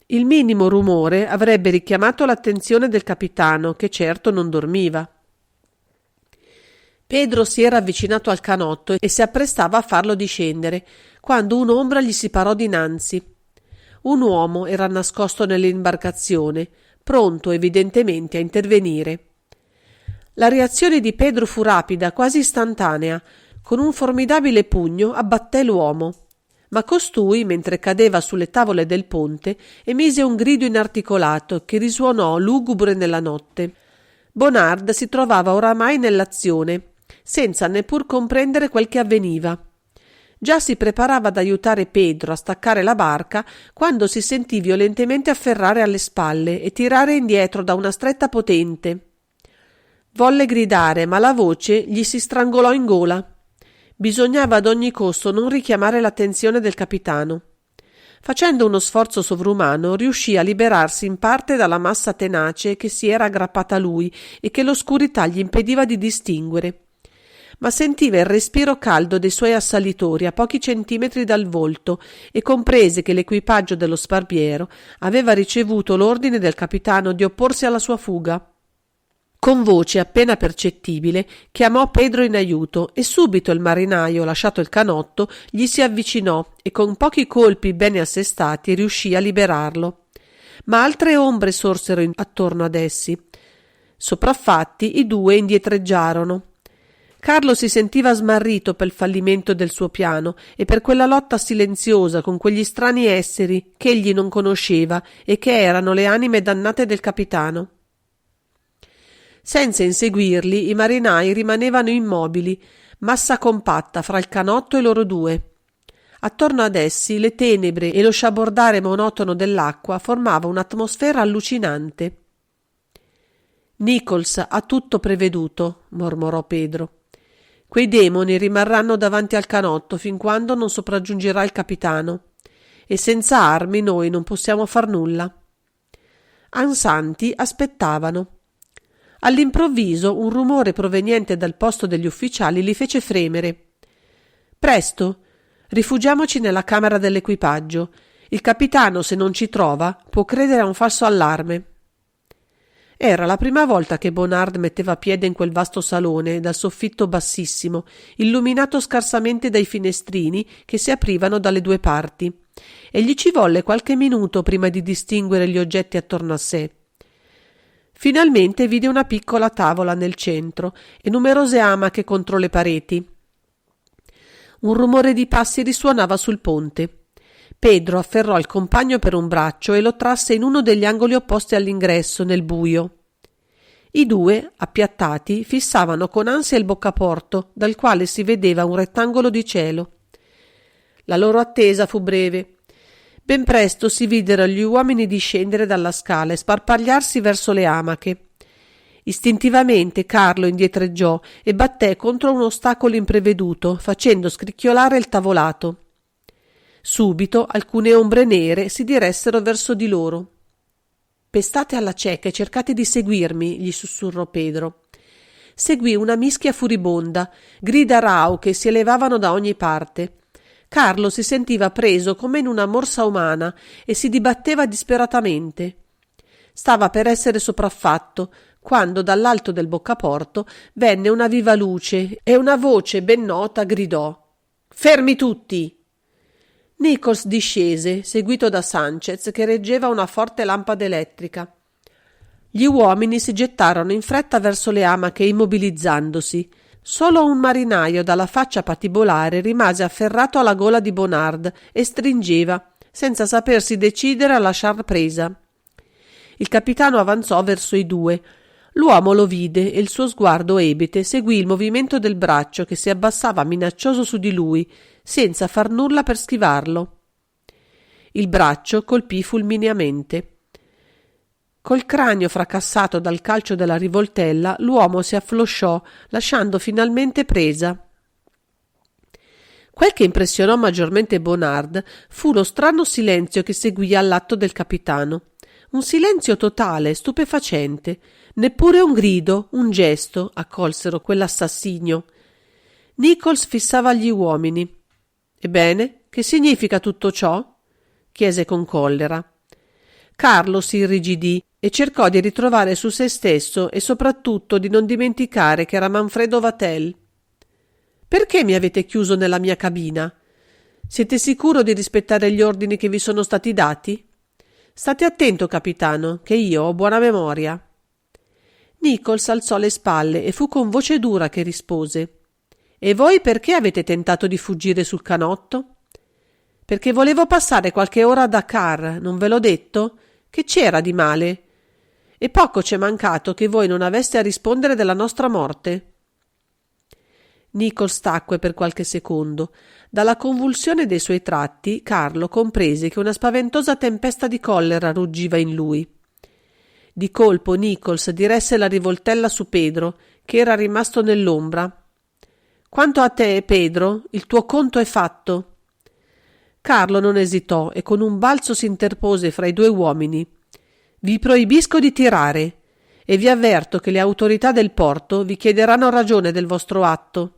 Il minimo rumore avrebbe richiamato l'attenzione del capitano, che certo non dormiva. Pedro si era avvicinato al canotto e si apprestava a farlo discendere, quando un'ombra gli si parò dinanzi. Un uomo era nascosto nell'imbarcazione, pronto evidentemente a intervenire. La reazione di Pedro fu rapida, quasi istantanea. Con un formidabile pugno abbatté l'uomo. Ma costui, mentre cadeva sulle tavole del ponte, emise un grido inarticolato che risuonò lugubre nella notte. Bonard si trovava oramai nell'azione, senza neppur comprendere quel che avveniva. Già si preparava ad aiutare Pedro a staccare la barca quando si sentì violentemente afferrare alle spalle e tirare indietro da una stretta potente. Volle gridare, ma la voce gli si strangolò in gola. Bisognava ad ogni costo non richiamare l'attenzione del capitano. Facendo uno sforzo sovrumano, riuscì a liberarsi in parte dalla massa tenace che si era aggrappata a lui e che l'oscurità gli impediva di distinguere. Ma sentiva il respiro caldo dei suoi assalitori a pochi centimetri dal volto e comprese che l'equipaggio dello Sbarbiero aveva ricevuto l'ordine del capitano di opporsi alla sua fuga. Con voce appena percettibile chiamò Pedro in aiuto e subito il marinaio, lasciato il canotto, gli si avvicinò e con pochi colpi bene assestati riuscì a liberarlo. Ma altre ombre sorsero attorno ad essi. Sopraffatti i due indietreggiarono. Carlo si sentiva smarrito per il fallimento del suo piano e per quella lotta silenziosa con quegli strani esseri che egli non conosceva e che erano le anime dannate del capitano. Senza inseguirli, i marinai rimanevano immobili, massa compatta fra il canotto e loro due. Attorno ad essi le tenebre e lo sciabordare monotono dell'acqua formava un'atmosfera allucinante. Nichols ha tutto preveduto, mormorò Pedro. Quei demoni rimarranno davanti al canotto fin quando non sopraggiungerà il capitano, e senza armi noi non possiamo far nulla. Ansanti aspettavano. All'improvviso un rumore proveniente dal posto degli ufficiali li fece fremere. Presto, rifugiamoci nella camera dell'equipaggio. Il capitano, se non ci trova, può credere a un falso allarme. Era la prima volta che Bonard metteva piede in quel vasto salone dal soffitto bassissimo, illuminato scarsamente dai finestrini che si aprivano dalle due parti, e gli ci volle qualche minuto prima di distinguere gli oggetti attorno a sé. Finalmente vide una piccola tavola nel centro e numerose amache contro le pareti. Un rumore di passi risuonava sul ponte. Pedro afferrò il compagno per un braccio e lo trasse in uno degli angoli opposti all'ingresso, nel buio. I due, appiattati, fissavano con ansia il boccaporto, dal quale si vedeva un rettangolo di cielo. La loro attesa fu breve. Ben presto si videro gli uomini discendere dalla scala e sparpagliarsi verso le amache. Istintivamente Carlo indietreggiò e batté contro un ostacolo impreveduto, facendo scricchiolare il tavolato. Subito alcune ombre nere si diressero verso di loro. «Pestate alla cieca e cercate di seguirmi», gli sussurrò Pedro. Seguì una mischia furibonda, grida rauche si elevavano da ogni parte. Carlo si sentiva preso come in una morsa umana e si dibatteva disperatamente. Stava per essere sopraffatto quando dall'alto del boccaporto venne una viva luce e una voce ben nota gridò: «Fermi tutti!» Nichols discese, seguito da Sanchez che reggeva una forte lampada elettrica. Gli uomini si gettarono in fretta verso le amache immobilizzandosi. Solo un marinaio dalla faccia patibolare rimase afferrato alla gola di Bonard e stringeva, senza sapersi decidere a lasciar presa. Il capitano avanzò verso i due. L'uomo lo vide e il suo sguardo ebete seguì il movimento del braccio che si abbassava minaccioso su di lui, senza far nulla per schivarlo. Il braccio colpì fulmineamente. Col cranio fracassato dal calcio della rivoltella, l'uomo si afflosciò, lasciando finalmente presa. Quel che impressionò maggiormente Bonard fu lo strano silenzio che seguì all'atto del capitano. Un silenzio totale, stupefacente. Neppure un grido, un gesto accolsero quell'assassinio. Nichols fissava gli uomini. «Ebbene, che significa tutto ciò?» chiese con collera. Carlo si irrigidì e cercò di ritrovare su se stesso e soprattutto di non dimenticare che era Manfredo Vatel. «Perché mi avete chiuso nella mia cabina? Siete sicuro di rispettare gli ordini che vi sono stati dati? State attento, capitano, che io ho buona memoria». Nichols alzò le spalle e fu con voce dura che rispose: «E voi perché avete tentato di fuggire sul canotto?» «Perché volevo passare qualche ora a Dakar, non ve l'ho detto? Che c'era di male? E poco c'è mancato che voi non aveste a rispondere della nostra morte». Nichols tacque per qualche secondo. Dalla convulsione dei suoi tratti, Carlo comprese che una spaventosa tempesta di collera ruggiva in lui. Di colpo Nichols diresse la rivoltella su Pedro, che era rimasto nell'ombra. «Quanto a te, Pedro, il tuo conto è fatto». Carlo non esitò e con un balzo si interpose fra i due uomini. «Vi proibisco di tirare e vi avverto che le autorità del porto vi chiederanno ragione del vostro atto».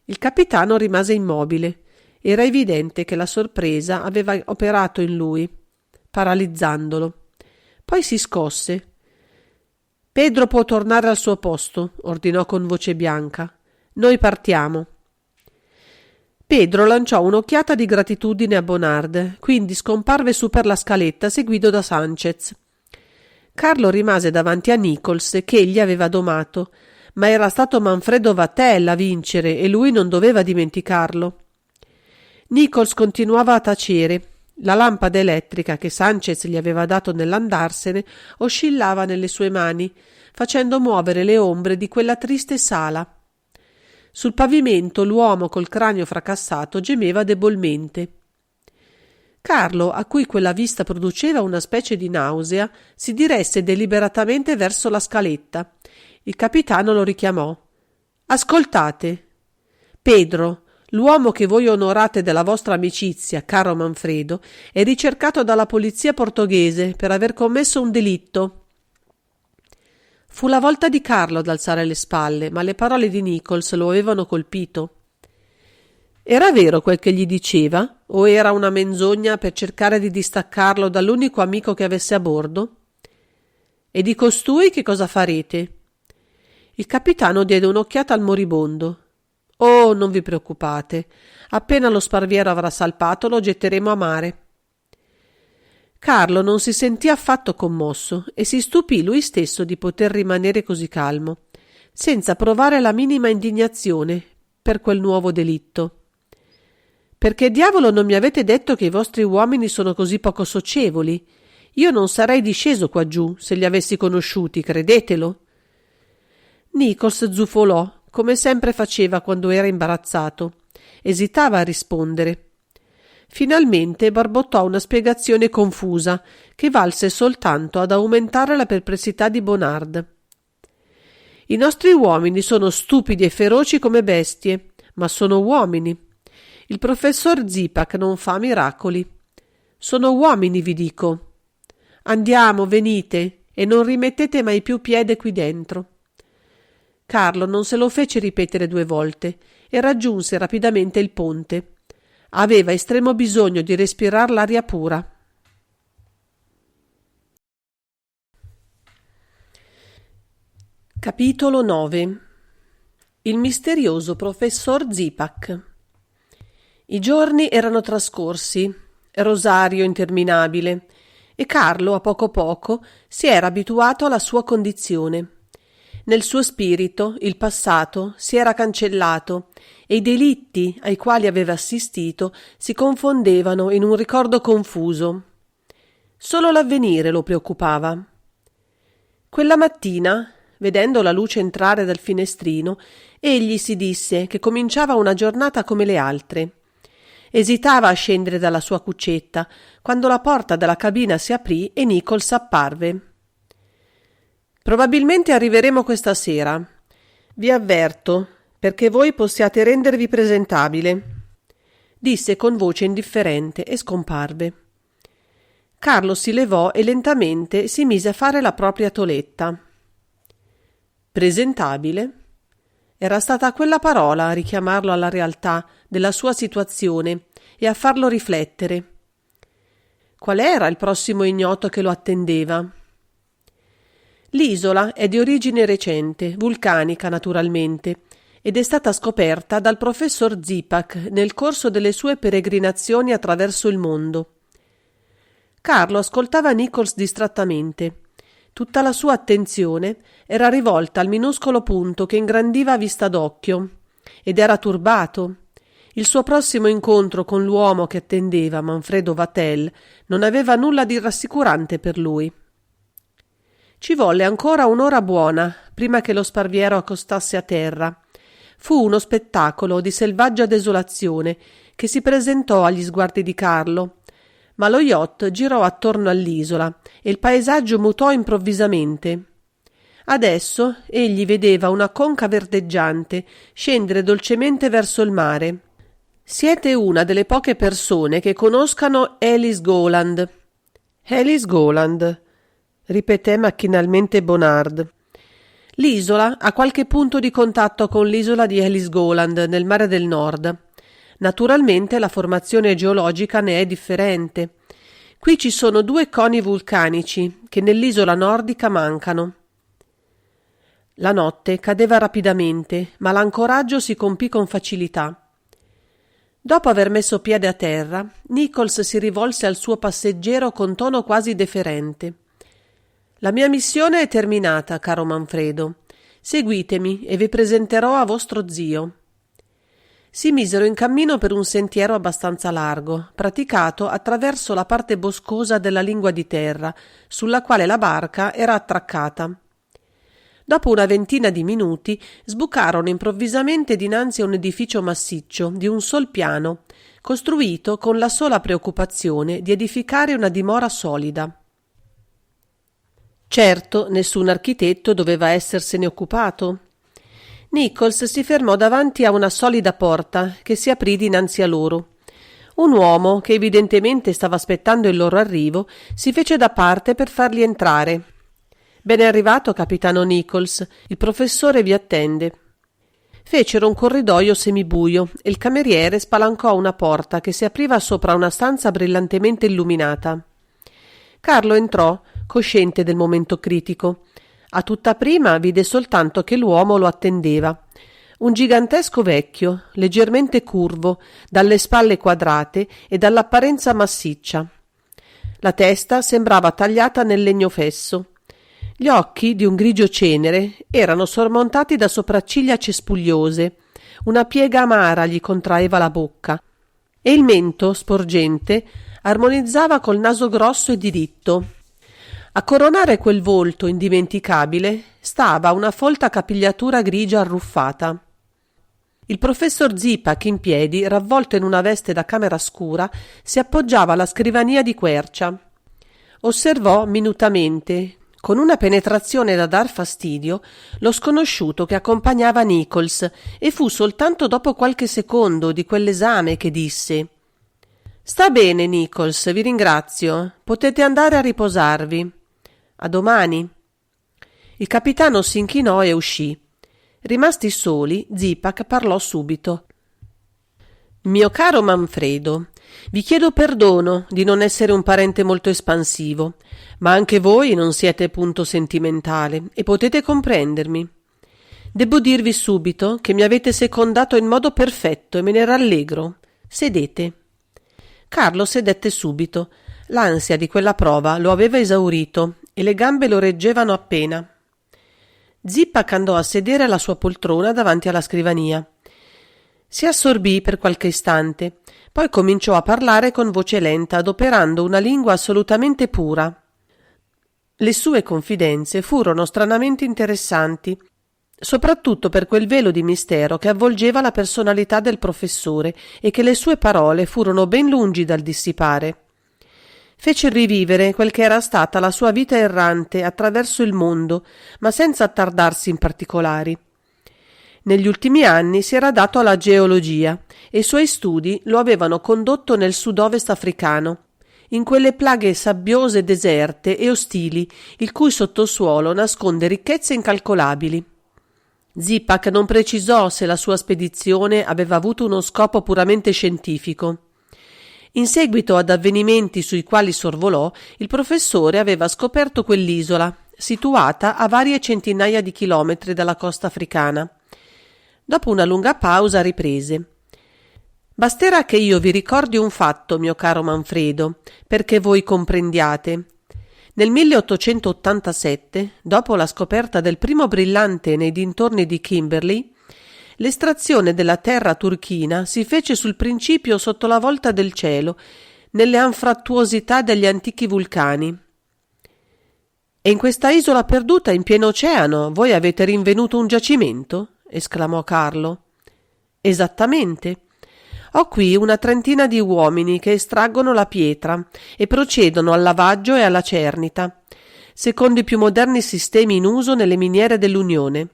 Il capitano rimase immobile. Era evidente che la sorpresa aveva operato in lui, paralizzandolo. Poi si scosse. «Pedro può tornare al suo posto», ordinò con voce bianca. «Noi partiamo». Pedro lanciò un'occhiata di gratitudine a Bonard, quindi scomparve su per la scaletta seguito da Sanchez. Carlo rimase davanti a Nichols che egli aveva domato, ma era stato Manfredo Vatel a vincere e lui non doveva dimenticarlo. Nichols continuava a tacere. La lampada elettrica che Sanchez gli aveva dato nell'andarsene oscillava nelle sue mani, facendo muovere le ombre di quella triste sala. Sul pavimento l'uomo col cranio fracassato gemeva debolmente. Carlo, a cui quella vista produceva una specie di nausea, si diresse deliberatamente verso la scaletta. Il capitano lo richiamò. «Ascoltate. Pedro, l'uomo che voi onorate della vostra amicizia, caro Manfredo, è ricercato dalla polizia portoghese per aver commesso un delitto». Fu la volta di Carlo ad alzare le spalle, ma le parole di Nichols lo avevano colpito. Era vero quel che gli diceva, o era una menzogna per cercare di distaccarlo dall'unico amico che avesse a bordo? «E di costui che cosa farete?» Il capitano diede un'occhiata al moribondo. «Oh, non vi preoccupate. Appena lo sparviero avrà salpato, lo getteremo a mare». Carlo non si sentì affatto commosso e si stupì lui stesso di poter rimanere così calmo, senza provare la minima indignazione per quel nuovo delitto. «Perché diavolo non mi avete detto che i vostri uomini sono così poco socievoli? Io non sarei disceso qua giù se li avessi conosciuti, credetelo». Nichols zufolò, come sempre faceva quando era imbarazzato. Esitava a rispondere. Finalmente barbottò una spiegazione confusa, che valse soltanto ad aumentare la perplessità di Bonard. «I nostri uomini sono stupidi e feroci come bestie, ma sono uomini. Il professor Zipak non fa miracoli. Sono uomini, vi dico. Andiamo, venite, e non rimettete mai più piede qui dentro». Carlo non se lo fece ripetere 2 volte e raggiunse rapidamente il ponte. Aveva estremo bisogno di respirar l'aria pura. Capitolo 9. Il misterioso professor Zipak. I giorni erano trascorsi, rosario interminabile, e Carlo a poco si era abituato alla sua condizione. Nel suo spirito il passato si era cancellato e i delitti ai quali aveva assistito si confondevano in un ricordo confuso. Solo l'avvenire lo preoccupava. Quella mattina, vedendo la luce entrare dal finestrino, egli si disse che cominciava una giornata come le altre. Esitava a scendere dalla sua cuccetta quando la porta della cabina si aprì e Nichols apparve. «Probabilmente arriveremo questa sera. Vi avverto, perché voi possiate rendervi presentabile», disse con voce indifferente e scomparve. Carlo si levò e lentamente si mise a fare la propria toeletta. Presentabile? Era stata quella parola a richiamarlo alla realtà della sua situazione e a farlo riflettere. Qual era il prossimo ignoto che lo attendeva? L'isola è di origine recente, vulcanica naturalmente, ed è stata scoperta dal professor Zipak nel corso delle sue peregrinazioni attraverso il mondo. Carlo ascoltava Nichols distrattamente. Tutta la sua attenzione era rivolta al minuscolo punto che ingrandiva a vista d'occhio, ed era turbato. Il suo prossimo incontro con l'uomo che attendeva, Manfredo Vatel, non aveva nulla di rassicurante per lui. Ci volle ancora un'ora buona prima che lo sparviero accostasse a terra. Fu uno spettacolo di selvaggia desolazione che si presentò agli sguardi di Carlo, ma lo yacht girò attorno all'isola e il paesaggio mutò improvvisamente. Adesso egli vedeva una conca verdeggiante scendere dolcemente verso il mare. «Siete una delle poche persone che conoscano Alice Goland». «Alice Goland», ripeté macchinalmente Bonard. L'isola ha qualche punto di contatto con l'isola di Alice Goland nel mare del Nord. Naturalmente la formazione geologica ne è differente. Qui ci sono 2 coni vulcanici che nell'isola nordica mancano. La notte cadeva rapidamente, ma l'ancoraggio si compì con facilità. Dopo aver messo piede a terra, Nichols si rivolse al suo passeggero con tono quasi deferente. «La mia missione è terminata, caro Manfredo. Seguitemi e vi presenterò a vostro zio». Si misero in cammino per un sentiero abbastanza largo, praticato attraverso la parte boscosa della lingua di terra, sulla quale la barca era attraccata. Dopo una ventina di minuti sbucarono improvvisamente dinanzi a un edificio massiccio di un sol piano, costruito con la sola preoccupazione di edificare una dimora solida. Certo, nessun architetto doveva essersene occupato. Nichols si fermò davanti a una solida porta che si aprì dinanzi a loro. Un uomo, che evidentemente stava aspettando il loro arrivo, si fece da parte per farli entrare. «Ben è arrivato, capitano Nichols. Il professore vi attende». Fecero un corridoio semibuio e il cameriere spalancò una porta che si apriva sopra una stanza brillantemente illuminata. Carlo entrò, cosciente del momento critico. A tutta prima vide soltanto che l'uomo lo attendeva. Un gigantesco vecchio, leggermente curvo, dalle spalle quadrate e dall'apparenza massiccia. La testa sembrava tagliata nel legno fesso. Gli occhi, di un grigio cenere, erano sormontati da sopracciglia cespugliose. Una piega amara gli contraeva la bocca. E il mento, sporgente, armonizzava col naso grosso e diritto. A coronare quel volto indimenticabile stava una folta capigliatura grigia arruffata. Il professor Zipak, in piedi, ravvolto in una veste da camera scura, si appoggiava alla scrivania di quercia. Osservò minutamente, con una penetrazione da dar fastidio, lo sconosciuto che accompagnava Nichols, e fu soltanto dopo qualche secondo di quell'esame che disse: «Sta bene, Nichols, vi ringrazio. Potete andare a riposarvi. A domani». Il capitano si inchinò e uscì. Rimasti soli, Zipak parlò subito. «Mio caro Manfredo, vi chiedo perdono di non essere un parente molto espansivo, ma anche voi non siete punto sentimentale e potete comprendermi. Debbo dirvi subito che mi avete secondato in modo perfetto e me ne rallegro. Sedete». Carlo sedette subito. L'ansia di quella prova lo aveva esaurito e le gambe lo reggevano appena. Zipak andò a sedere alla sua poltrona davanti alla scrivania. Si assorbì per qualche istante, poi cominciò a parlare con voce lenta, adoperando una lingua assolutamente pura. Le sue confidenze furono stranamente interessanti, soprattutto per quel velo di mistero che avvolgeva la personalità del professore e che le sue parole furono ben lungi dal dissipare. Fece rivivere quel che era stata la sua vita errante attraverso il mondo, ma senza attardarsi in particolari. Negli ultimi anni si era dato alla geologia e i suoi studi lo avevano condotto nel sud-ovest africano, in quelle plaghe sabbiose deserte e ostili, il cui sottosuolo nasconde ricchezze incalcolabili. Zipak non precisò se la sua spedizione aveva avuto uno scopo puramente scientifico. In seguito ad avvenimenti sui quali sorvolò, il professore aveva scoperto quell'isola, situata a varie centinaia di chilometri dalla costa africana. Dopo una lunga pausa riprese. Basterà che io vi ricordi un fatto, mio caro Manfredo, perché voi comprendiate. Nel 1887, dopo la scoperta del primo brillante nei dintorni di Kimberley, l'estrazione della terra turchina si fece sul principio sotto la volta del cielo, nelle anfrattuosità degli antichi vulcani. E in questa isola perduta in pieno oceano voi avete rinvenuto un giacimento? Esclamò Carlo. Esattamente. Ho qui una trentina di uomini che estraggono la pietra e procedono al lavaggio e alla cernita, secondo i più moderni sistemi in uso nelle miniere dell'Unione.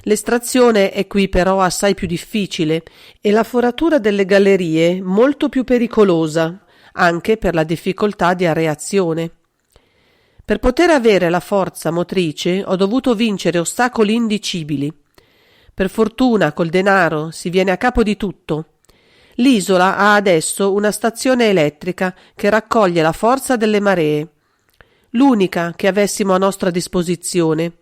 L'estrazione è qui però assai più difficile e la foratura delle gallerie molto più pericolosa, anche per la difficoltà di areazione. Per poter avere la forza motrice ho dovuto vincere ostacoli indicibili. Per fortuna col denaro si viene a capo di tutto. L'isola ha adesso una stazione elettrica che raccoglie la forza delle maree, l'unica che avessimo a nostra disposizione.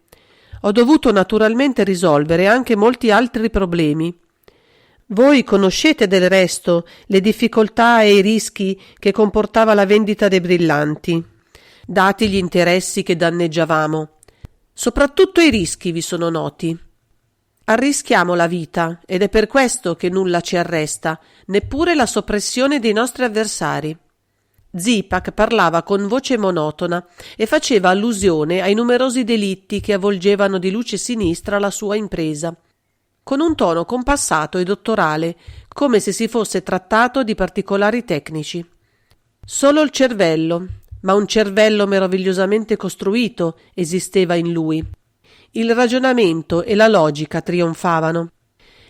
Ho dovuto naturalmente risolvere anche molti altri problemi. Voi conoscete del resto le difficoltà e i rischi che comportava la vendita dei brillanti, dati gli interessi che danneggiavamo. Soprattutto i rischi vi sono noti. Arrischiamo la vita ed è per questo che nulla ci arresta, neppure la soppressione dei nostri avversari. Zipak parlava con voce monotona e faceva allusione ai numerosi delitti che avvolgevano di luce sinistra la sua impresa, con un tono compassato e dottorale, come se si fosse trattato di particolari tecnici. Solo il cervello, ma un cervello meravigliosamente costruito, esisteva in lui. Il ragionamento e la logica trionfavano.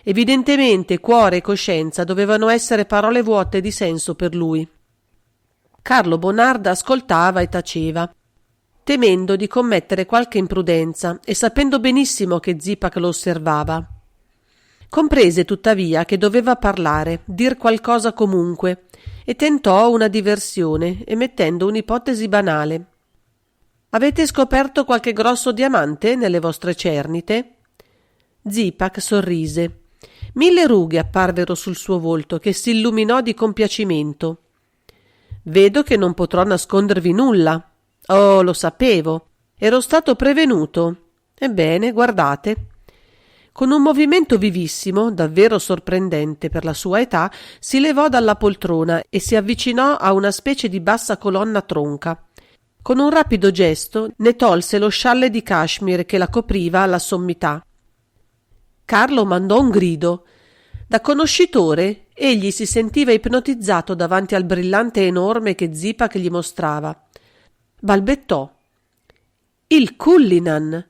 Evidentemente cuore e coscienza dovevano essere parole vuote di senso per lui. Carlo Bonarda ascoltava e taceva, temendo di commettere qualche imprudenza e sapendo benissimo che Zipak lo osservava. Comprese tuttavia che doveva parlare, dir qualcosa comunque, e tentò una diversione, emettendo un'ipotesi banale. «Avete scoperto qualche grosso diamante nelle vostre cernite?» Zipak sorrise. 1000 rughe apparvero sul suo volto, che si illuminò di compiacimento. «Vedo che non potrò nascondervi nulla. Oh, lo sapevo. Ero stato prevenuto. Ebbene, guardate». Con un movimento vivissimo, davvero sorprendente per la sua età, si levò dalla poltrona e si avvicinò a una specie di bassa colonna tronca. Con un rapido gesto ne tolse lo scialle di cashmere che la copriva alla sommità. Carlo mandò un grido. Da conoscitore, egli si sentiva ipnotizzato davanti al brillante enorme che Zipak gli mostrava. Balbettò. Il Cullinan!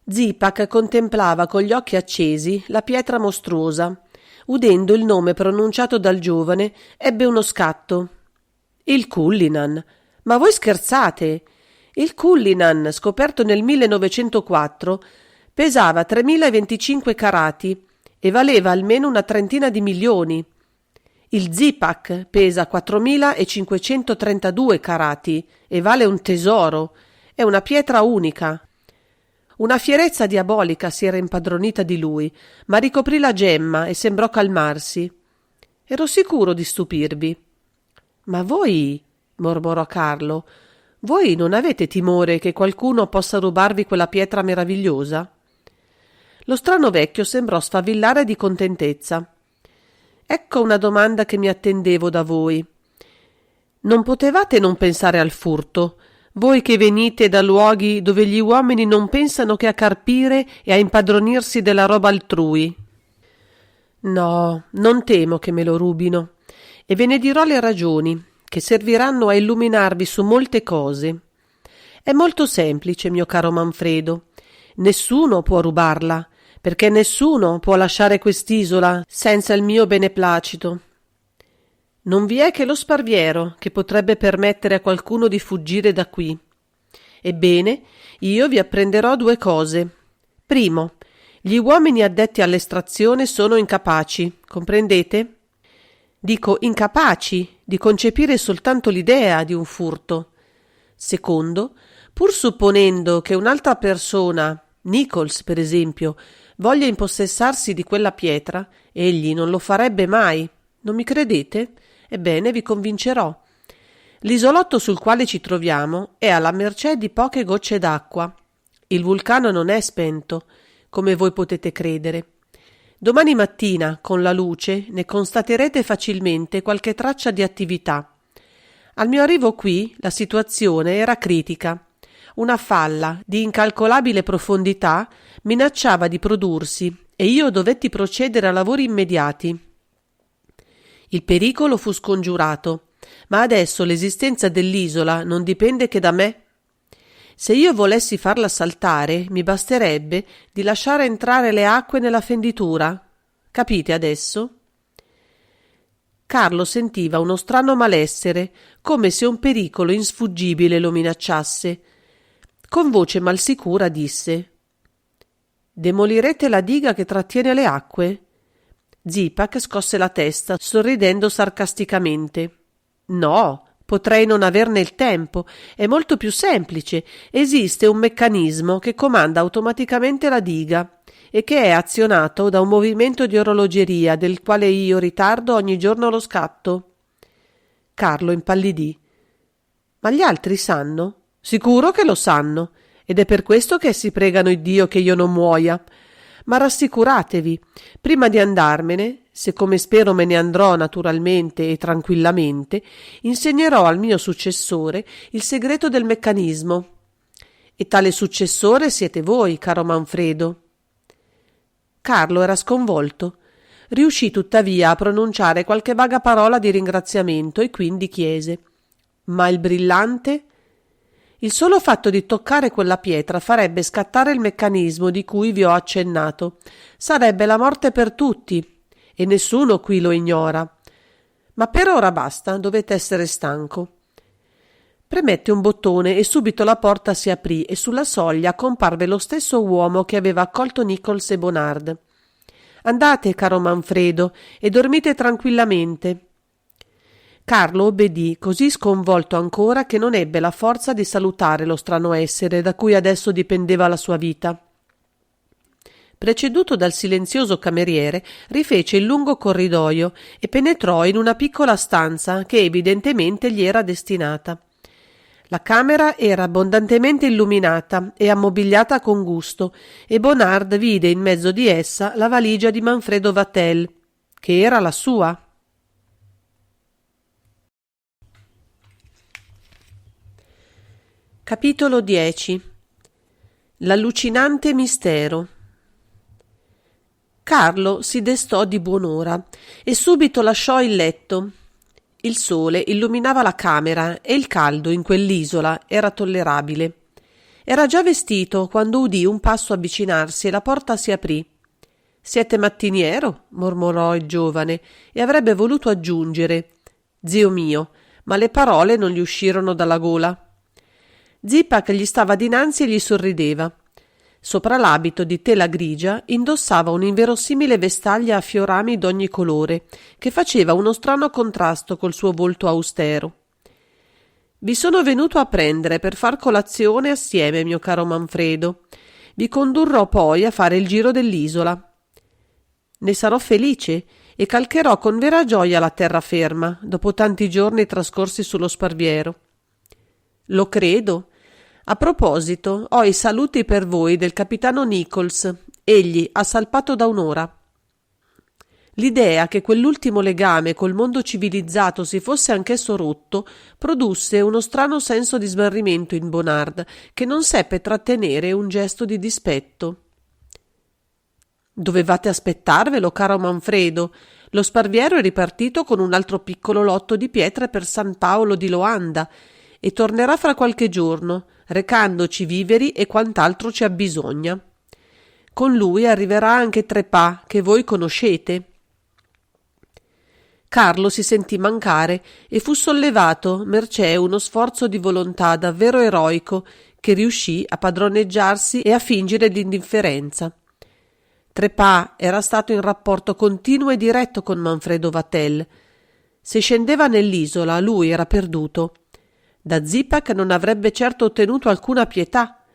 Zipak contemplava con gli occhi accesi la pietra mostruosa. Udendo il nome pronunciato dal giovane, ebbe uno scatto. Il Cullinan! Ma voi scherzate? Il Cullinan, scoperto nel 1904, pesava 3025 carati e valeva almeno una trentina di milioni. Il Zipak pesa 4532 carati e vale un tesoro. È una pietra unica. Una fierezza diabolica si era impadronita di lui, ma ricoprì la gemma e sembrò calmarsi. Ero sicuro di stupirvi. Ma voi, mormorò Carlo, Voi non avete timore che qualcuno possa rubarvi quella pietra meravigliosa? Lo strano vecchio sembrò sfavillare di contentezza. Ecco una domanda che mi attendevo da voi. Non potevate non pensare al furto, voi che venite da luoghi dove gli uomini non pensano che a carpire e a impadronirsi della roba altrui? No, non temo che me lo rubino, e ve ne dirò le ragioni, che serviranno a illuminarvi su molte cose. È molto semplice, mio caro Manfredo. Nessuno può rubarla, perché nessuno può lasciare quest'isola senza il mio beneplacito. Non vi è che lo Sparviero che potrebbe permettere a qualcuno di fuggire da qui. Ebbene, io vi apprenderò due cose. Primo, gli uomini addetti all'estrazione sono incapaci, comprendete? Dico incapaci di concepire soltanto l'idea di un furto. Secondo, pur supponendo che un'altra persona, Nichols per esempio, voglia impossessarsi di quella pietra, egli non lo farebbe mai. Non mi credete? Ebbene, vi convincerò. L'isolotto sul quale ci troviamo è alla mercé di poche gocce d'acqua. Il vulcano non è spento, come voi potete credere. Domani mattina, con la luce, ne constaterete facilmente qualche traccia di attività. Al mio arrivo qui, la situazione era critica. Una falla di incalcolabile profondità minacciava di prodursi e io dovetti procedere a lavori immediati. Il pericolo fu scongiurato, ma adesso l'esistenza dell'isola non dipende che da me. Se io volessi farla saltare, mi basterebbe di lasciare entrare le acque nella fenditura. Capite adesso? Carlo sentiva uno strano malessere, come se un pericolo insfuggibile lo minacciasse. Con voce malsicura disse: «Demolirete la diga che trattiene le acque?» Zipak scosse la testa, sorridendo sarcasticamente. «No, potrei non averne il tempo. È molto più semplice. Esiste un meccanismo che comanda automaticamente la diga e che è azionato da un movimento di orologeria del quale io ritardo ogni giorno lo scatto». Carlo impallidì. «Ma gli altri sanno?» «Sicuro che lo sanno, ed è per questo che essi pregano Iddio che io non muoia. Ma rassicuratevi, prima di andarmene, se come spero me ne andrò naturalmente e tranquillamente, insegnerò al mio successore il segreto del meccanismo. E tale successore siete voi, caro Manfredo». Carlo era sconvolto. Riuscì tuttavia a pronunciare qualche vaga parola di ringraziamento e quindi chiese: «Ma il brillante?» «Il solo fatto di toccare quella pietra farebbe scattare il meccanismo di cui vi ho accennato. Sarebbe la morte per tutti, e nessuno qui lo ignora. Ma per ora basta, dovete essere stanco». Premette un bottone e subito la porta si aprì e sulla soglia comparve lo stesso uomo che aveva accolto Nichols e Bonard. «Andate, caro Manfredo, e dormite tranquillamente». Carlo obbedì, così sconvolto ancora che non ebbe la forza di salutare lo strano essere da cui adesso dipendeva la sua vita. Preceduto dal silenzioso cameriere, rifece il lungo corridoio e penetrò in una piccola stanza che evidentemente gli era destinata. La camera era abbondantemente illuminata e ammobiliata con gusto, e Bonard vide in mezzo di essa la valigia di Manfredo Vatel, che era la sua. Capitolo 10. L'allucinante mistero. Carlo si destò di buon'ora e subito lasciò il letto. Il sole illuminava la camera e il caldo in quell'isola era tollerabile. Era già vestito quando udì un passo avvicinarsi e la porta si aprì. «Siete mattiniero?» mormorò il giovane e avrebbe voluto aggiungere «Zio mio», ma le parole non gli uscirono dalla gola. Zipak gli stava dinanzi e gli sorrideva. Sopra l'abito di tela grigia indossava un'inverosimile vestaglia a fiorami d'ogni colore, che faceva uno strano contrasto col suo volto austero. «Vi sono venuto a prendere per far colazione assieme, mio caro Manfredo. Vi condurrò poi a fare il giro dell'isola. Ne sarò felice e calcherò con vera gioia la terraferma, dopo tanti giorni trascorsi sullo Sparviero». Lo credo. A proposito, ho i saluti per voi del capitano Nichols. Egli ha salpato da un'ora. L'idea che quell'ultimo legame col mondo civilizzato si fosse anch'esso rotto produsse uno strano senso di smarrimento in Bonard, che non seppe trattenere un gesto di dispetto. Dovevate aspettarvelo, caro Manfredo. Lo sparviero è ripartito con un altro piccolo lotto di pietre per San Paolo di Loanda e tornerà fra qualche giorno, recandoci viveri e quant'altro ci abbisogna. Con lui arriverà anche Trepas, che voi conoscete. Carlo si sentì mancare e fu sollevato mercé uno sforzo di volontà davvero eroico che riuscì a padroneggiarsi e a fingere d'indifferenza. Trepas era stato in rapporto continuo e diretto con Manfredo Vatel. Se scendeva nell'isola, lui era perduto. Da Zipak non avrebbe certo ottenuto alcuna pietà.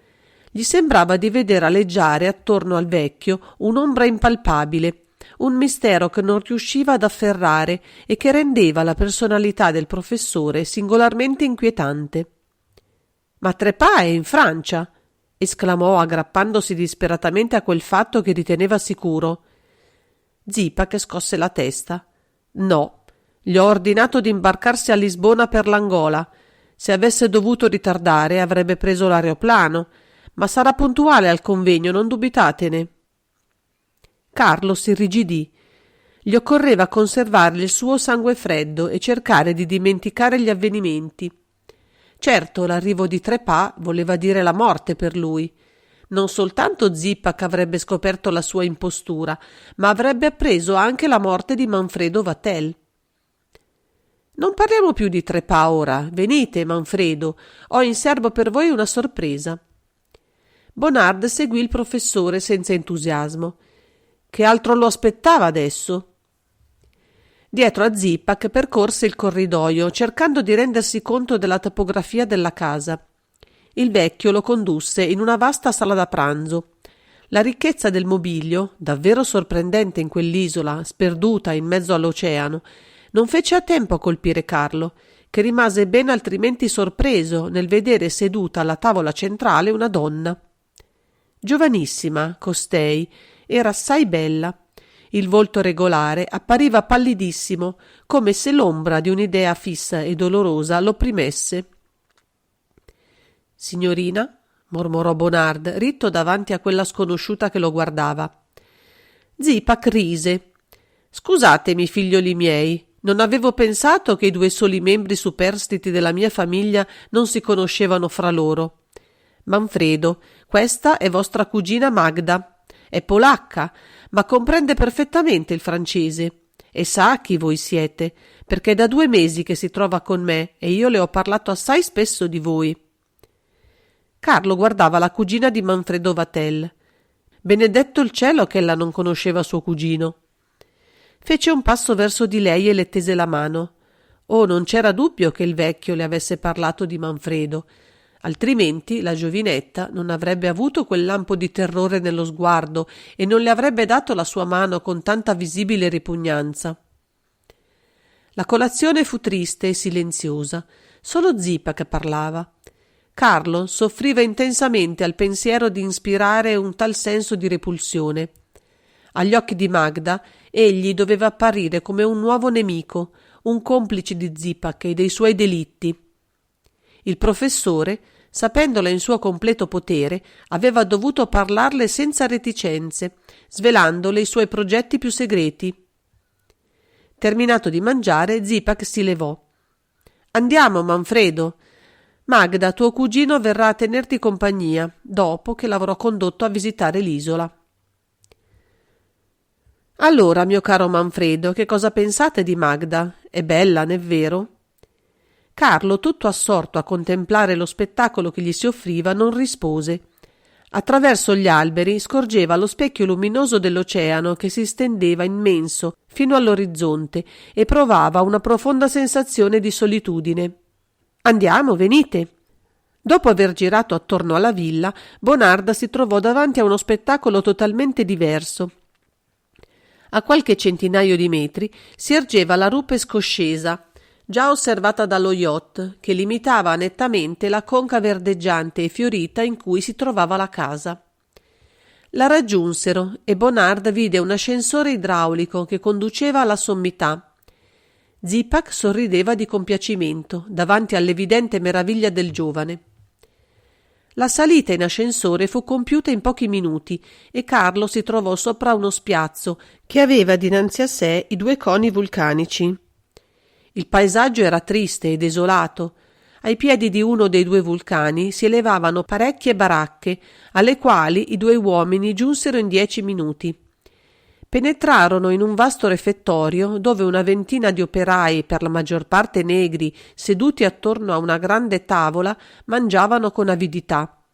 Gli sembrava di vedere aleggiare attorno al vecchio un'ombra impalpabile, un mistero che non riusciva ad afferrare e che rendeva la personalità del professore singolarmente inquietante. «Ma Trepas è in Francia!» esclamò aggrappandosi disperatamente a quel fatto che riteneva sicuro. Zipak scosse la testa. «No, gli ho ordinato di imbarcarsi a Lisbona per l'Angola. Se avesse dovuto ritardare avrebbe preso l'aeroplano, ma sarà puntuale al convegno, non dubitatene». Carlo si irrigidì. Gli occorreva conservare il suo sangue freddo e cercare di dimenticare gli avvenimenti. Certo, l'arrivo di Trepas voleva dire la morte per lui. Non soltanto Zipak avrebbe scoperto la sua impostura, ma avrebbe appreso anche la morte di Manfredo Vatel. «Non parliamo più di Trepas ora. Venite, Manfredo. Ho in serbo per voi una sorpresa». Bonard seguì il professore senza entusiasmo. Che altro lo aspettava adesso? Dietro a Zipak percorse il corridoio, cercando di rendersi conto della topografia della casa. Il vecchio lo condusse in una vasta sala da pranzo. La ricchezza del mobilio, davvero sorprendente in quell'isola, sperduta in mezzo all'oceano, non fece a tempo a colpire Carlo, che rimase ben altrimenti sorpreso nel vedere seduta alla tavola centrale una donna. Giovanissima, costei, era assai bella. Il volto regolare appariva pallidissimo, come se l'ombra di un'idea fissa e dolorosa l'opprimesse. «Signorina?» mormorò Bonard, ritto davanti a quella sconosciuta che lo guardava. Zipak rise. «Scusatemi, figlioli miei, non avevo pensato che i due soli membri superstiti della mia famiglia non si conoscevano fra loro. Manfredo, questa è vostra cugina Magda. È polacca, ma comprende perfettamente il francese e sa chi voi siete, perché è da 2 mesi che si trova con me e io le ho parlato assai spesso di voi». Carlo guardava la cugina di Manfredo Vatel. Benedetto il cielo che ella non conosceva suo cugino. Fece un passo verso di lei e le tese la mano. Oh, non c'era dubbio che il vecchio le avesse parlato di Manfredo, altrimenti la giovinetta non avrebbe avuto quel lampo di terrore nello sguardo e non le avrebbe dato la sua mano con tanta visibile ripugnanza. La colazione fu triste e silenziosa. Solo Zipak parlava. Carlo soffriva intensamente al pensiero di ispirare un tal senso di repulsione. Agli occhi di Magda egli doveva apparire come un nuovo nemico, un complice di Zipak e dei suoi delitti. Il professore, sapendola in suo completo potere, aveva dovuto parlarle senza reticenze, svelandole i suoi progetti più segreti. Terminato di mangiare, Zipak si levò. «Andiamo, Manfredo. Magda, tuo cugino, verrà a tenerti compagnia, dopo che l'avrò condotto a visitare l'isola». «Allora, mio caro Manfredo, che cosa pensate di Magda? È bella, n'è vero?» Carlo, tutto assorto a contemplare lo spettacolo che gli si offriva, non rispose. Attraverso gli alberi scorgeva lo specchio luminoso dell'oceano che si stendeva immenso fino all'orizzonte e provava una profonda sensazione di solitudine. «Andiamo, venite!» Dopo aver girato attorno alla villa, Bonard si trovò davanti a uno spettacolo totalmente diverso. A qualche centinaio di metri si ergeva la rupe scoscesa, già osservata dallo yacht, che limitava nettamente la conca verdeggiante e fiorita in cui si trovava la casa. La raggiunsero e Bonard vide un ascensore idraulico che conduceva alla sommità. Zipak sorrideva di compiacimento davanti all'evidente meraviglia del giovane. La salita in ascensore fu compiuta in pochi minuti e Carlo si trovò sopra uno spiazzo che aveva dinanzi a sé i 2 coni vulcanici. Il paesaggio era triste e desolato. Ai piedi di uno dei 2 vulcani si elevavano parecchie baracche, alle quali i 2 uomini giunsero in 10 minuti. Penetrarono in un vasto refettorio dove una ventina di operai, per la maggior parte negri, seduti attorno a una grande tavola, mangiavano con avidità.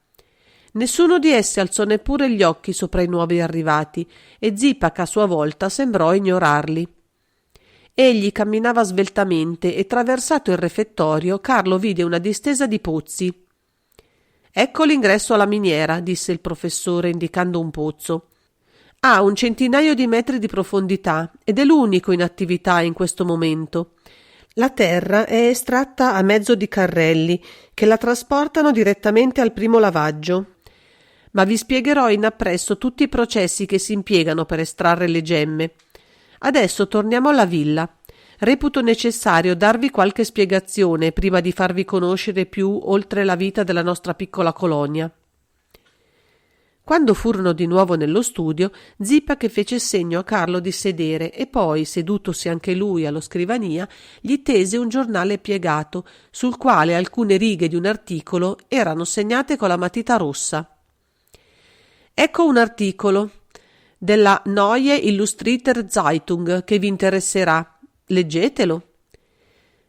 Nessuno di essi alzò neppure gli occhi sopra i nuovi arrivati e Zipak a sua volta sembrò ignorarli. Egli camminava sveltamente e traversato il refettorio Carlo vide una distesa di pozzi. «Ecco l'ingresso alla miniera», disse il professore indicando un pozzo. «Ha un centinaio di metri di profondità ed è l'unico in attività in questo momento. La terra è estratta a mezzo di carrelli che la trasportano direttamente al primo lavaggio. Ma vi spiegherò in appresso tutti i processi che si impiegano per estrarre le gemme. Adesso torniamo alla villa. Reputo necessario darvi qualche spiegazione prima di farvi conoscere più oltre la vita della nostra piccola colonia». Quando furono di nuovo nello studio, Zipak fece segno a Carlo di sedere e poi, sedutosi anche lui alla scrivania, gli tese un giornale piegato, sul quale alcune righe di un articolo erano segnate con la matita rossa. «Ecco un articolo della Neue Illustrierte Zeitung che vi interesserà. Leggetelo».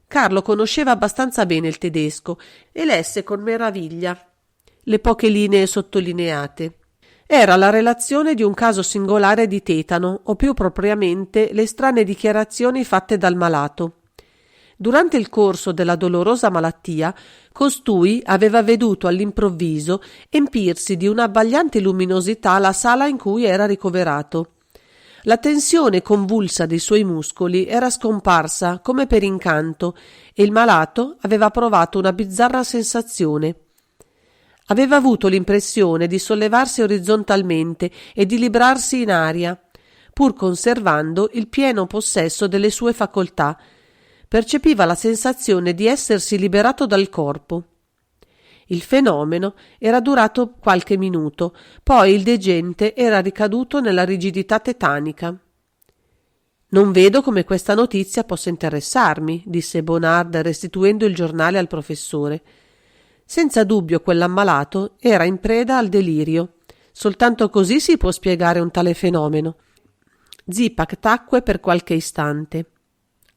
Carlo conosceva abbastanza bene il tedesco e lesse con meraviglia le poche linee sottolineate. Era la relazione di un caso singolare di tetano, o più propriamente le strane dichiarazioni fatte dal malato. Durante il corso della dolorosa malattia, costui aveva veduto all'improvviso empirsi di un'abbagliante luminosità la sala in cui era ricoverato. La tensione convulsa dei suoi muscoli era scomparsa come per incanto e il malato aveva provato una bizzarra sensazione. Aveva avuto l'impressione di sollevarsi orizzontalmente e di librarsi in aria, pur conservando il pieno possesso delle sue facoltà. Percepiva la sensazione di essersi liberato dal corpo. Il fenomeno era durato qualche minuto, poi il degente era ricaduto nella rigidità tetanica. «Non vedo come questa notizia possa interessarmi», disse Bonard restituendo il giornale al professore. Senza dubbio quell'ammalato era in preda al delirio. Soltanto così si può spiegare un tale fenomeno. Zipak tacque per qualche istante.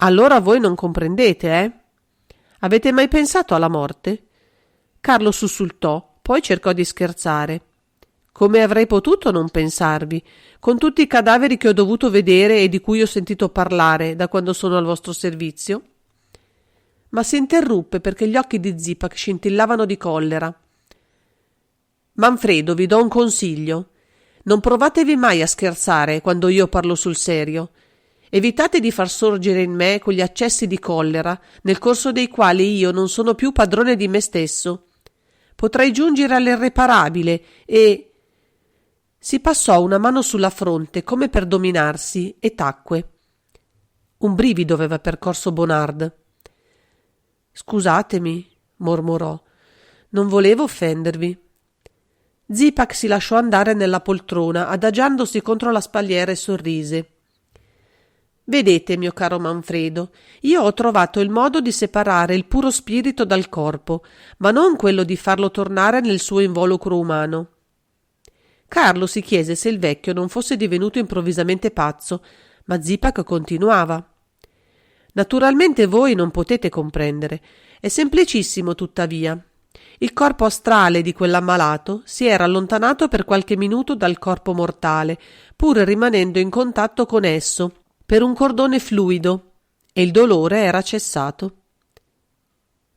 «Allora voi non comprendete, eh? Avete mai pensato alla morte?» Carlo sussultò, poi cercò di scherzare. «Come avrei potuto non pensarvi, con tutti i cadaveri che ho dovuto vedere e di cui ho sentito parlare da quando sono al vostro servizio?» Ma si interruppe perché gli occhi di Zipak scintillavano di collera. «Manfredo, vi do un consiglio. Non provatevi mai a scherzare quando io parlo sul serio. Evitate di far sorgere in me quegli accessi di collera, nel corso dei quali io non sono più padrone di me stesso. Potrei giungere all'irreparabile e...» Si passò una mano sulla fronte come per dominarsi e tacque. Un brivido aveva percorso Bonard. «Scusatemi», mormorò, «non volevo offendervi». Zipak si lasciò andare nella poltrona, adagiandosi contro la spalliera e sorrise. «Vedete, mio caro Manfredo, io ho trovato il modo di separare il puro spirito dal corpo, ma non quello di farlo tornare nel suo involucro umano». Carlo si chiese se il vecchio non fosse divenuto improvvisamente pazzo, ma Zipak continuava. «Naturalmente voi non potete comprendere. È semplicissimo, tuttavia. Il corpo astrale di quell'ammalato si era allontanato per qualche minuto dal corpo mortale, pur rimanendo in contatto con esso, per un cordone fluido, e il dolore era cessato».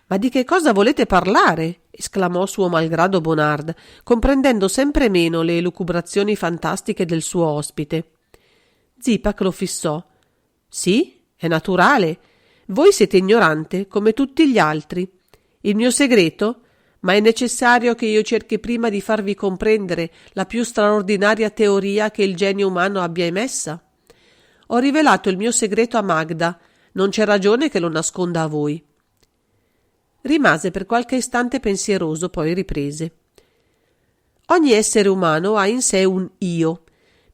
«Ma di che cosa volete parlare?» esclamò suo malgrado Bonard, comprendendo sempre meno le elucubrazioni fantastiche del suo ospite. Zipak lo fissò. «Sì, è naturale. Voi siete ignorante, come tutti gli altri. Il mio segreto? Ma è necessario che io cerchi prima di farvi comprendere la più straordinaria teoria che il genio umano abbia emessa? Ho rivelato il mio segreto a Magda, non c'è ragione che lo nasconda a voi. Rimase per qualche istante pensieroso, poi riprese. Ogni essere umano ha in sé un io,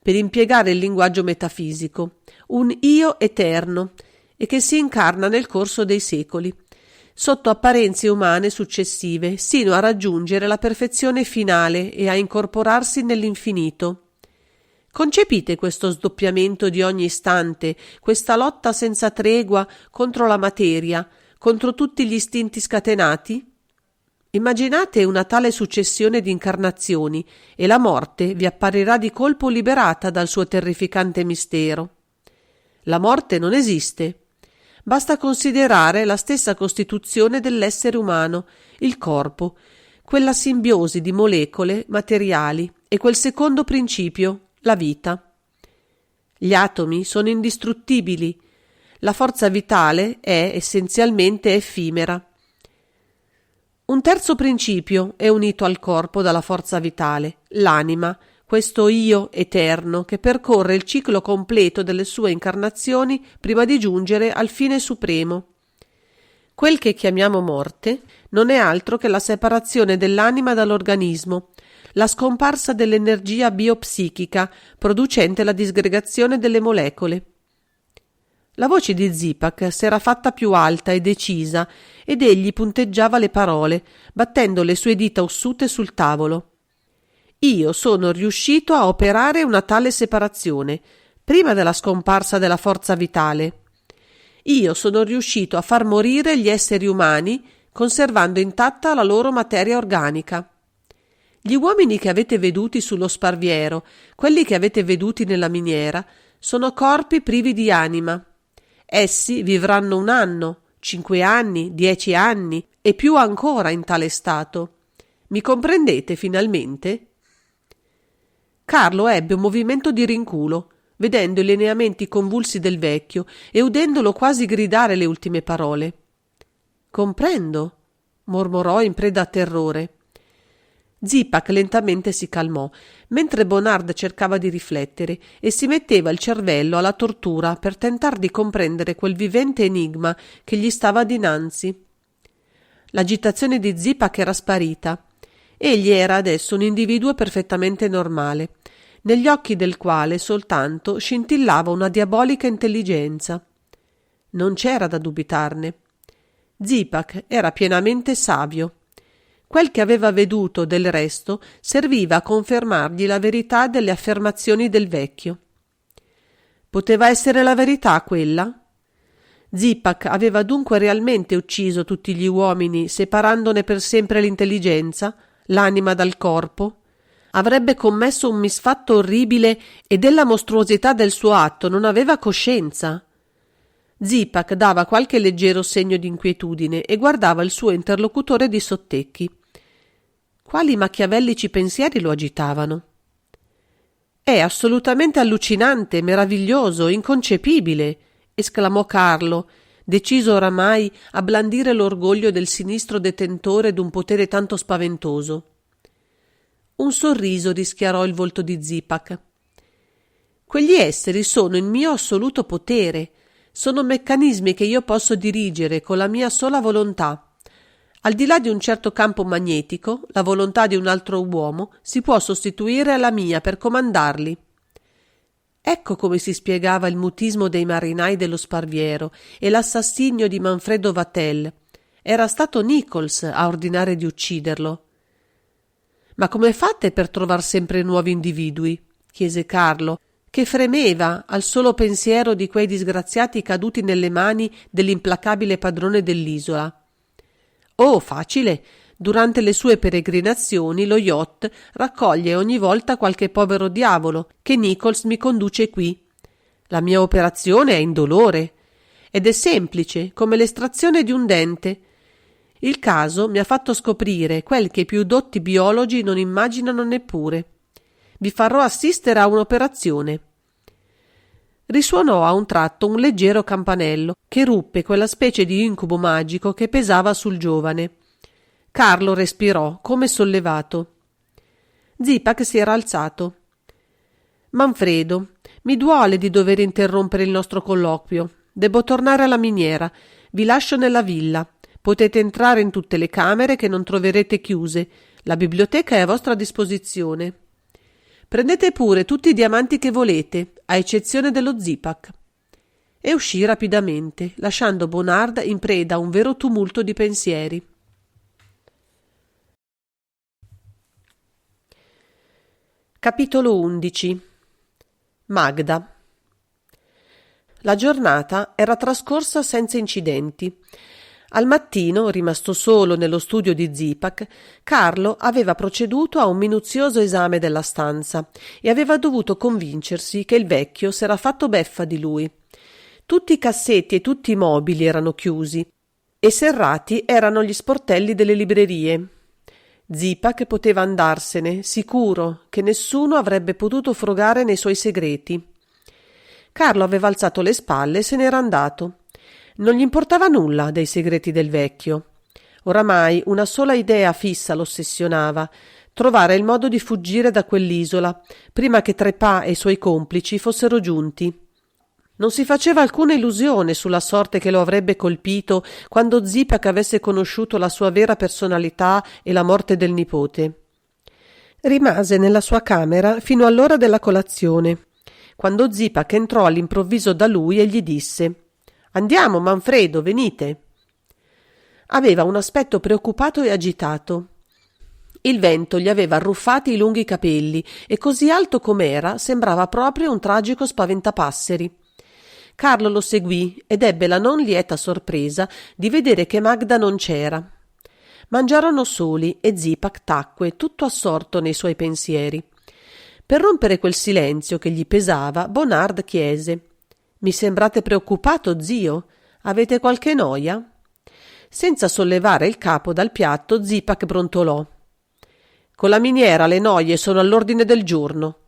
per impiegare il linguaggio metafisico, un io eterno, e che si incarna nel corso dei secoli, sotto apparenze umane successive, sino a raggiungere la perfezione finale e a incorporarsi nell'infinito. Concepite questo sdoppiamento di ogni istante, questa lotta senza tregua contro la materia, contro tutti gli istinti scatenati? Immaginate una tale successione di incarnazioni e la morte vi apparirà di colpo liberata dal suo terrificante mistero. La morte non esiste. Basta considerare la stessa costituzione dell'essere umano, il corpo, quella simbiosi di molecole materiali e quel secondo principio, la vita. Gli atomi sono indistruttibili. La forza vitale è essenzialmente effimera. Un terzo principio è unito al corpo dalla forza vitale, l'anima, questo io eterno che percorre il ciclo completo delle sue incarnazioni prima di giungere al fine supremo. Quel che chiamiamo morte non è altro che la separazione dell'anima dall'organismo, la scomparsa dell'energia biopsichica producente la disgregazione delle molecole. La voce di Zipak s'era fatta più alta e decisa ed egli punteggiava le parole, battendo le sue dita ossute sul tavolo. Io sono riuscito a operare una tale separazione, prima della scomparsa della forza vitale. Io sono riuscito a far morire gli esseri umani, conservando intatta la loro materia organica. Gli uomini che avete veduti sullo Sparviero, quelli che avete veduti nella miniera, sono corpi privi di anima. Essi vivranno 1 anno, 5 anni, 10 anni e più ancora in tale stato. Mi comprendete finalmente? Carlo ebbe un movimento di rinculo, vedendo i lineamenti convulsi del vecchio e udendolo quasi gridare le ultime parole. Comprendo, mormorò in preda a terrore. Zipak lentamente si calmò, mentre Bonard cercava di riflettere e si metteva il cervello alla tortura per tentar di comprendere quel vivente enigma che gli stava dinanzi. L'agitazione di Zipak era sparita. Egli era adesso un individuo perfettamente normale, negli occhi del quale soltanto scintillava una diabolica intelligenza. Non c'era da dubitarne. Zipak era pienamente savio. Quel che aveva veduto, del resto, serviva a confermargli la verità delle affermazioni del vecchio. Poteva essere la verità quella? Zipak aveva dunque realmente ucciso tutti gli uomini, separandone per sempre l'intelligenza, l'anima dal corpo? Avrebbe commesso un misfatto orribile e della mostruosità del suo atto non aveva coscienza. Zipak dava qualche leggero segno di inquietudine e guardava il suo interlocutore di sottecchi. Quali machiavellici pensieri lo agitavano? È assolutamente allucinante, meraviglioso, inconcepibile, esclamò Carlo, deciso oramai a blandire l'orgoglio del sinistro detentore d'un potere tanto spaventoso. Un sorriso rischiarò il volto di Zipak. Quegli esseri sono il mio assoluto potere, sono meccanismi che io posso dirigere con la mia sola volontà. Al di là di un certo campo magnetico, la volontà di un altro uomo si può sostituire alla mia per comandarli. Ecco come si spiegava il mutismo dei marinai dello Sparviero e l'assassinio di Manfredo Vatel. Era stato Nichols a ordinare di ucciderlo. Ma come fate per trovar sempre nuovi individui? Chiese Carlo, che fremeva al solo pensiero di quei disgraziati caduti nelle mani dell'implacabile padrone dell'isola. Oh, facile! Durante le sue peregrinazioni lo yacht raccoglie ogni volta qualche povero diavolo che Nichols mi conduce qui. La mia operazione è indolore ed è semplice come l'estrazione di un dente. Il caso mi ha fatto scoprire quel che i più dotti biologi non immaginano neppure. Vi farò assistere a un'operazione. Risuonò a un tratto un leggero campanello che ruppe quella specie di incubo magico che pesava sul giovane. Carlo respirò come sollevato. Zipak si era alzato. Manfredo, mi duole di dover interrompere il nostro colloquio. Debbo tornare alla miniera. Vi lascio nella villa. Potete entrare in tutte le camere che non troverete chiuse. La biblioteca è a vostra disposizione. Prendete pure tutti i diamanti che volete, a eccezione dello Zipak. E uscì rapidamente, lasciando Bonard in preda a un vero tumulto di pensieri. Capitolo 11. Magda. La giornata era trascorsa senza incidenti. Al mattino, rimasto solo nello studio di Zipak, Carlo aveva proceduto a un minuzioso esame della stanza e aveva dovuto convincersi che il vecchio s'era fatto beffa di lui. Tutti i cassetti e tutti i mobili erano chiusi e serrati erano gli sportelli delle librerie. Zipak poteva andarsene, sicuro che nessuno avrebbe potuto frugare nei suoi segreti. Carlo aveva alzato le spalle e se n'era andato. Non gli importava nulla dei segreti del vecchio. Oramai una sola idea fissa lo ossessionava: trovare il modo di fuggire da quell'isola, prima che Trepas e i suoi complici fossero giunti. Non si faceva alcuna illusione sulla sorte che lo avrebbe colpito quando Zipak avesse conosciuto la sua vera personalità e la morte del nipote. Rimase nella sua camera fino all'ora della colazione, quando Zipak entrò all'improvviso da lui e gli disse: «Andiamo, Manfredo, venite!» Aveva un aspetto preoccupato e agitato. Il vento gli aveva arruffati i lunghi capelli e, così alto com'era, sembrava proprio un tragico spaventapasseri. Carlo lo seguì ed ebbe la non lieta sorpresa di vedere che Magda non c'era. Mangiarono soli e Zipak tacque, tutto assorto nei suoi pensieri. Per rompere quel silenzio che gli pesava, Bonard chiese: «Mi sembrate preoccupato, zio? Avete qualche noia?» Senza sollevare il capo dal piatto, Zipak brontolò: «Con la miniera le noie sono all'ordine del giorno.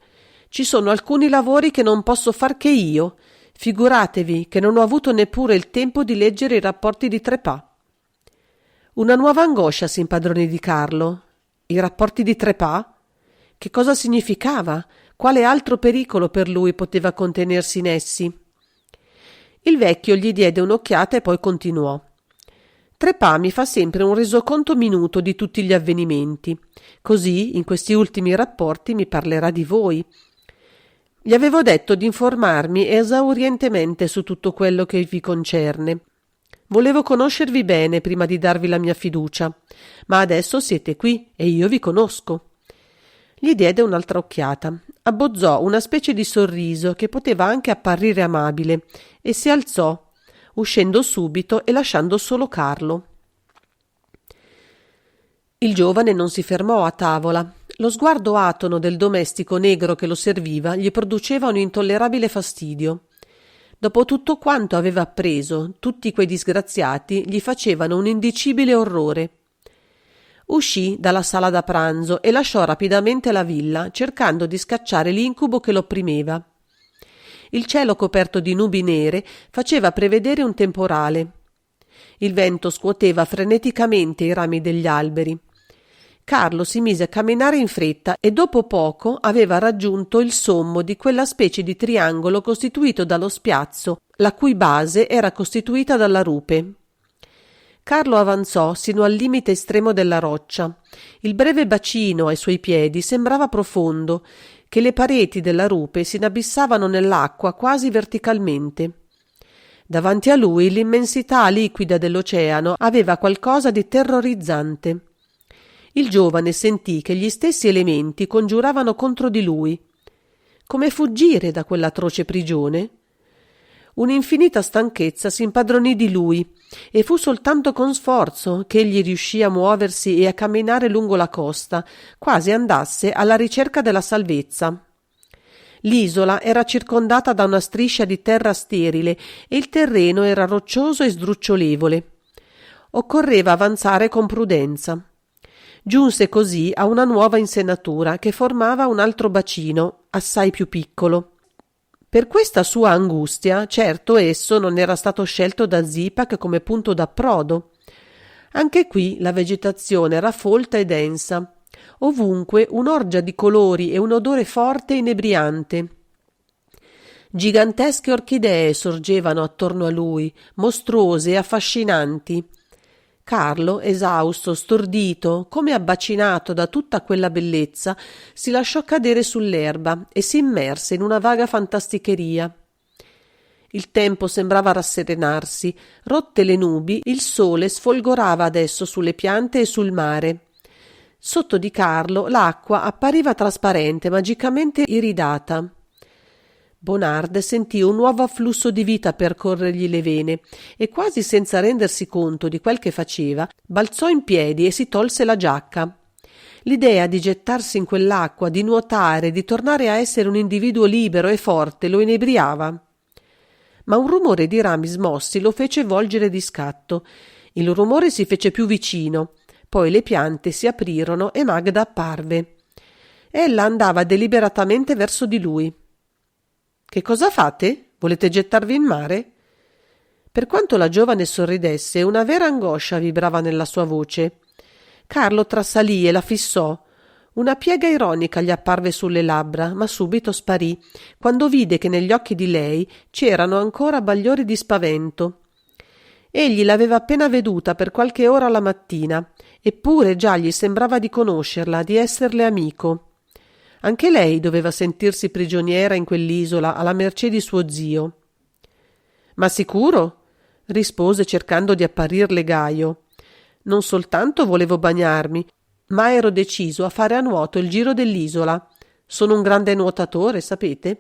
Ci sono alcuni lavori che non posso far che io. Figuratevi che non ho avuto neppure il tempo di leggere i rapporti di Trepas». Una nuova angoscia si impadronì di Carlo. I rapporti di Trepas? Che cosa significava? Quale altro pericolo per lui poteva contenersi in essi? Il vecchio gli diede un'occhiata e poi continuò: «Trepas mi fa sempre un resoconto minuto di tutti gli avvenimenti. Così, in questi ultimi rapporti, mi parlerà di voi. Gli avevo detto di informarmi esaurientemente su tutto quello che vi concerne. Volevo conoscervi bene prima di darvi la mia fiducia, ma adesso siete qui e io vi conosco». Gli diede un'altra occhiata, abbozzò una specie di sorriso che poteva anche apparire amabile e si alzò, uscendo subito e lasciando solo Carlo. Il giovane non si fermò a tavola. Lo sguardo atono del domestico negro che lo serviva gli produceva un intollerabile fastidio. Dopo tutto quanto aveva appreso, tutti quei disgraziati gli facevano un indicibile orrore. Uscì dalla sala da pranzo e lasciò rapidamente la villa, cercando di scacciare l'incubo che lo opprimeva. Il cielo coperto di nubi nere faceva prevedere un temporale. Il vento scuoteva freneticamente i rami degli alberi. Carlo si mise a camminare in fretta e dopo poco aveva raggiunto il sommo di quella specie di triangolo costituito dallo spiazzo, la cui base era costituita dalla rupe. Carlo avanzò sino al limite estremo della roccia. Il breve bacino ai suoi piedi sembrava profondo, che le pareti della rupe si inabissavano nell'acqua quasi verticalmente. Davanti a lui l'immensità liquida dell'oceano aveva qualcosa di terrorizzante. Il giovane sentì che gli stessi elementi congiuravano contro di lui. Come fuggire da quell'atroce prigione? Un'infinita stanchezza si impadronì di lui e fu soltanto con sforzo che egli riuscì a muoversi e a camminare lungo la costa, quasi andasse alla ricerca della salvezza. L'isola era circondata da una striscia di terra sterile e il terreno era roccioso e sdrucciolevole. Occorreva avanzare con prudenza. Giunse così a una nuova insenatura che formava un altro bacino, assai più piccolo. Per questa sua angustia, certo esso non era stato scelto da Zipak come punto d'approdo. Anche qui la vegetazione era folta e densa, ovunque un'orgia di colori e un odore forte e inebriante. Gigantesche orchidee sorgevano attorno a lui, mostruose e affascinanti. Carlo, esausto, stordito, come abbacinato da tutta quella bellezza, si lasciò cadere sull'erba e si immerse in una vaga fantasticheria. Il tempo sembrava rasserenarsi, rotte le nubi, il sole sfolgorava adesso sulle piante e sul mare. Sotto di Carlo l'acqua appariva trasparente, magicamente iridata. Bonard sentì un nuovo afflusso di vita percorrergli le vene e, quasi senza rendersi conto di quel che faceva, balzò in piedi e si tolse la giacca. L'idea di gettarsi in quell'acqua, di nuotare, di tornare a essere un individuo libero e forte lo inebriava. Ma un rumore di rami smossi lo fece volgere di scatto. Il rumore si fece più vicino, poi le piante si aprirono e Magda apparve. Ella andava deliberatamente verso di lui. «Che cosa fate? Volete gettarvi in mare?» Per quanto la giovane sorridesse, una vera angoscia vibrava nella sua voce. Carlo trasalì e la fissò. Una piega ironica gli apparve sulle labbra, ma subito sparì, quando vide che negli occhi di lei c'erano ancora bagliori di spavento. Egli l'aveva appena veduta per qualche ora la mattina, eppure già gli sembrava di conoscerla, di esserle amico. Anche lei doveva sentirsi prigioniera in quell'isola alla mercé di suo zio. «Ma sicuro?» rispose cercando di apparirle gaio. «Non soltanto volevo bagnarmi, ma ero deciso a fare a nuoto il giro dell'isola. Sono un grande nuotatore, sapete?»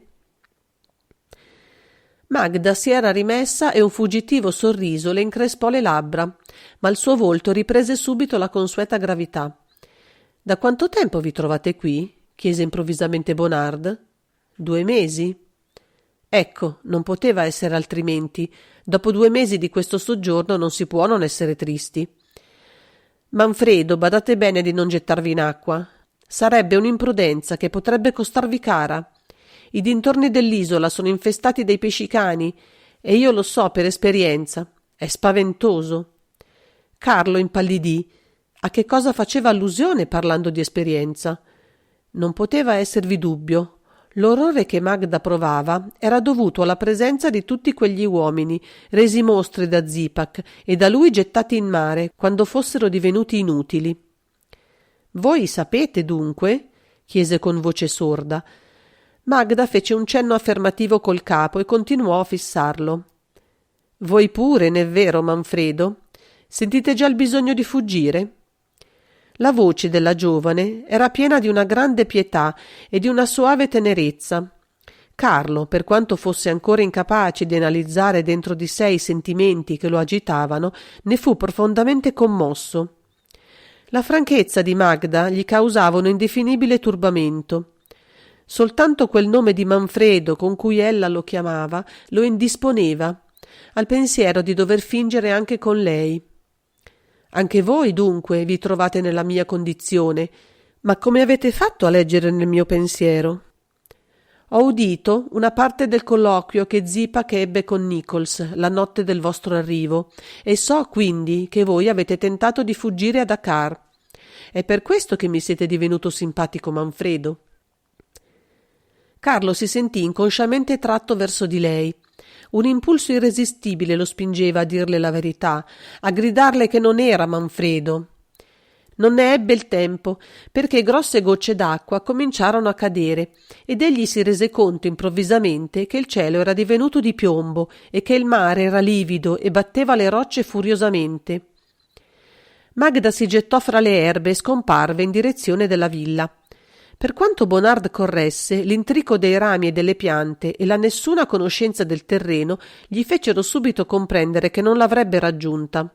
Magda si era rimessa e un fuggitivo sorriso le increspò le labbra, ma il suo volto riprese subito la consueta gravità. «Da quanto tempo vi trovate qui?» chiese improvvisamente Bonard. 2 mesi? Ecco, non poteva essere altrimenti. Dopo 2 mesi di questo soggiorno non si può non essere tristi. Manfredo, badate bene di non gettarvi in acqua. Sarebbe un'imprudenza che potrebbe costarvi cara. I dintorni dell'isola sono infestati dai pescicani e io lo so per esperienza. È spaventoso. Carlo impallidì. A che cosa faceva allusione parlando di esperienza? Non poteva esservi dubbio. L'orrore che Magda provava era dovuto alla presenza di tutti quegli uomini, resi mostri da Zipak e da lui gettati in mare quando fossero divenuti inutili. «Voi sapete dunque?» chiese con voce sorda. Magda fece un cenno affermativo col capo e continuò a fissarlo. «Voi pure, n'è vero, Manfredo? Sentite già il bisogno di fuggire?» La voce della giovane era piena di una grande pietà e di una soave tenerezza. Carlo, per quanto fosse ancora incapace di analizzare dentro di sé i sentimenti che lo agitavano, ne fu profondamente commosso. La franchezza di Magda gli causava un indefinibile turbamento. Soltanto quel nome di Manfredo con cui ella lo chiamava lo indisponeva, al pensiero di dover fingere anche con lei. «Anche voi, dunque, vi trovate nella mia condizione, ma come avete fatto a leggere nel mio pensiero?» «Ho udito una parte del colloquio che Zipak ebbe con Nichols la notte del vostro arrivo e so quindi che voi avete tentato di fuggire a Dakar. È per questo che mi siete divenuto simpatico, Manfredo». Carlo si sentì inconsciamente tratto verso di lei. Un impulso irresistibile lo spingeva a dirle la verità, a gridarle che non era Manfredo. Non ne ebbe il tempo, perché grosse gocce d'acqua cominciarono a cadere ed egli si rese conto improvvisamente che il cielo era divenuto di piombo e che il mare era livido e batteva le rocce furiosamente. Magda si gettò fra le erbe e scomparve in direzione della villa. Per quanto Bonard corresse, l'intrico dei rami e delle piante e la nessuna conoscenza del terreno gli fecero subito comprendere che non l'avrebbe raggiunta.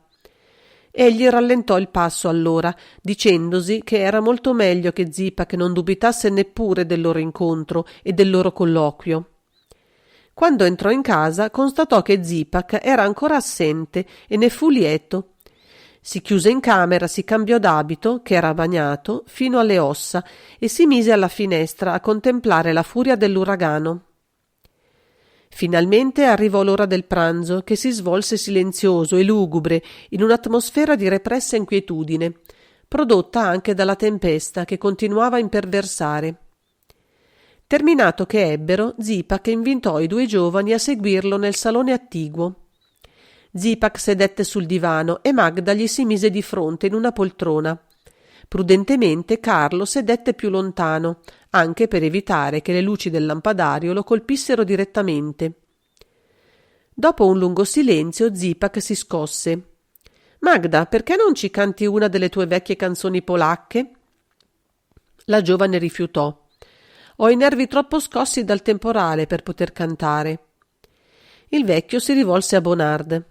Egli rallentò il passo allora, dicendosi che era molto meglio che Zipak non dubitasse neppure del loro incontro e del loro colloquio. Quando entrò in casa, constatò che Zipak era ancora assente e ne fu lieto. Si chiuse in camera, si cambiò d'abito, che era bagnato, fino alle ossa, e si mise alla finestra a contemplare la furia dell'uragano. Finalmente arrivò l'ora del pranzo, che si svolse silenzioso e lugubre in un'atmosfera di repressa inquietudine, prodotta anche dalla tempesta che continuava a imperversare. Terminato che ebbero, Zipak invitò i due giovani a seguirlo nel salone attiguo. Zipak sedette sul divano e Magda gli si mise di fronte in una poltrona. Prudentemente Carlo sedette più lontano, anche per evitare che le luci del lampadario lo colpissero direttamente. Dopo un lungo silenzio Zipak si scosse. «Magda, perché non ci canti una delle tue vecchie canzoni polacche?» La giovane rifiutò. «Ho i nervi troppo scossi dal temporale per poter cantare». Il vecchio si rivolse a Bonard.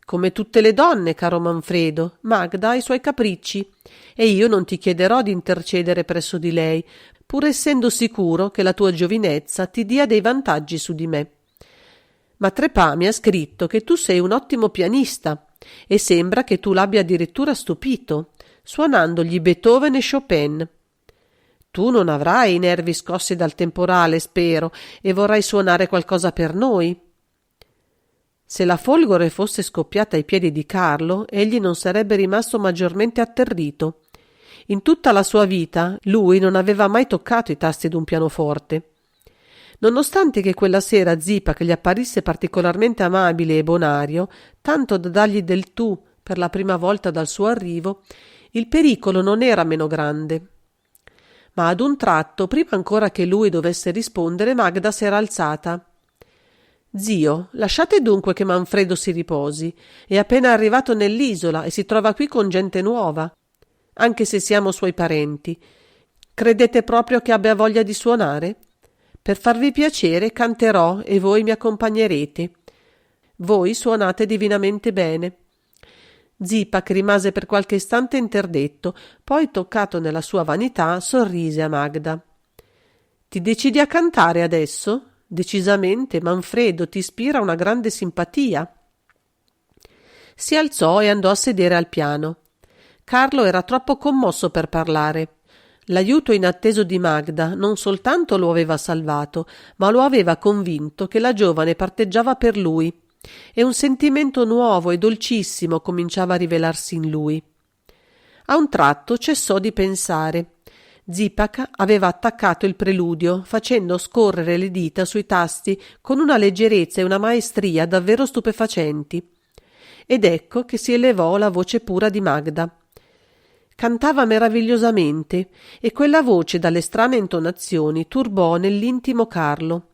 «Come tutte le donne, caro Manfredo, Magda ha i suoi capricci e io non ti chiederò di intercedere presso di lei, pur essendo sicuro che la tua giovinezza ti dia dei vantaggi su di me. Ma Trepà mi ha scritto che tu sei un ottimo pianista e sembra che tu l'abbia addirittura stupito, suonandogli Beethoven e Chopin. Tu non avrai i nervi scossi dal temporale, spero, e vorrai suonare qualcosa per noi». Se la folgore fosse scoppiata ai piedi di Carlo, egli non sarebbe rimasto maggiormente atterrito. In tutta la sua vita lui non aveva mai toccato i tasti d'un pianoforte. Nonostante che quella sera Zipak gli apparisse particolarmente amabile e bonario, tanto da dargli del tu per la prima volta dal suo arrivo, il pericolo non era meno grande. Ma ad un tratto, prima ancora che lui dovesse rispondere, Magda s'era alzata. «Zio, lasciate dunque che Manfredo si riposi. È appena arrivato nell'isola e si trova qui con gente nuova. Anche se siamo suoi parenti. Credete proprio che abbia voglia di suonare? Per farvi piacere canterò e voi mi accompagnerete. Voi suonate divinamente bene». Zipak rimase per qualche istante interdetto, poi, toccato nella sua vanità, sorrise a Magda. «Ti decidi a cantare adesso? Decisamente, Manfredo, ti ispira una grande simpatia». Si alzò e andò a sedere al piano. Carlo era troppo commosso per parlare. L'aiuto inatteso di Magda non soltanto lo aveva salvato, ma lo aveva convinto che la giovane parteggiava per lui, e un sentimento nuovo e dolcissimo cominciava a rivelarsi in lui. A un tratto cessò di pensare. Zipak aveva attaccato il preludio, facendo scorrere le dita sui tasti con una leggerezza e una maestria davvero stupefacenti. Ed ecco che si elevò la voce pura di Magda. Cantava meravigliosamente, e quella voce dalle strane intonazioni turbò nell'intimo Carlo.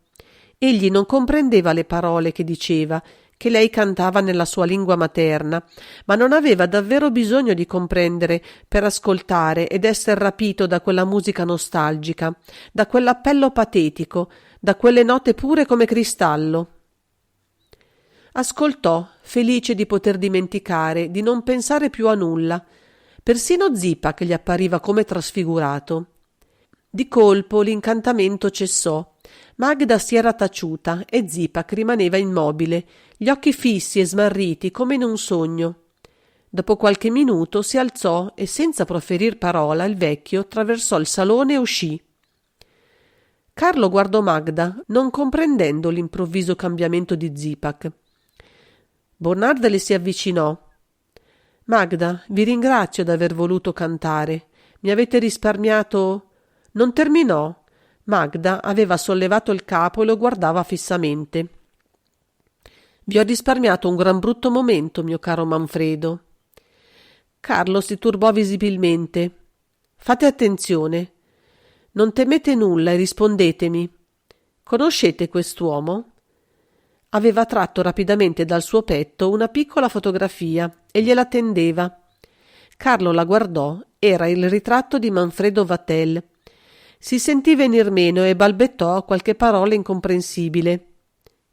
Egli non comprendeva le parole che diceva, che lei cantava nella sua lingua materna, ma non aveva davvero bisogno di comprendere per ascoltare ed esser rapito da quella musica nostalgica, da quell'appello patetico, da quelle note pure come cristallo. Ascoltò, felice di poter dimenticare, di non pensare più a nulla. Persino Zipak gli appariva come trasfigurato. Di colpo l'incantamento cessò. Magda si era taciuta e Zipak rimaneva immobile, gli occhi fissi e smarriti come in un sogno. Dopo qualche minuto si alzò e, senza proferir parola, il vecchio attraversò il salone e uscì. Carlo guardò Magda, non comprendendo l'improvviso cambiamento di Zipak. Bonard le si avvicinò. «Magda, vi ringrazio d'aver voluto cantare. Mi avete risparmiato...» Non terminò. Magda aveva sollevato il capo e lo guardava fissamente. «Vi ho risparmiato un gran brutto momento, mio caro Manfredo». Carlo si turbò visibilmente. «Fate attenzione. Non temete nulla e rispondetemi. Conoscete quest'uomo?» Aveva tratto rapidamente dal suo petto una piccola fotografia e gliela tendeva. Carlo la guardò. Era il ritratto di Manfredo Vatel. Si sentì venir meno e balbettò qualche parola incomprensibile.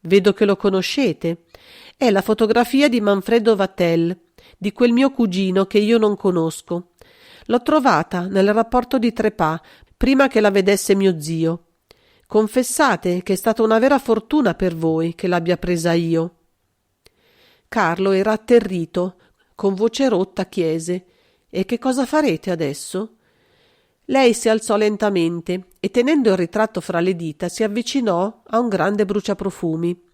«Vedo che lo conoscete. È la fotografia di Manfredo Vatel, di quel mio cugino che io non conosco. L'ho trovata nel rapporto di Trepà, prima che la vedesse mio zio. Confessate che è stata una vera fortuna per voi che l'abbia presa io». Carlo era atterrito. Con voce rotta chiese: «E che cosa farete adesso?» Lei si alzò lentamente e, tenendo il ritratto fra le dita, si avvicinò a un grande bruciaprofumi.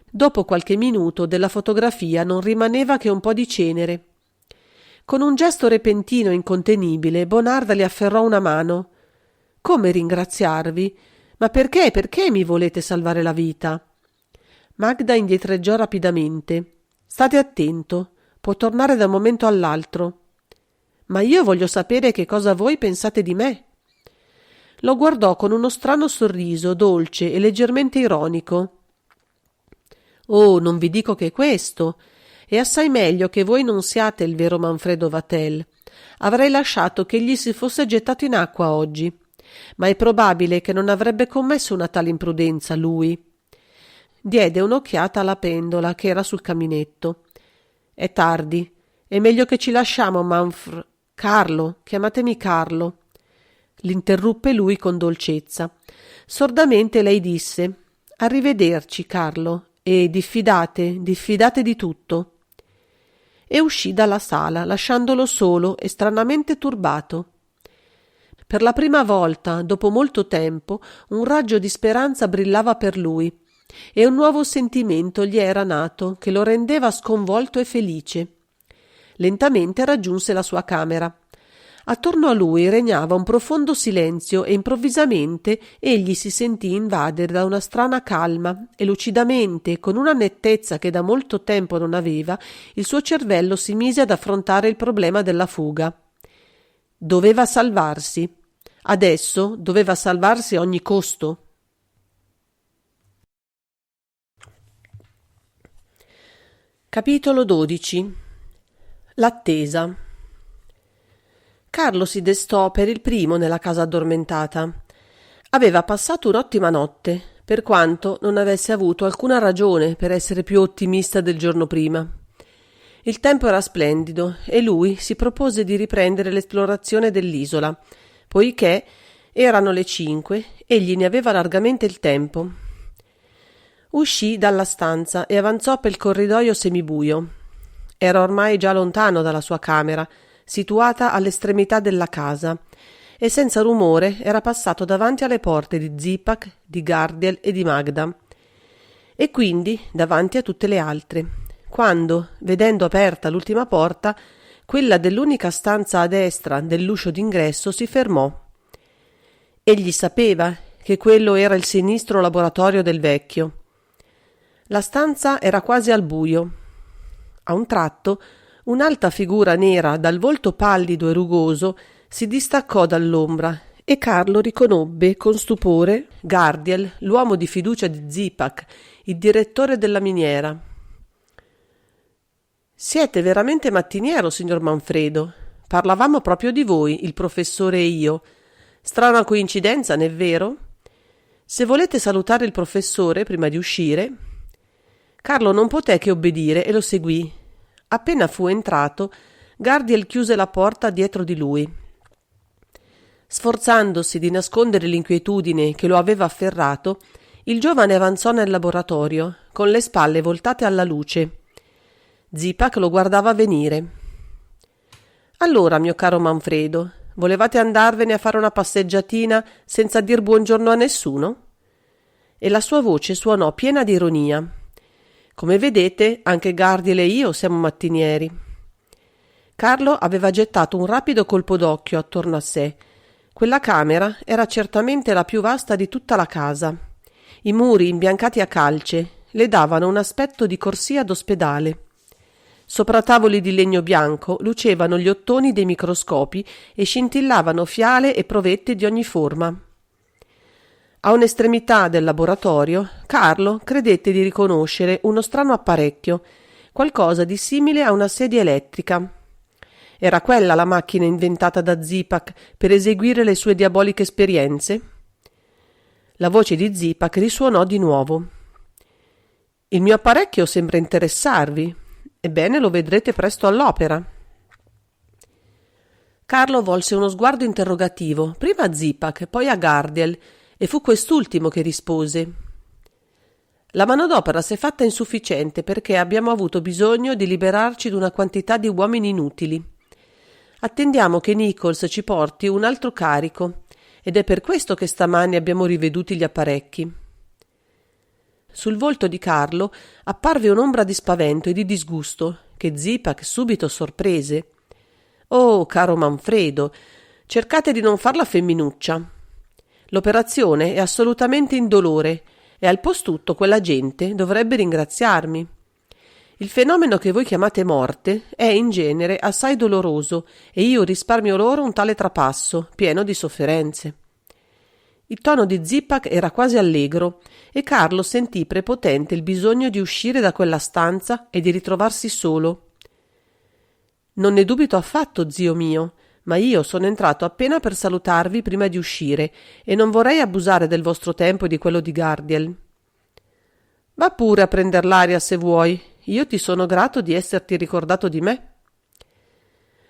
Dopo qualche minuto della fotografia non rimaneva che un po' di cenere. Con un gesto repentino e incontenibile, Bonarda le afferrò una mano. «Come ringraziarvi? Ma perché? Perché mi volete salvare la vita?» Magda indietreggiò rapidamente. «State attento, può tornare da un momento all'altro». «Ma io voglio sapere che cosa voi pensate di me». Lo guardò con uno strano sorriso, dolce e leggermente ironico. «Oh, non vi dico che questo. È assai meglio che voi non siate il vero Manfredo Vatel. Avrei lasciato che egli si fosse gettato in acqua oggi. Ma è probabile che non avrebbe commesso una tale imprudenza lui». Diede un'occhiata alla pendola che era sul caminetto. «È tardi. È meglio che ci lasciamo, Carlo, chiamatemi Carlo». L'interruppe lui con dolcezza. Sordamente lei disse: «Arrivederci, Carlo, e diffidate di tutto». E uscì dalla sala, lasciandolo solo e stranamente turbato. Per la prima volta, dopo molto tempo, un raggio di speranza brillava per lui, e un nuovo sentimento gli era nato che lo rendeva sconvolto e felice. Lentamente raggiunse la sua camera. Attorno a lui regnava un profondo silenzio e improvvisamente egli si sentì invadere da una strana calma e lucidamente, con una nettezza che da molto tempo non aveva, il suo cervello si mise ad affrontare il problema della fuga. Doveva salvarsi. Adesso doveva salvarsi a ogni costo. Capitolo 12. L'attesa. Carlo si destò per il primo nella casa addormentata. Aveva passato un'ottima notte, per quanto non avesse avuto alcuna ragione per essere più ottimista del giorno prima. Il tempo era splendido e lui si propose di riprendere l'esplorazione dell'isola, poiché erano le 5, egli ne aveva largamente il tempo. Uscì dalla stanza e avanzò per il corridoio semibuio. Era ormai già lontano dalla sua camera, situata all'estremità della casa, e senza rumore era passato davanti alle porte di Zipak, di Gardiel e di Magda, e quindi davanti a tutte le altre, quando, vedendo aperta l'ultima porta, quella dell'unica stanza a destra dell'uscio d'ingresso, si fermò. Egli sapeva che quello era il sinistro laboratorio del vecchio. La stanza era quasi al buio. A un tratto un'alta figura nera dal volto pallido e rugoso si distaccò dall'ombra e Carlo riconobbe con stupore Gardiel, l'uomo di fiducia di Zipak, il direttore della miniera. «Siete veramente mattiniero, signor Manfredo. Parlavamo proprio di voi, il professore e io. Strana coincidenza, n'è vero? Se volete salutare il professore prima di uscire». Carlo non poté che obbedire e lo seguì. Appena fu entrato, Gardiel chiuse la porta dietro di lui. Sforzandosi di nascondere l'inquietudine che lo aveva afferrato, il giovane avanzò nel laboratorio, con le spalle voltate alla luce. Zipak lo guardava venire. «Allora, mio caro Manfredo, volevate andarvene a fare una passeggiatina senza dir buongiorno a nessuno?» E la sua voce suonò piena di ironia. «Come vedete, anche Gardiel e io siamo mattinieri». Carlo aveva gettato un rapido colpo d'occhio attorno a sé. Quella camera era certamente la più vasta di tutta la casa. I muri imbiancati a calce le davano un aspetto di corsia d'ospedale. Sopra tavoli di legno bianco lucevano gli ottoni dei microscopi e scintillavano fiale e provette di ogni forma. A un'estremità del laboratorio, Carlo credette di riconoscere uno strano apparecchio, qualcosa di simile a una sedia elettrica. Era quella la macchina inventata da Zipak per eseguire le sue diaboliche esperienze? La voce di Zipak risuonò di nuovo. «Il mio apparecchio sembra interessarvi. Ebbene, lo vedrete presto all'opera». Carlo volse uno sguardo interrogativo, prima a Zipak e poi a Gardiel, e fu quest'ultimo che rispose: «La manodopera si è fatta insufficiente perché abbiamo avuto bisogno di liberarci di una quantità di uomini inutili. Attendiamo che Nichols ci porti un altro carico, ed è per questo che stamani abbiamo riveduti gli apparecchi. Sul volto di Carlo apparve un'ombra di spavento e di disgusto, che Zipak subito sorprese. «Oh, caro Manfredo, cercate di non farla femminuccia. L'operazione è assolutamente indolore e al postutto quella gente dovrebbe ringraziarmi. Il fenomeno che voi chiamate morte è in genere assai doloroso e io risparmio loro un tale trapasso, pieno di sofferenze». Il tono di Zipak era quasi allegro e Carlo sentì prepotente il bisogno di uscire da quella stanza e di ritrovarsi solo. «Non ne dubito affatto, zio mio, ma io sono entrato appena per salutarvi prima di uscire e non vorrei abusare del vostro tempo e di quello di Gardiel». «Va pure a prender l'aria se vuoi, io ti sono grato di esserti ricordato di me».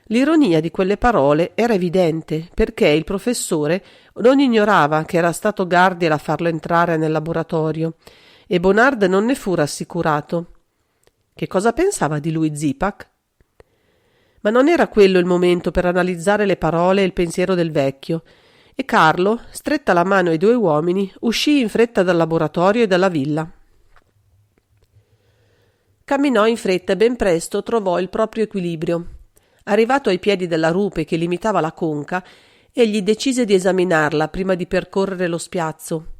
L'ironia di quelle parole era evidente, perché il professore non ignorava che era stato Gardiel a farlo entrare nel laboratorio, e Bonard non ne fu rassicurato. Che cosa pensava di lui Zipak? Ma non era quello il momento per analizzare le parole e il pensiero del vecchio, e Carlo, stretta la mano ai due uomini, uscì in fretta dal laboratorio e dalla villa. Camminò in fretta e ben presto trovò il proprio equilibrio. Arrivato ai piedi della rupe che limitava la conca, egli decise di esaminarla prima di percorrere lo spiazzo.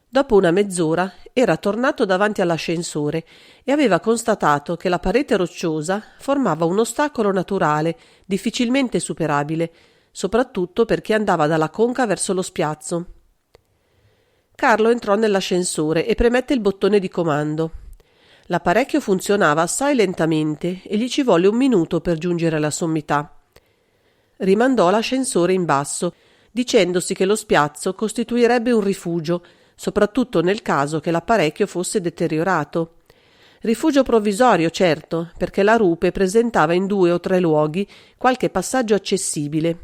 Dopo una mezz'ora era tornato davanti all'ascensore e aveva constatato che la parete rocciosa formava un ostacolo naturale, difficilmente superabile, soprattutto perché andava dalla conca verso lo spiazzo. Carlo entrò nell'ascensore e premette il bottone di comando. L'apparecchio funzionava assai lentamente e gli ci volle 1 minuto per giungere alla sommità. Rimandò l'ascensore in basso, dicendosi che lo spiazzo costituirebbe un rifugio, soprattutto nel caso che l'apparecchio fosse deteriorato. Rifugio provvisorio, certo, perché la rupe presentava in 2 o 3 luoghi qualche passaggio accessibile.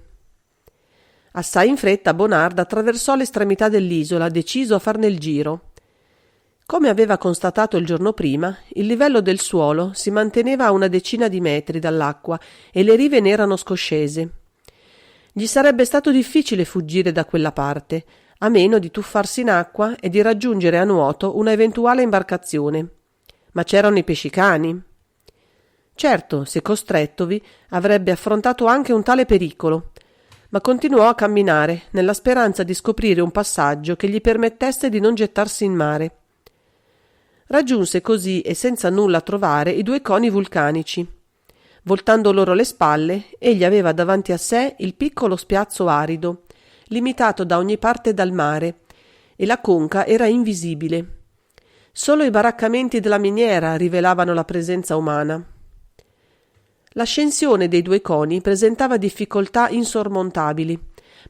Assai in fretta Bonard attraversò l'estremità dell'isola, deciso a farne il giro. Come aveva constatato il giorno prima, il livello del suolo si manteneva a 10 metri dall'acqua e le rive ne erano scoscese. Gli sarebbe stato difficile fuggire da quella parte, a meno di tuffarsi in acqua e di raggiungere a nuoto una eventuale imbarcazione. Ma c'erano i pescicani. Certo, se costrettovi, avrebbe affrontato anche un tale pericolo, ma continuò a camminare nella speranza di scoprire un passaggio che gli permettesse di non gettarsi in mare. Raggiunse così e senza nulla trovare i 2 coni vulcanici. Voltando loro le spalle, egli aveva davanti a sé il piccolo spiazzo arido, limitato da ogni parte dal mare, e la conca era invisibile. Solo i baraccamenti della miniera rivelavano la presenza umana. L'ascensione dei 2 coni presentava difficoltà insormontabili,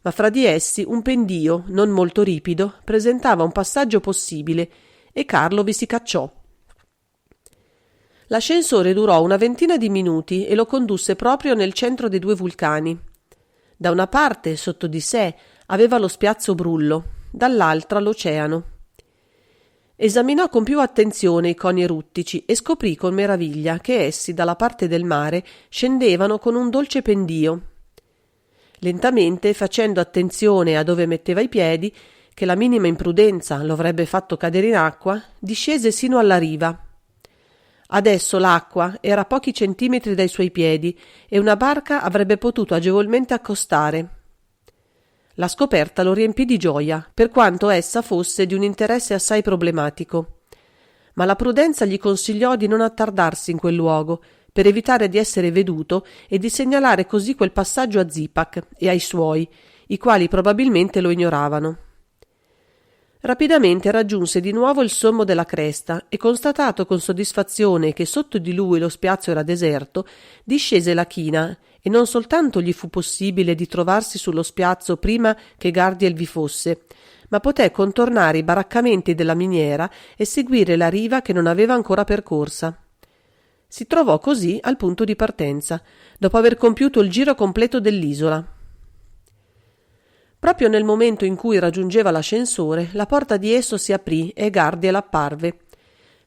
ma fra di essi un pendio, non molto ripido, presentava un passaggio possibile, e Carlo vi si cacciò. L'ascensore durò una ventina di minuti e lo condusse proprio nel centro dei 2 vulcani. Da una parte, sotto di sé, aveva lo spiazzo Brullo, dall'altra l'oceano. Esaminò con più attenzione i coni eruttici e scoprì con meraviglia che essi dalla parte del mare scendevano con un dolce pendio. Lentamente, facendo attenzione a dove metteva i piedi, che la minima imprudenza lo avrebbe fatto cadere in acqua, discese sino alla riva. Adesso l'acqua era a pochi centimetri dai suoi piedi e una barca avrebbe potuto agevolmente accostare. La scoperta lo riempì di gioia, per quanto essa fosse di un interesse assai problematico. Ma la prudenza gli consigliò di non attardarsi in quel luogo, per evitare di essere veduto e di segnalare così quel passaggio a Zipak e ai suoi, i quali probabilmente lo ignoravano. Rapidamente raggiunse di nuovo il sommo della cresta e, constatato con soddisfazione che sotto di lui lo spiazzo era deserto, discese la china e non soltanto gli fu possibile di trovarsi sullo spiazzo prima che Gardiel vi fosse, ma poté contornare i baraccamenti della miniera e seguire la riva che non aveva ancora percorsa. Si trovò così al punto di partenza, dopo aver compiuto il giro completo dell'isola. Proprio nel momento in cui raggiungeva l'ascensore, la porta di esso si aprì e Gardiel apparve.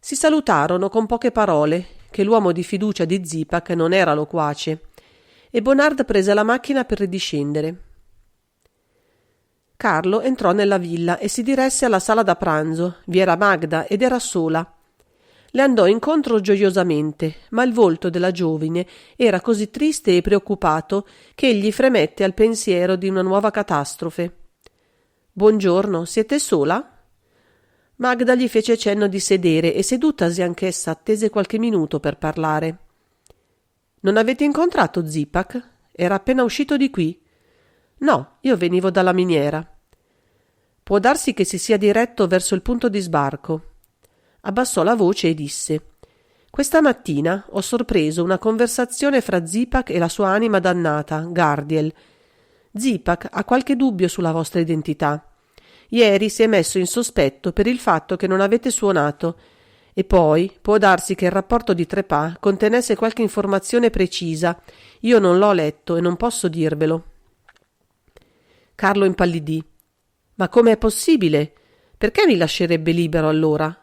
Si salutarono con poche parole, che l'uomo di fiducia di Zipak non era loquace, e Bonard prese la macchina per ridiscendere. Carlo entrò nella villa e si diresse alla sala da pranzo. Vi era Magda ed era sola. Le andò incontro gioiosamente, ma il volto della giovine era così triste e preoccupato che egli fremette al pensiero di una nuova catastrofe. «Buongiorno, siete sola?» Magda gli fece cenno di sedere e sedutasi anch'essa attese qualche minuto per parlare. «Non avete incontrato Zipak? Era appena uscito di qui?» «No, io venivo dalla miniera». «Può darsi che si sia diretto verso il punto di sbarco». Abbassò la voce e disse: «Questa mattina ho sorpreso una conversazione fra Zipak e la sua anima dannata, Gardiel. Zipak ha qualche dubbio sulla vostra identità. Ieri si è messo in sospetto per il fatto che non avete suonato, e poi può darsi che il rapporto di Trepas contenesse qualche informazione precisa. Io non l'ho letto e non posso dirvelo». Carlo impallidì. «Ma come è possibile? Perché mi lascerebbe libero allora?»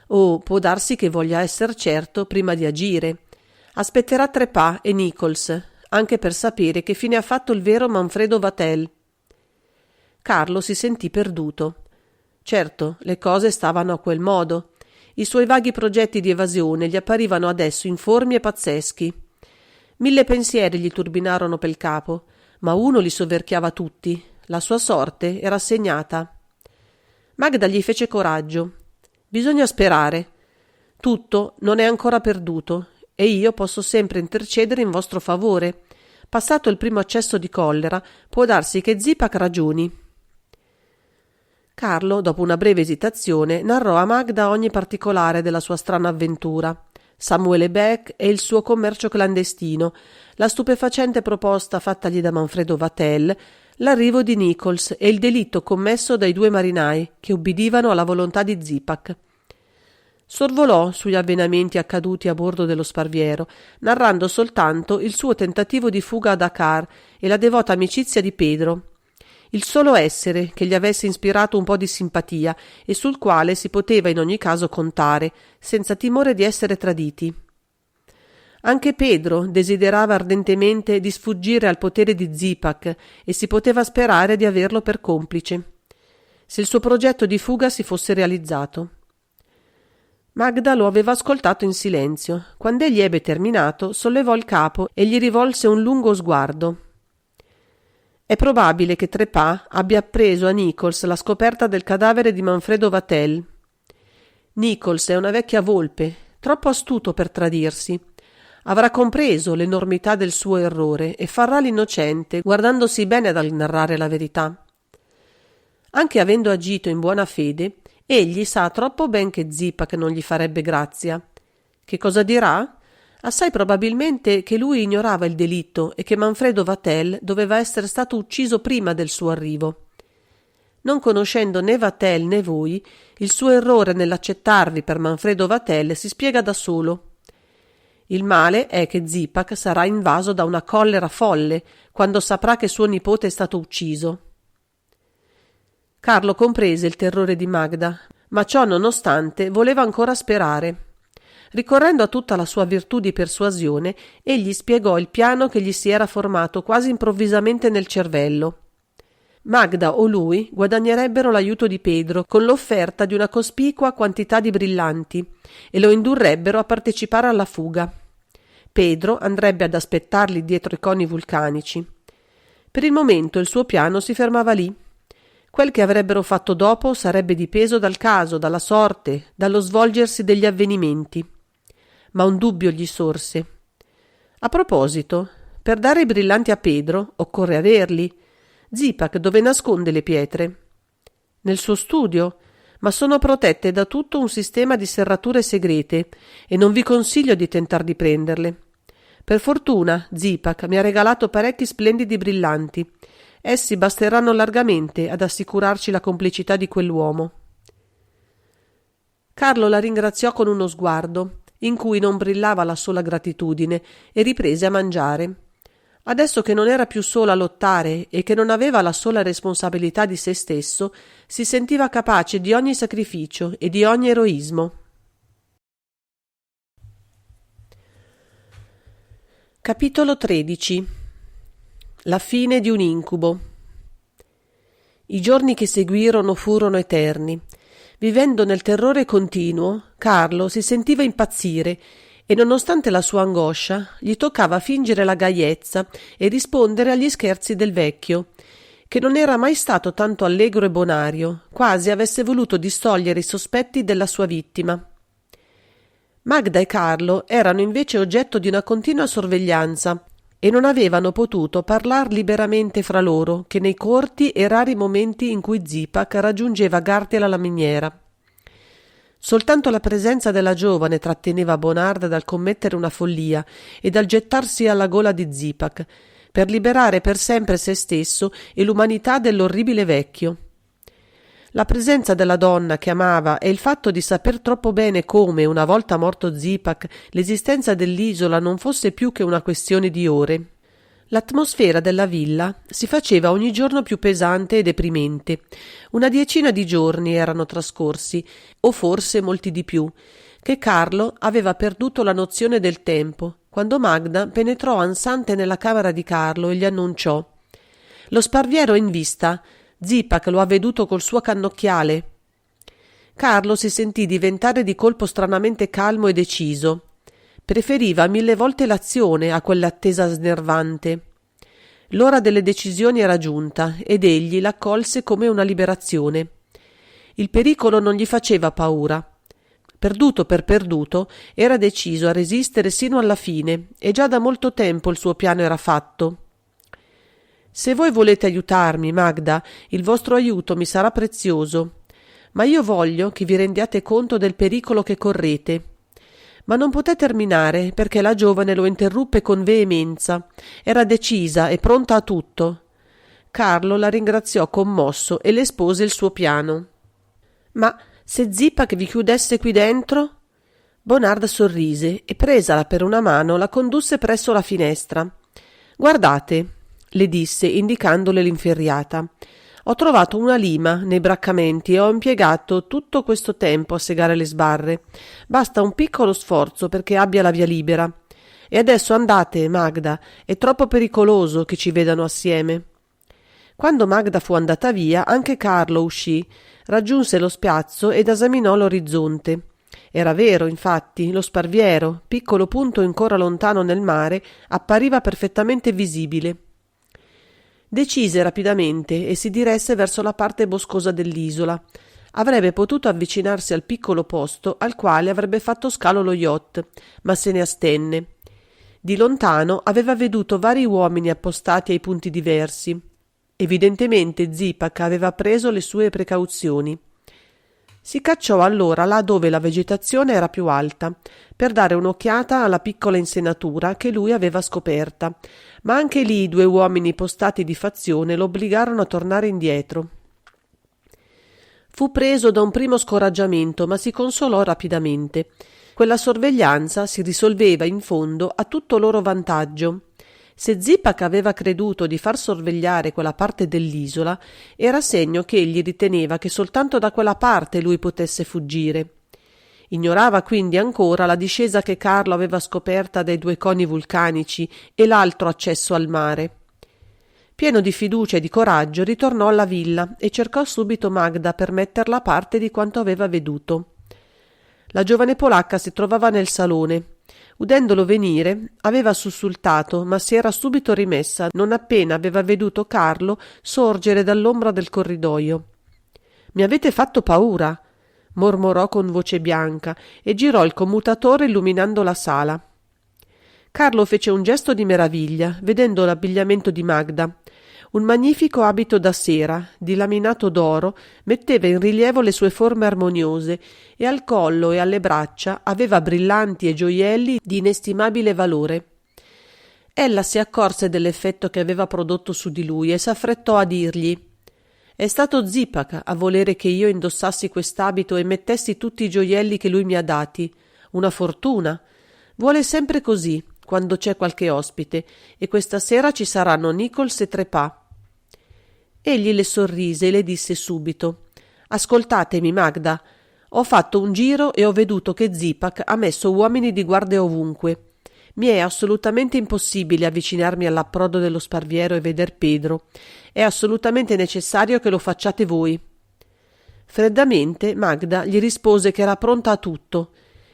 «Oh, può darsi che voglia esser certo prima di agire. Aspetterà Trepas e Nichols, anche per sapere che fine ha fatto il vero Manfredo Vatel». Carlo si sentì perduto. Certo, le cose stavano a quel modo. I suoi vaghi progetti di evasione gli apparivano adesso informi e pazzeschi. 1000 pensieri gli turbinarono pel capo, ma uno li soverchiava tutti. La sua sorte era segnata. Magda gli fece coraggio. «Bisogna sperare. Tutto non è ancora perduto e io posso sempre intercedere in vostro favore. Passato il primo accesso di collera, può darsi che Zipak ragioni». Carlo, dopo una breve esitazione, narrò a Magda ogni particolare della sua strana avventura. Samuele Beck e il suo commercio clandestino, la stupefacente proposta fattagli da Manfredo Vatel, l'arrivo di Nichols e il delitto commesso dai 2 marinai che ubbidivano alla volontà di Zipak. Sorvolò sugli avvenimenti accaduti a bordo dello Sparviero, narrando soltanto il suo tentativo di fuga a Dakar e la devota amicizia di Pedro, il solo essere che gli avesse ispirato un po' di simpatia e sul quale si poteva in ogni caso contare, senza timore di essere traditi. Anche Pedro desiderava ardentemente di sfuggire al potere di Zipak e si poteva sperare di averlo per complice, se il suo progetto di fuga si fosse realizzato. Magda lo aveva ascoltato in silenzio. Quando egli ebbe terminato, sollevò il capo e gli rivolse un lungo sguardo. «È probabile che Trepas abbia appreso a Nichols la scoperta del cadavere di Manfredo Vatel. Nichols è una vecchia volpe, troppo astuto per tradirsi. Avrà compreso l'enormità del suo errore e farà l'innocente, guardandosi bene dal narrare la verità. Anche avendo agito in buona fede, egli sa troppo ben che Zipak non gli farebbe grazia. Che cosa dirà? Assai probabilmente che lui ignorava il delitto e che Manfredo Vatel doveva essere stato ucciso prima del suo arrivo. Non conoscendo né Vatel né voi, il suo errore nell'accettarvi per Manfredo Vatel si spiega da solo. Il male è che Zipak sarà invaso da una collera folle quando saprà che suo nipote è stato ucciso». Carlo comprese il terrore di Magda, ma ciò nonostante voleva ancora sperare. Ricorrendo a tutta la sua virtù di persuasione, egli spiegò il piano che gli si era formato quasi improvvisamente nel cervello. Magda o lui guadagnerebbero l'aiuto di Pedro con l'offerta di una cospicua quantità di brillanti e lo indurrebbero a partecipare alla fuga. Pedro andrebbe ad aspettarli dietro i coni vulcanici. Per il momento il suo piano si fermava lì. Quel che avrebbero fatto dopo sarebbe dipeso dal caso, dalla sorte, dallo svolgersi degli avvenimenti. Ma un dubbio gli sorse. A proposito, per dare i brillanti a Pedro occorre averli. Zipak dove nasconde le pietre? Nel suo studio, ma sono protette da tutto un sistema di serrature segrete e non vi consiglio di tentar di prenderle. Per fortuna Zipak mi ha regalato parecchi splendidi brillanti. Essi basteranno largamente ad assicurarci la complicità di quell'uomo. Carlo la ringraziò con uno sguardo, in cui non brillava la sola gratitudine, e riprese a mangiare. Adesso che non era più solo a lottare e che non aveva la sola responsabilità di se stesso, si sentiva capace di ogni sacrificio e di ogni eroismo. Capitolo 13. La fine di un incubo. I giorni che seguirono furono eterni. Vivendo nel terrore continuo, Carlo si sentiva impazzire e, nonostante la sua angoscia, gli toccava fingere la gaiezza e rispondere agli scherzi del vecchio, che non era mai stato tanto allegro e bonario, quasi avesse voluto distogliere i sospetti della sua vittima. Magda e Carlo erano invece oggetto di una continua sorveglianza e non avevano potuto parlar liberamente fra loro che nei corti e rari momenti in cui Zipak raggiungeva Gardiel alla miniera. Soltanto la presenza della giovane tratteneva Bonard dal commettere una follia e dal gettarsi alla gola di Zipak per liberare per sempre se stesso e l'umanità dell'orribile vecchio. La presenza della donna che amava e il fatto di saper troppo bene come, una volta morto Zipak, l'esistenza dell'isola non fosse più che una questione di ore. L'atmosfera della villa si faceva ogni giorno più pesante e deprimente. Una decina di giorni erano trascorsi, o forse molti di più, che Carlo aveva perduto la nozione del tempo, quando Magda penetrò ansante nella camera di Carlo e gli annunciò: «Lo sparviero è in vista. Zipak lo ha veduto col suo cannocchiale». Carlo si sentì diventare di colpo stranamente calmo e deciso. Preferiva 1000 volte l'azione a quell'attesa snervante. L'ora delle decisioni era giunta ed egli l'accolse come una liberazione. Il pericolo non gli faceva paura. Perduto per perduto, era deciso a resistere sino alla fine e già da molto tempo il suo piano era fatto. «Se voi volete aiutarmi, Magda, il vostro aiuto mi sarà prezioso, ma io voglio che vi rendiate conto del pericolo che correte». Ma non poté terminare perché la giovane lo interruppe con veemenza. Era decisa e pronta a tutto. Carlo la ringraziò commosso e le espose il suo piano. «Ma se Zipak vi chiudesse qui dentro?» Bonard sorrise e, presala per una mano, la condusse presso la finestra. «Guardate», le disse indicandole l'inferriata. «Ho trovato una lima nei braccamenti e ho impiegato tutto questo tempo a segare le sbarre. Basta un piccolo sforzo perché abbia la via libera. E adesso andate, Magda, è troppo pericoloso che ci vedano assieme». Quando Magda fu andata via, anche Carlo uscì, raggiunse lo spiazzo ed esaminò l'orizzonte. Era vero, infatti, lo Sparviero, piccolo punto ancora lontano nel mare, appariva perfettamente visibile. Decise rapidamente e si diresse verso la parte boscosa dell'isola. Avrebbe potuto avvicinarsi al piccolo posto al quale avrebbe fatto scalo lo yacht, ma se ne astenne. Di lontano aveva veduto vari uomini appostati ai punti diversi. Evidentemente Zipak aveva preso le sue precauzioni. Si cacciò allora là dove la vegetazione era più alta, per dare un'occhiata alla piccola insenatura che lui aveva scoperta, ma anche lì 2 uomini postati di fazione lo obbligarono a tornare indietro. Fu preso da un primo scoraggiamento, ma si consolò rapidamente. Quella sorveglianza si risolveva in fondo a tutto loro vantaggio. Se Zipak aveva creduto di far sorvegliare quella parte dell'isola, era segno che egli riteneva che soltanto da quella parte lui potesse fuggire. Ignorava quindi ancora la discesa che Carlo aveva scoperta dai 2 coni vulcanici e l'altro accesso al mare. Pieno di fiducia e di coraggio, ritornò alla villa e cercò subito Magda per metterla a parte di quanto aveva veduto. La giovane polacca si trovava nel salone. Udendolo venire, aveva sussultato, ma si era subito rimessa non appena aveva veduto Carlo sorgere dall'ombra del corridoio. «Mi avete fatto paura», mormorò con voce bianca e girò il commutatore illuminando la sala. Carlo fece un gesto di meraviglia, vedendo l'abbigliamento di Magda. Un magnifico abito da sera, di laminato d'oro, metteva in rilievo le sue forme armoniose e al collo e alle braccia aveva brillanti e gioielli di inestimabile valore. Ella si accorse dell'effetto che aveva prodotto su di lui e s'affrettò a dirgli: «È stato Zipak a volere che io indossassi quest'abito e mettessi tutti i gioielli che lui mi ha dati. Una fortuna. Vuole sempre così, quando c'è qualche ospite, e questa sera ci saranno Nichols e Trepà». Egli le sorrise e le disse subito: «Ascoltatemi, Magda. Ho fatto un giro e ho veduto che Zipak ha messo uomini di guardia ovunque. Mi è assolutamente impossibile avvicinarmi all'approdo dello Sparviero e veder Pedro. È assolutamente necessario che lo facciate voi. Freddamente Magda gli rispose che era pronta a tutto,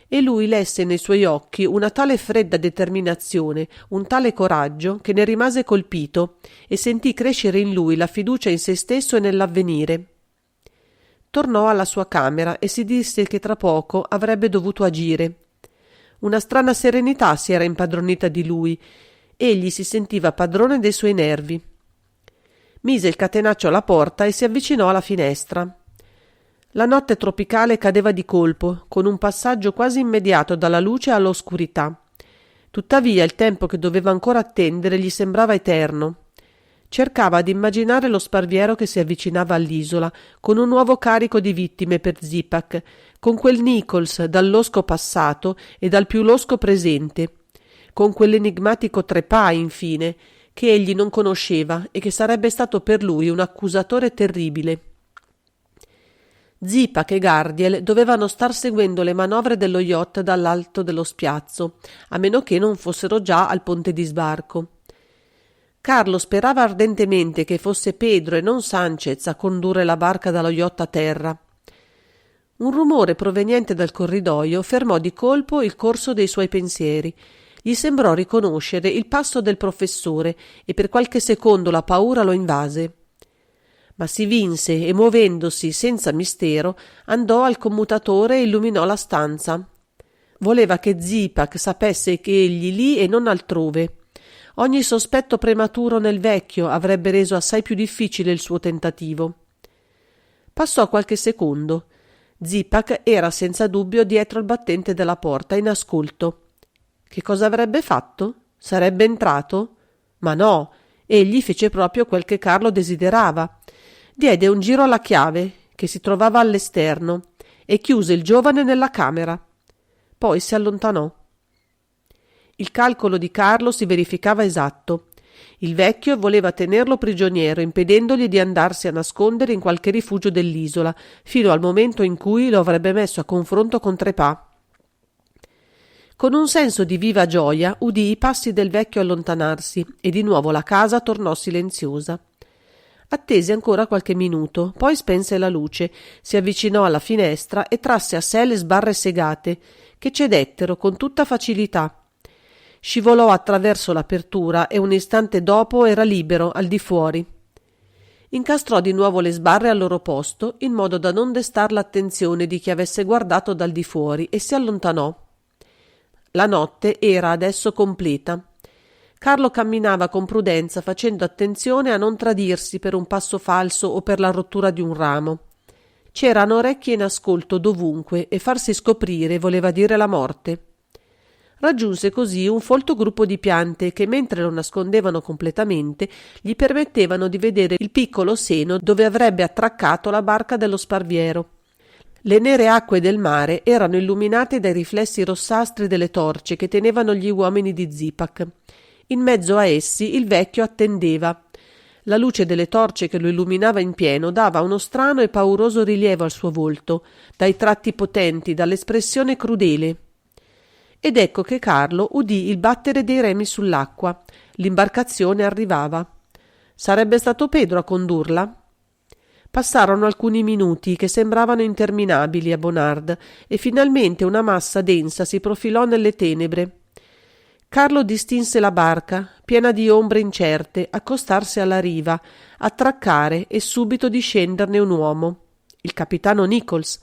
e lui lesse nei suoi occhi una tale fredda determinazione, un tale coraggio, che ne rimase colpito e sentì crescere in lui la fiducia in se stesso e nell'avvenire. Tornò alla sua camera e si disse che tra poco avrebbe dovuto agire. Una strana serenità si era impadronita di lui. Egli si sentiva padrone dei suoi nervi. Mise il catenaccio alla porta e si avvicinò alla finestra. La notte tropicale cadeva di colpo, con un passaggio quasi immediato dalla luce all'oscurità. Tuttavia il tempo che doveva ancora attendere gli sembrava eterno. Cercava di immaginare lo Sparviero che si avvicinava all'isola, con un nuovo carico di vittime per Zipak, con quel Nichols dal losco passato e dal più losco presente, con quell'enigmatico Trepà, infine, che egli non conosceva e che sarebbe stato per lui un accusatore terribile. Zipak e Gardiel dovevano star seguendo le manovre dello yacht dall'alto dello spiazzo, a meno che non fossero già al ponte di sbarco. Carlo sperava ardentemente che fosse Pedro e non Sanchez a condurre la barca dallo yacht a terra. Un rumore proveniente dal corridoio fermò di colpo il corso dei suoi pensieri. Gli sembrò riconoscere il passo del professore e per qualche secondo la paura lo invase. Ma si vinse e, muovendosi senza mistero, andò al commutatore e illuminò la stanza. Voleva che Zipak sapesse che egli lì e non altrove. Ogni sospetto prematuro nel vecchio avrebbe reso assai più difficile il suo tentativo. Passò qualche secondo. Zipak era senza dubbio dietro il battente della porta, in ascolto. Che cosa avrebbe fatto? Sarebbe entrato? Ma no, egli fece proprio quel che Carlo desiderava. Diede un giro alla chiave, che si trovava all'esterno, e chiuse il giovane nella camera. Poi si allontanò. Il calcolo di Carlo si verificava esatto. Il vecchio voleva tenerlo prigioniero, impedendogli di andarsi a nascondere in qualche rifugio dell'isola, fino al momento in cui lo avrebbe messo a confronto con Trepà. Con un senso di viva gioia udì i passi del vecchio allontanarsi e di nuovo la casa tornò silenziosa. Attese ancora qualche minuto, poi spense la luce, si avvicinò alla finestra e trasse a sé le sbarre segate, che cedettero con tutta facilità. Scivolò attraverso l'apertura e un istante dopo era libero al di fuori. Incastrò di nuovo le sbarre al loro posto, in modo da non destar l'attenzione di chi avesse guardato dal di fuori, e si allontanò. La notte era adesso completa. Carlo camminava con prudenza, facendo attenzione a non tradirsi per un passo falso o per la rottura di un ramo. C'erano orecchie in ascolto dovunque e farsi scoprire voleva dire la morte. Raggiunse così un folto gruppo di piante che, mentre lo nascondevano completamente, gli permettevano di vedere il piccolo seno dove avrebbe attraccato la barca dello Sparviero. Le nere acque del mare erano illuminate dai riflessi rossastri delle torce che tenevano gli uomini di Zipak. In mezzo a essi il vecchio attendeva. La luce delle torce che lo illuminava in pieno dava uno strano e pauroso rilievo al suo volto, dai tratti potenti, dall'espressione crudele. Ed ecco che Carlo udì il battere dei remi sull'acqua. L'imbarcazione arrivava. Sarebbe stato Pedro a condurla? Passarono alcuni minuti che sembravano interminabili a Bonard e finalmente una massa densa si profilò nelle tenebre. Carlo distinse la barca, piena di ombre incerte, accostarsi alla riva, attraccare e subito discenderne un uomo, il capitano Nichols,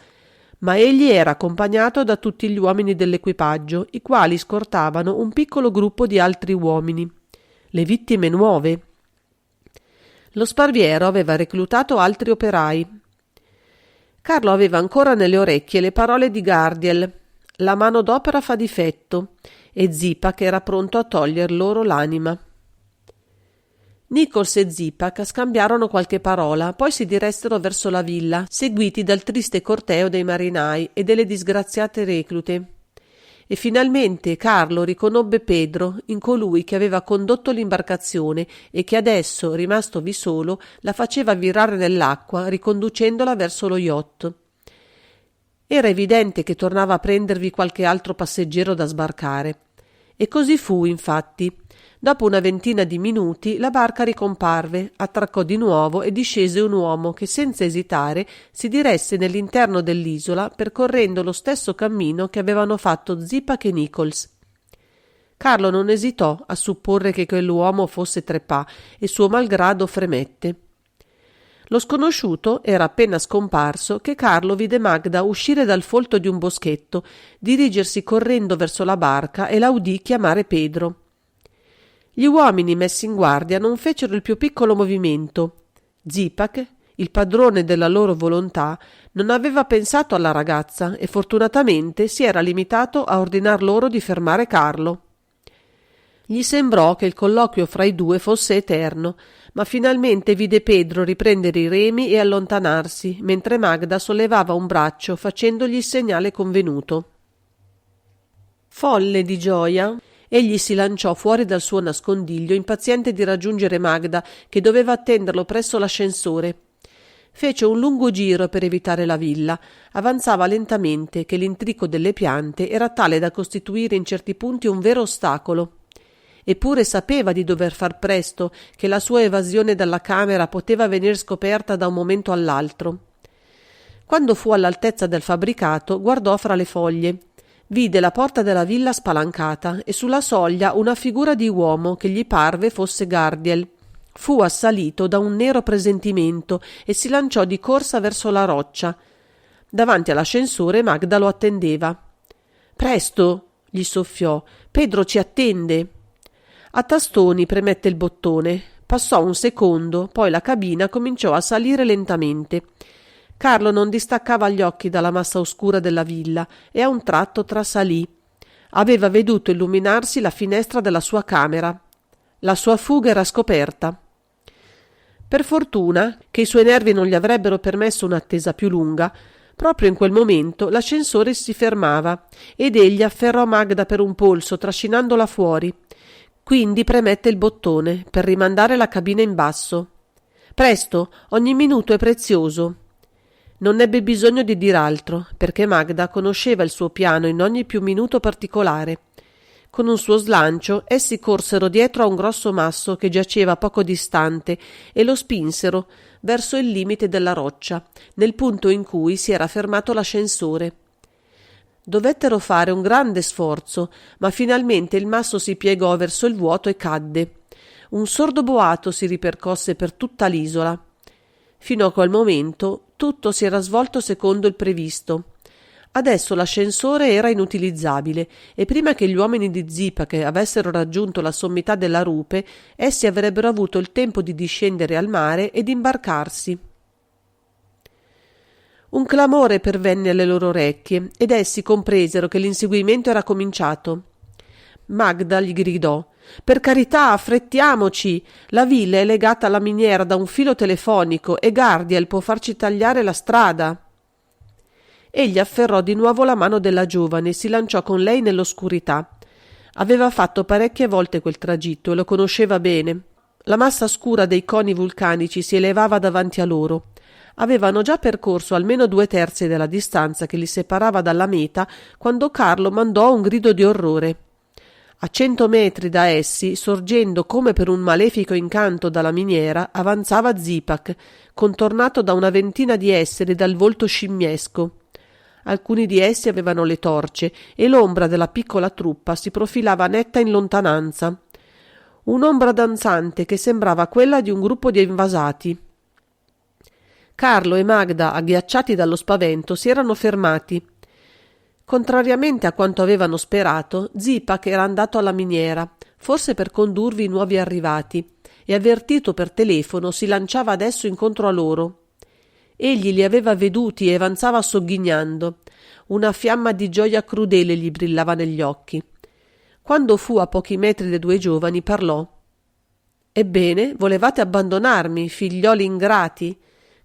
ma egli era accompagnato da tutti gli uomini dell'equipaggio, i quali scortavano un piccolo gruppo di altri uomini, le vittime nuove. Lo Sparviero aveva reclutato altri operai. Carlo aveva ancora nelle orecchie le parole di Gardiel: «La manodopera fa difetto», e Zipak era pronto a toglier loro l'anima. Nichols e Zipak scambiarono qualche parola, poi si diressero verso la villa, seguiti dal triste corteo dei marinai e delle disgraziate reclute. E finalmente Carlo riconobbe Pedro in colui che aveva condotto l'imbarcazione e che adesso, rimastovi solo, la faceva virare nell'acqua, riconducendola verso lo yacht. Era evidente che tornava a prendervi qualche altro passeggero da sbarcare. E così fu, infatti. Dopo una ventina di minuti la barca ricomparve, attraccò di nuovo e discese un uomo che senza esitare si diresse nell'interno dell'isola percorrendo lo stesso cammino che avevano fatto Zipak e Nichols. Carlo non esitò a supporre che quell'uomo fosse Trepà e suo malgrado fremette. Lo sconosciuto era appena scomparso che Carlo vide Magda uscire dal folto di un boschetto, dirigersi correndo verso la barca e la udì chiamare Pedro. Gli uomini messi in guardia non fecero il più piccolo movimento. Zipak, il padrone della loro volontà, non aveva pensato alla ragazza e fortunatamente si era limitato a ordinar loro di fermare Carlo. Gli sembrò che il colloquio fra i due fosse eterno, ma finalmente vide Pedro riprendere i remi e allontanarsi, mentre Magda sollevava un braccio facendogli il segnale convenuto. Folle di gioia, egli si lanciò fuori dal suo nascondiglio, impaziente di raggiungere Magda, che doveva attenderlo presso l'ascensore. Fece un lungo giro per evitare la villa. Avanzava lentamente, che l'intrico delle piante era tale da costituire in certi punti un vero ostacolo. Eppure sapeva di dover far presto, che la sua evasione dalla camera poteva venir scoperta da un momento all'altro. Quando fu all'altezza del fabbricato, guardò fra le foglie. Vide la porta della villa spalancata e sulla soglia una figura di uomo che gli parve fosse Gardiel. Fu assalito da un nero presentimento e si lanciò di corsa verso la roccia. Davanti all'ascensore Magda lo attendeva. «Presto!» gli soffiò. «Pedro ci attende!» A tastoni premette il bottone. Passò un secondo, poi la cabina cominciò a salire lentamente. Carlo non distaccava gli occhi dalla massa oscura della villa e a un tratto trasalì. Aveva veduto illuminarsi la finestra della sua camera. La sua fuga era scoperta. Per fortuna, che i suoi nervi non gli avrebbero permesso un'attesa più lunga, proprio in quel momento l'ascensore si fermava ed egli afferrò Magda per un polso, trascinandola fuori. Quindi premette il bottone per rimandare la cabina in basso. «Presto, ogni minuto è prezioso!» Non ebbe bisogno di dir altro, perché Magda conosceva il suo piano in ogni più minuto particolare. Con un suo slancio essi corsero dietro a un grosso masso che giaceva poco distante e lo spinsero verso il limite della roccia, nel punto in cui si era fermato l'ascensore. Dovettero fare un grande sforzo, ma finalmente il masso si piegò verso il vuoto e cadde. Un sordo boato si ripercosse per tutta l'isola. Fino a quel momento tutto si era svolto secondo il previsto. Adesso l'ascensore era inutilizzabile e prima che gli uomini di Zipak avessero raggiunto la sommità della rupe, essi avrebbero avuto il tempo di discendere al mare ed imbarcarsi. Un clamore pervenne alle loro orecchie ed essi compresero che l'inseguimento era cominciato. Magda gli gridò: «Per carità, affrettiamoci! La villa è legata alla miniera da un filo telefonico e Gardiel può farci tagliare la strada!» Egli afferrò di nuovo la mano della giovane e si lanciò con lei nell'oscurità. Aveva fatto parecchie volte quel tragitto e lo conosceva bene. La massa scura dei coni vulcanici si elevava davanti a loro. Avevano già percorso almeno 2/3 della distanza che li separava dalla meta quando Carlo mandò un grido di orrore. A 100 metri da essi, sorgendo come per un malefico incanto dalla miniera, avanzava Zipak, contornato da una ventina di esseri dal volto scimmiesco. Alcuni di essi avevano le torce e l'ombra della piccola truppa si profilava netta in lontananza. Un'ombra danzante che sembrava quella di un gruppo di invasati. Carlo e Magda, agghiacciati dallo spavento, si erano fermati. Contrariamente a quanto avevano sperato, Zipak era andato alla miniera, forse per condurvi i nuovi arrivati, e avvertito per telefono si lanciava adesso incontro a loro. Egli li aveva veduti e avanzava sogghignando. Una fiamma di gioia crudele gli brillava negli occhi. Quando fu a pochi metri dei due giovani, parlò. «Ebbene, volevate abbandonarmi, figlioli ingrati?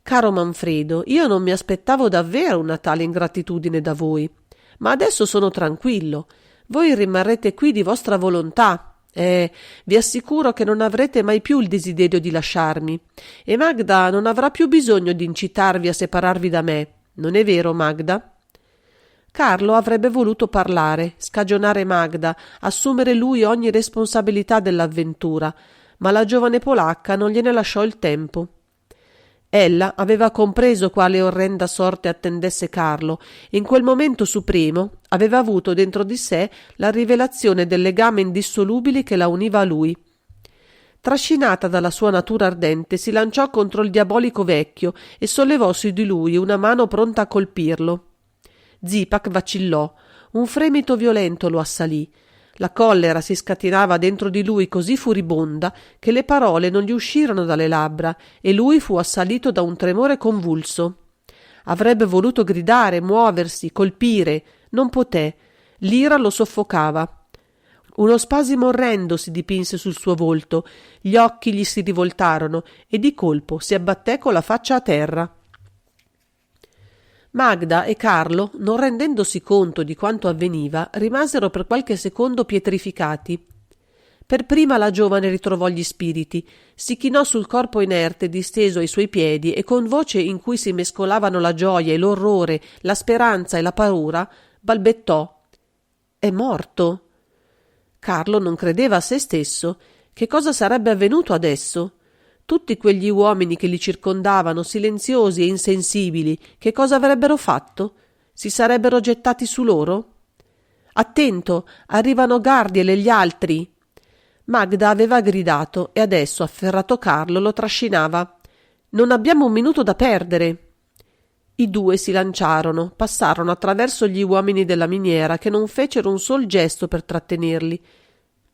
Caro Manfredo, io non mi aspettavo davvero una tale ingratitudine da voi. Ma adesso sono tranquillo. Voi rimarrete qui di vostra volontà. Vi assicuro che non avrete mai più il desiderio di lasciarmi. E Magda non avrà più bisogno di incitarvi a separarvi da me. Non è vero, Magda?» Carlo avrebbe voluto parlare, scagionare Magda, assumere lui ogni responsabilità dell'avventura, ma la giovane polacca non gliene lasciò il tempo. Ella aveva compreso quale orrenda sorte attendesse Carlo e in quel momento supremo aveva avuto dentro di sé la rivelazione del legame indissolubile che la univa a lui. Trascinata dalla sua natura ardente, si lanciò contro il diabolico vecchio e sollevò su di lui una mano pronta a colpirlo. Zipak vacillò, un fremito violento lo assalì. La collera si scatenava dentro di lui così furibonda che le parole non gli uscirono dalle labbra e lui fu assalito da un tremore convulso. Avrebbe voluto gridare, muoversi, colpire, non poté. L'ira lo soffocava. Uno spasimo orrendo si dipinse sul suo volto, gli occhi gli si rivoltarono e di colpo si abbatté con la faccia a terra. Magda e Carlo, non rendendosi conto di quanto avveniva, rimasero per qualche secondo pietrificati. Per prima la giovane ritrovò gli spiriti, si chinò sul corpo inerte disteso ai suoi piedi e con voce in cui si mescolavano la gioia e l'orrore, la speranza e la paura, balbettò: «È morto!» Carlo non credeva a se stesso. Che cosa sarebbe avvenuto adesso? Tutti quegli uomini che li circondavano, silenziosi e insensibili, che cosa avrebbero fatto? Si sarebbero gettati su loro? «Attento! Arrivano Gardiel e gli altri!» Magda aveva gridato e adesso, afferrato Carlo, lo trascinava. «Non abbiamo un minuto da perdere!» I due si lanciarono, passarono attraverso gli uomini della miniera che non fecero un sol gesto per trattenerli.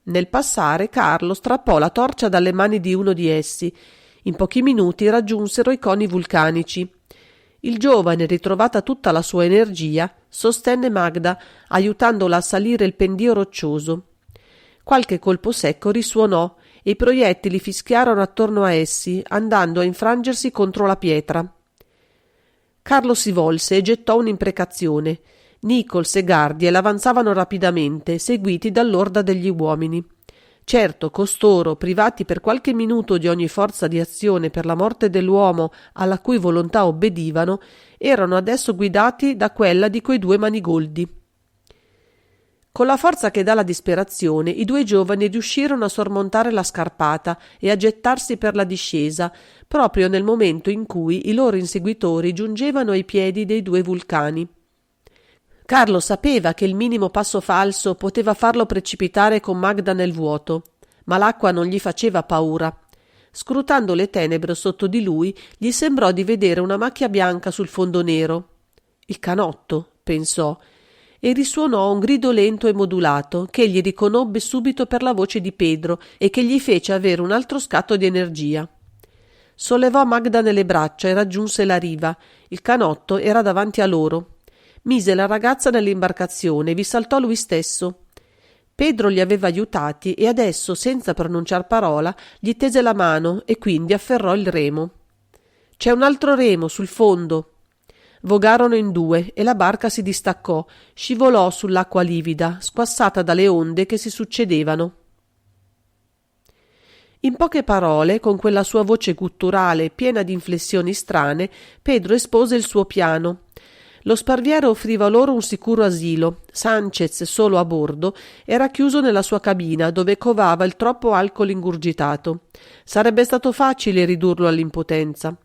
Nel passare Carlo strappò la torcia dalle mani di uno di essi. In pochi minuti raggiunsero i coni vulcanici. Il giovane, ritrovata tutta la sua energia, sostenne Magda, aiutandola a salire il pendio roccioso. Qualche colpo secco risuonò e i proiettili fischiarono attorno a essi, andando a infrangersi contro la pietra. Carlo si volse e gettò un'imprecazione. Nichols e Gardiel avanzavano rapidamente, seguiti dall'orda degli uomini. Certo, costoro, privati per qualche minuto di ogni forza di azione per la morte dell'uomo alla cui volontà obbedivano, erano adesso guidati da quella di quei due manigoldi. Con la forza che dà la disperazione, i due giovani riuscirono a sormontare la scarpata e a gettarsi per la discesa, proprio nel momento in cui i loro inseguitori giungevano ai piedi dei due vulcani. Carlo sapeva che il minimo passo falso poteva farlo precipitare con Magda nel vuoto, ma l'acqua non gli faceva paura. Scrutando le tenebre sotto di lui, gli sembrò di vedere una macchia bianca sul fondo nero. «Il canotto», pensò, e risuonò un grido lento e modulato che egli riconobbe subito per la voce di Pedro e che gli fece avere un altro scatto di energia. Sollevò Magda nelle braccia e raggiunse la riva. Il canotto era davanti a loro. Mise la ragazza nell'imbarcazione e vi saltò lui stesso. Pedro li aveva aiutati e adesso, senza pronunciar parola, gli tese la mano e quindi afferrò il remo. «C'è un altro remo sul fondo!» Vogarono in due e la barca si distaccò, scivolò sull'acqua livida, squassata dalle onde che si succedevano. In poche parole, con quella sua voce gutturale piena di inflessioni strane, Pedro espose il suo piano. Lo sparviero offriva loro un sicuro asilo. Sanchez, solo a bordo, era chiuso nella sua cabina dove covava il troppo alcol ingurgitato. Sarebbe stato facile ridurlo all'impotenza.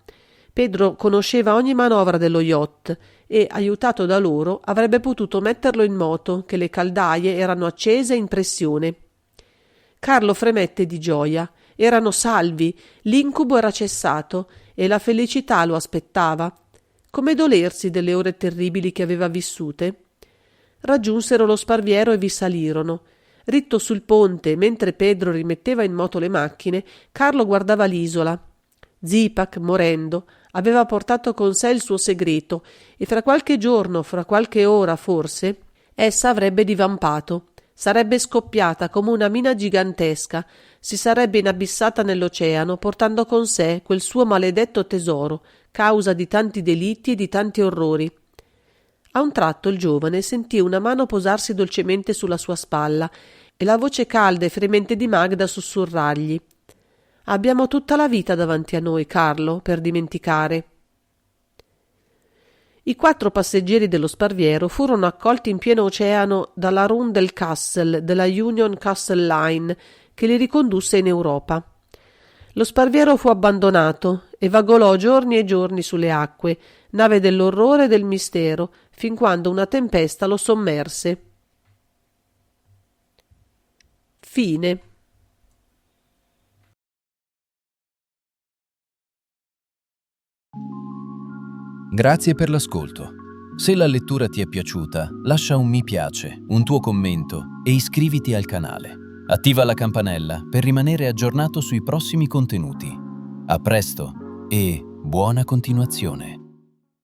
Pedro conosceva ogni manovra dello yacht e, aiutato da loro, avrebbe potuto metterlo in moto, che le caldaie erano accese in pressione. Carlo fremette di gioia. Erano salvi, l'incubo era cessato e la felicità lo aspettava. Come dolersi delle ore terribili che aveva vissute? Raggiunsero lo sparviero e vi salirono. Ritto sul ponte, mentre Pedro rimetteva in moto le macchine, Carlo guardava l'isola. Zipak, morendo, aveva portato con sé il suo segreto e fra qualche giorno, fra qualche ora forse, essa avrebbe divampato. Sarebbe scoppiata come una mina gigantesca, si sarebbe inabissata nell'oceano portando con sé quel suo maledetto tesoro, causa di tanti delitti e di tanti orrori. A un tratto il giovane sentì una mano posarsi dolcemente sulla sua spalla e la voce calda e fremente di Magda sussurrargli: «Abbiamo tutta la vita davanti a noi, Carlo, per dimenticare». I 4 passeggeri dello Sparviero furono accolti in pieno oceano dalla Rundel-Kassel della Union Castle Line, che li ricondusse in Europa. Lo Sparviero fu abbandonato e vagolò giorni e giorni sulle acque, nave dell'orrore e del mistero, fin quando una tempesta lo sommerse. Fine. Grazie per l'ascolto. Se la lettura ti è piaciuta, lascia un mi piace, un tuo commento e iscriviti al canale. Attiva la campanella per rimanere aggiornato sui prossimi contenuti. A presto e buona continuazione.